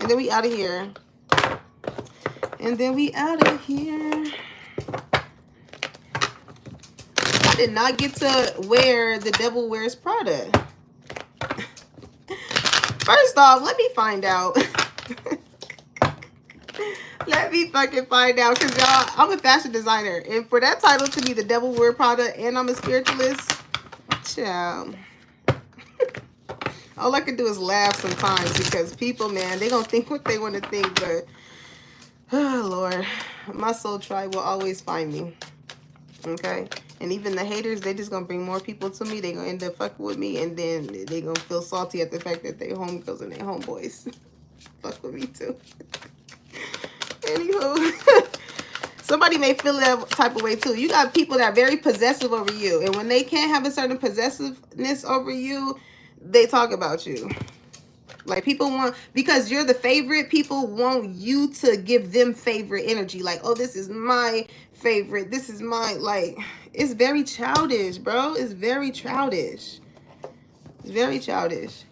and then we out of here. And then we out of here. I did not get to wear the Devil Wears Prada. First off, let me find out. Let me fucking find out, because y'all, I'm a fashion designer, and for that title to be the Devil Wear Prada and I'm a spiritualist, child. All I can do is laugh sometimes, because people, man, they gonna think what they want to think, but oh Lord, my soul tribe will always find me. Okay, and even the haters, they just gonna bring more people to me. They gonna end up fucking with me, and then they gonna feel salty at the fact that they homegirls and they homeboys fuck with me too. Anywho, somebody may feel that type of way too. You got people that are very possessive over you, and when they can't have a certain possessiveness over you, they talk about you. Like, people want, because you're the favorite, people want you to give them favorite energy. Like, oh, this is my favorite. This is my, like, it's very childish, bro. It's very childish. It's very childish.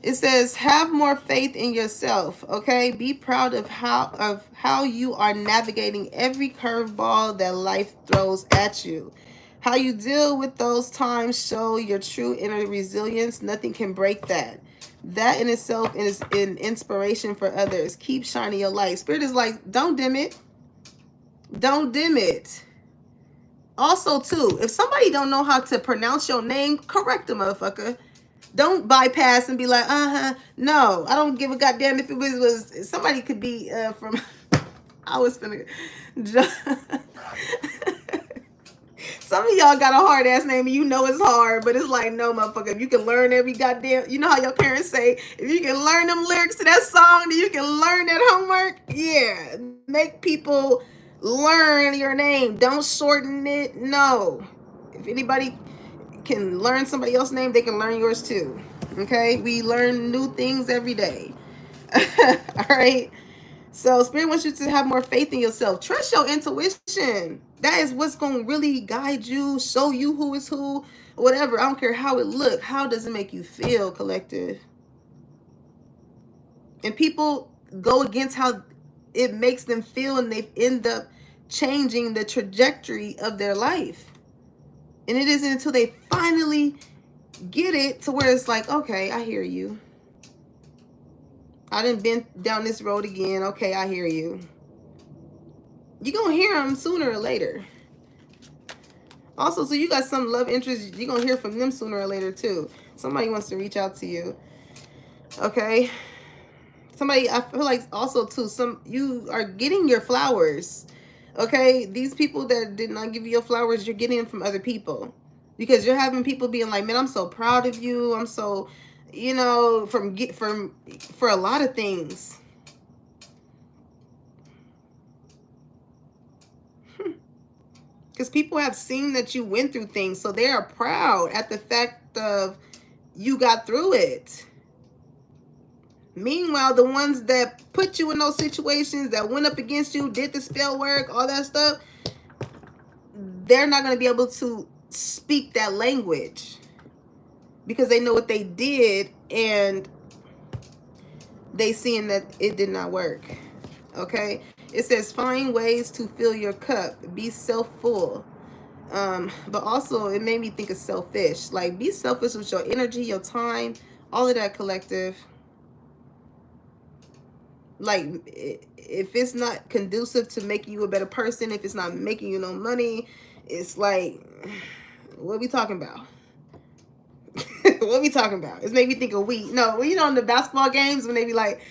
It says, have more faith in yourself, okay? Be proud of how you are navigating every curveball that life throws at you. How you deal with those times show your true inner resilience. Nothing can break that. That in itself is an inspiration for others. Keep shining your light. Spirit is like, don't dim it. Don't dim it. Also, too, if somebody don't know how to pronounce your name, correct the motherfucker. Don't bypass and be like, no, I don't give a goddamn if it was somebody could be from, I was finna, some of y'all got a hard ass name and you know it's hard, but it's like, no, motherfucker, if you can learn every goddamn, you know how your parents say, if you can learn them lyrics to that song, then you can learn that homework. Yeah, make people learn your name. Don't shorten it. No. If anybody can learn somebody else's name, they can learn yours too. Okay, we learn new things every day. All right, so Spirit wants you to have more faith in yourself. Trust your intuition. That is what's going to really guide you, show you who is who, whatever. I don't care how it look. How does it make you feel, collective? And people go against how it makes them feel, and they end up changing the trajectory of their life. And it isn't until they finally get it to where it's like, okay, I hear you. I done been down this road again. Okay, I hear you. You're going to hear them sooner or later. Also, so you got some love interest. You're going to hear from them sooner or later too. Somebody wants to reach out to you. Okay. Somebody, I feel like also too, you are getting your flowers. Okay, these people that did not give you your flowers, you're getting them from other people, because you're having people being like, man, I'm so proud of you. I'm so, for a lot of things. Because people have seen that you went through things, so they are proud at the fact of you got through it. Meanwhile, the ones that put you in those situations, that went up against you, did the spell work, all that stuff, they're not going to be able to speak that language, because they know what they did and they seeing that it did not work. Okay, it says find ways to fill your cup, be self-full. But also it made me think of selfish. Like, be selfish with your energy, your time, all of that, collective. Like, if it's not conducive to making you a better person, if it's not making you no money, it's like, what are we talking about? What are we talking about? It's made me think of in the basketball games when they be like,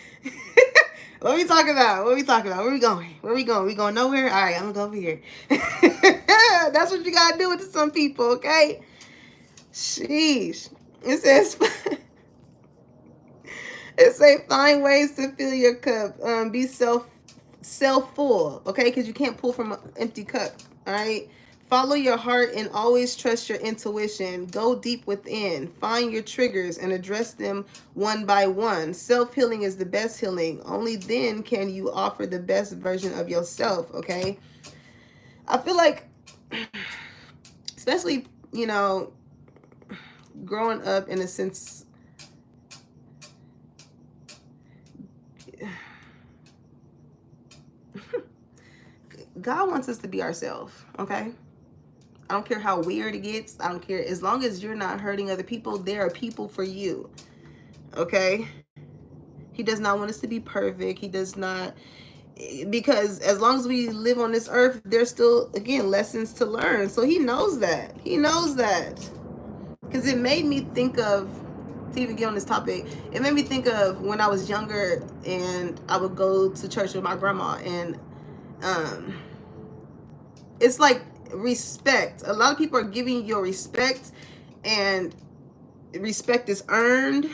what are we talking about? What are we talking about? Where we going? Where we going? We going nowhere? All right, I'm gonna go over here. That's what you gotta do with some people, okay? Sheesh. It says, it say find ways to fill your cup. Be self-full, okay? Because you can't pull from an empty cup. All right. Follow your heart and always trust your intuition. Go deep within. Find your triggers and address them one by one. Self-healing is the best healing. Only then can you offer the best version of yourself, okay? I feel like, especially, you know, growing up in a sense, God wants us to be ourselves, okay? I don't care how weird it gets. I don't care. As long as you're not hurting other people, there are people for you, okay? He does not want us to be perfect. He does not, because as long as we live on this earth, there's still, again, lessons to learn. So he knows that. He knows that. Because it made me think of, to even get on this topic, it made me think of when I was younger and I would go to church with my grandma, and it's like respect. A lot of people are giving you your respect, and respect is earned.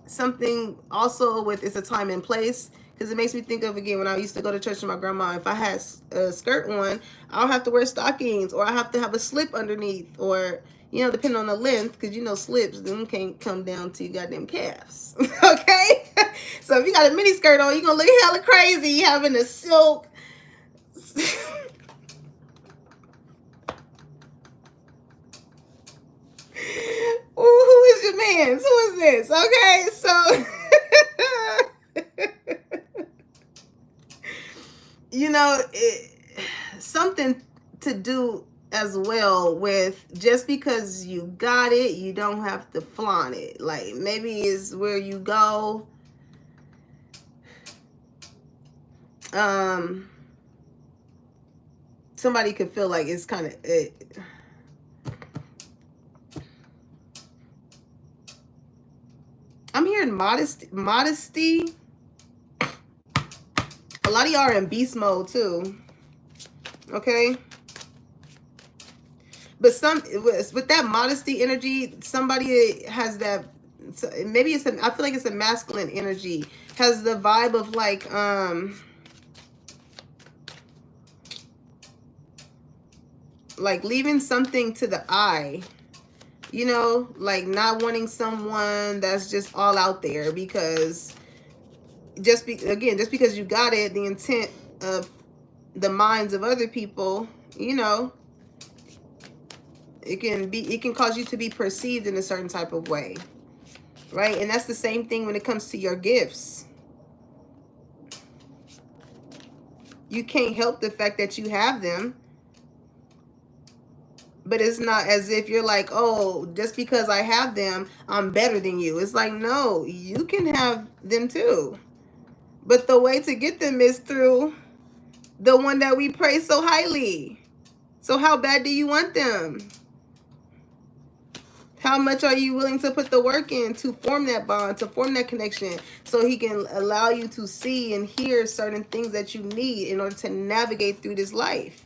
Something also with, it's a time and place, because it makes me think of, again, when I used to go to church with my grandma, if I had a skirt on, I'll have to wear stockings, or I have to have a slip underneath, or, you know, depending on the length, because, you know, slips, them can't come down to your goddamn calves. Okay? So if you got a mini skirt on, you're going to look hella crazy having a silk. Ooh, who is your man? Who is this? Okay, so you know, something to do as well with, just because you got it, you don't have to flaunt it. Like, maybe it's where you go. Somebody could feel like it's kind of I'm hearing modesty. A lot of y'all are in beast mode too. Okay. But with that modesty energy, somebody has that, maybe it's I feel like it's a masculine energy, has the vibe of like leaving something to the eye, you know, like not wanting someone that's just all out there, because just because you got it, the intent of the minds of other people, you know, it can cause you to be perceived in a certain type of way, right? And that's the same thing when it comes to your gifts. You can't help the fact that you have them, but it's not as if you're like, oh, just because I have them, I'm better than you. It's like, no, you can have them too, but the way to get them is through the one that we praise so highly. So how bad do you want them? How much are you willing to put the work in to form that bond, to form that connection, so he can allow you to see and hear certain things that you need in order to navigate through this life?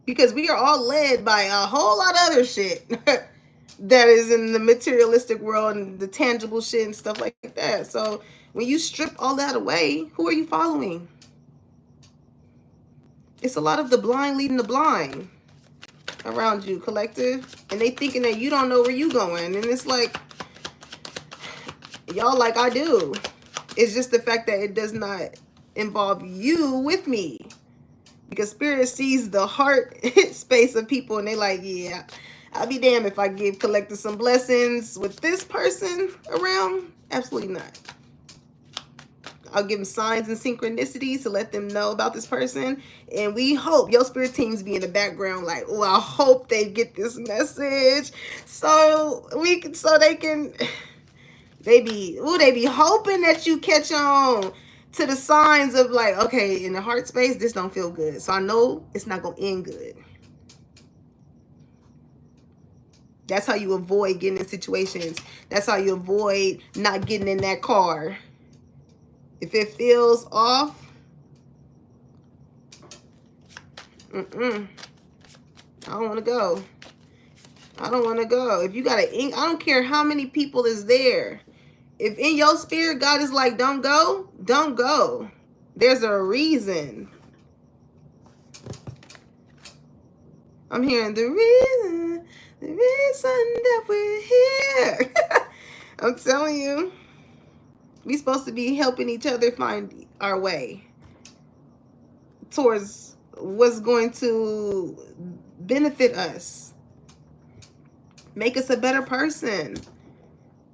Because we are all led by a whole lot of other shit that is in the materialistic world and the tangible shit and stuff like that. So when you strip all that away, who are you following? It's a lot of the blind leading the blind around you, collective, and they thinking that you don't know where you going, and it's like, y'all, like, I do. It's just the fact that it does not involve you with me, because spirit sees the heart space of people, and they like, yeah, I'll be damned if I give collective some blessings with this person around. Absolutely not. I'll give them signs and synchronicities to let them know about this person. And we hope your spirit teams be in the background like, oh, I hope they get this message. So they be hoping that you catch on to the signs of like, okay, in the heart space, this don't feel good. So I know it's not going to end good. That's how you avoid getting in situations. That's how you avoid not getting in that car. If it feels off, I don't want to go. I don't want to go. If you got I don't care how many people is there. If in your spirit, God is like, don't go, don't go. There's a reason. I'm hearing the reason that we're here. I'm telling you, we're supposed to be helping each other find our way towards what's going to benefit us, make us a better person.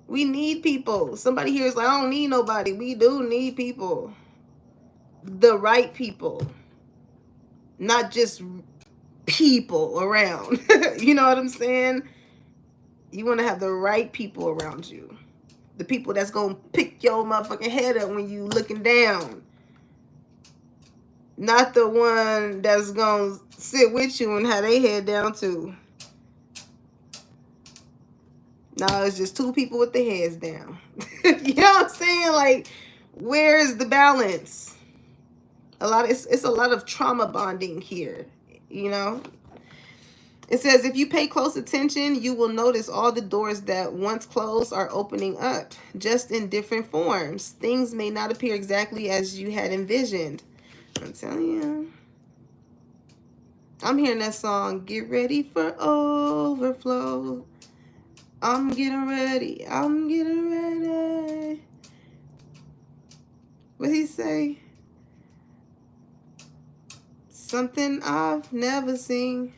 We need people. Somebody here is like, I don't need nobody. We do need people. The right people. Not just people around. You know what I'm saying? You want to have the right people around you. The people that's going to pick your motherfucking head up when you looking down. Not the one that's going to sit with you and have their head down too. No, it's just two people with their heads down. You know what I'm saying? Like, where's the balance? It's a lot of trauma bonding here, you know? It says, if you pay close attention, you will notice all the doors that once closed are opening up, just in different forms. Things may not appear exactly as you had envisioned. I'm telling you. I'm hearing that song, Get Ready for Overflow. I'm getting ready. I'm getting ready. What'd he say? Something I've never seen.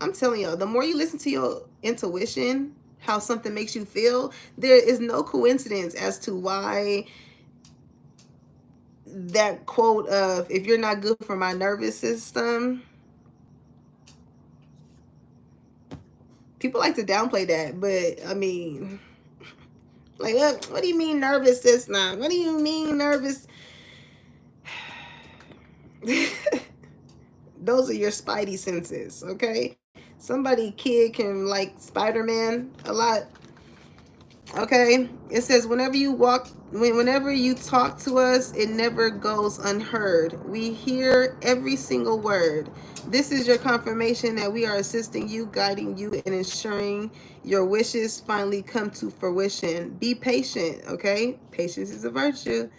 I'm telling you, the more you listen to your intuition, how something makes you feel, there is no coincidence as to why that quote of, if you're not good for my nervous system, people like to downplay that. But I mean, like, what do you mean nervous system? What do you mean nervous? Those are your spidey senses, okay? Somebody kid can like Spider-Man a lot. Okay, it says whenever you talk to us, it never goes unheard. We hear every single word. This is your confirmation that we are assisting you, guiding you, and ensuring your wishes finally come to fruition. Be patient, okay? Patience is a virtue.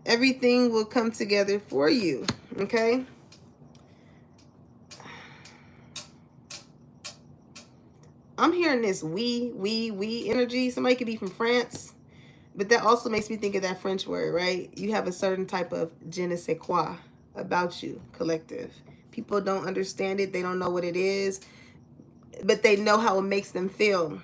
Everything will come together for you, okay? I'm hearing this we energy. Somebody could be from France, but that also makes me think of that French word, right? You have a certain type of je ne sais quoi about you, collective. People don't understand it. They don't know what it is, but they know how it makes them feel.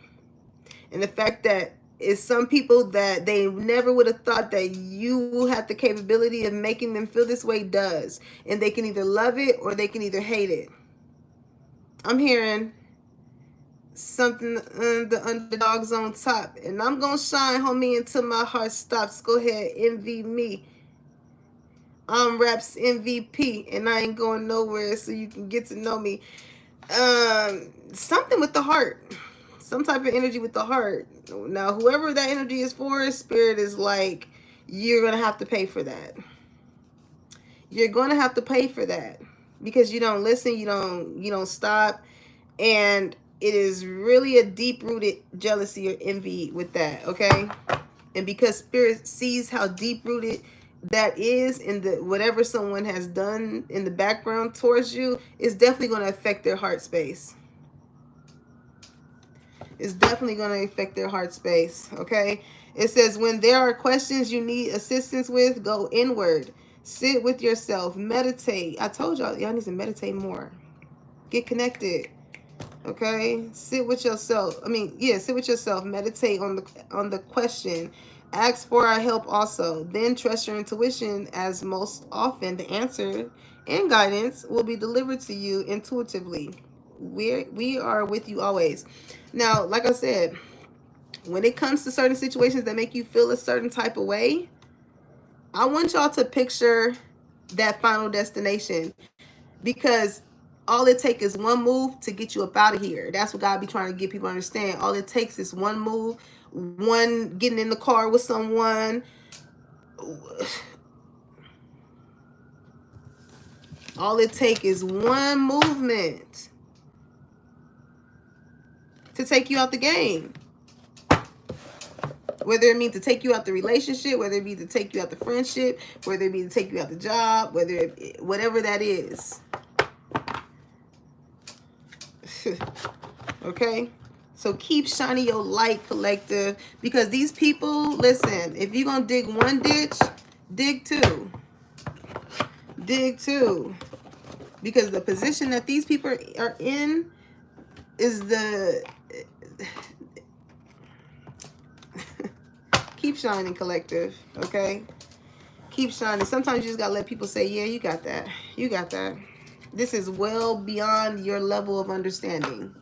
And the fact that it's some people that they never would have thought that you have the capability of making them feel this way does. And they can either love it or they can either hate it. I'm hearing something, the underdog's on top, and I'm gonna shine, homie, until my heart stops. Go ahead, envy me. I'm Raps MVP, and I ain't going nowhere, so you can get to know me. Something with the heart, some type of energy with the heart. Now, whoever that energy is for, spirit is like, you're gonna have to pay for that. You're gonna have to pay for that because you don't listen, you don't stop, and it is really a deep-rooted jealousy or envy with that, okay? And because spirit sees how deep-rooted that is in the whatever someone has done in the background towards you, it's definitely going to affect their heart space. It's definitely going to affect their heart space, okay? It says, when there are questions you need assistance with, go inward. Sit with yourself. Meditate. I told y'all need to meditate more. Get connected. Okay, sit with yourself. Sit with yourself. Meditate on the question. Ask for our help also. Then trust your intuition, as most often the answer and guidance will be delivered to you intuitively. We are with you always. Now, like I said, when it comes to certain situations that make you feel a certain type of way, I want y'all to picture that final destination, because all it takes is one move to get you up out of here. That's what God be trying to get people to understand. All it takes is one move, one getting in the car with someone. All it takes is one movement to take you out the game. Whether it means to take you out the relationship, whether it be to take you out the friendship, whether it be to take you out the job, whatever that is. Okay? So keep shining your light, collective, because these people, listen, if you're going to dig one ditch, dig two. Dig two. Because the position that these people are in is the... Keep shining, collective, okay? Keep shining. Sometimes you just got to let people say, yeah, you got that. You got that. This is well beyond your level of understanding.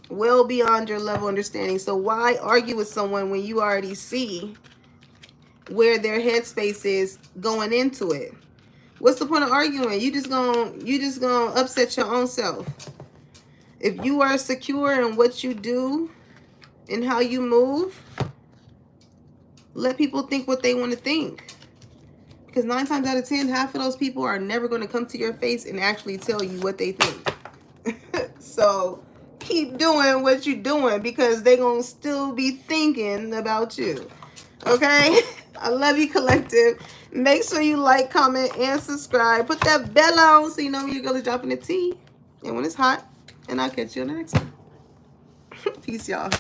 Well beyond your level of understanding. So why argue with someone when you already see where their headspace is going into it? What's the point of arguing? You just gonna upset your own self. If you are secure in what you do and how you move, let people think what they want to think. Because 9 times out of 10, half of those people are never going to come to your face and actually tell you what they think. So keep doing what you're doing, because they're going to still be thinking about you. Okay? I love you, collective. Make sure you like, comment, and subscribe. Put that bell on so you know when your girl is dropping the tea and when it's hot. And I'll catch you on the next one. Peace, y'all.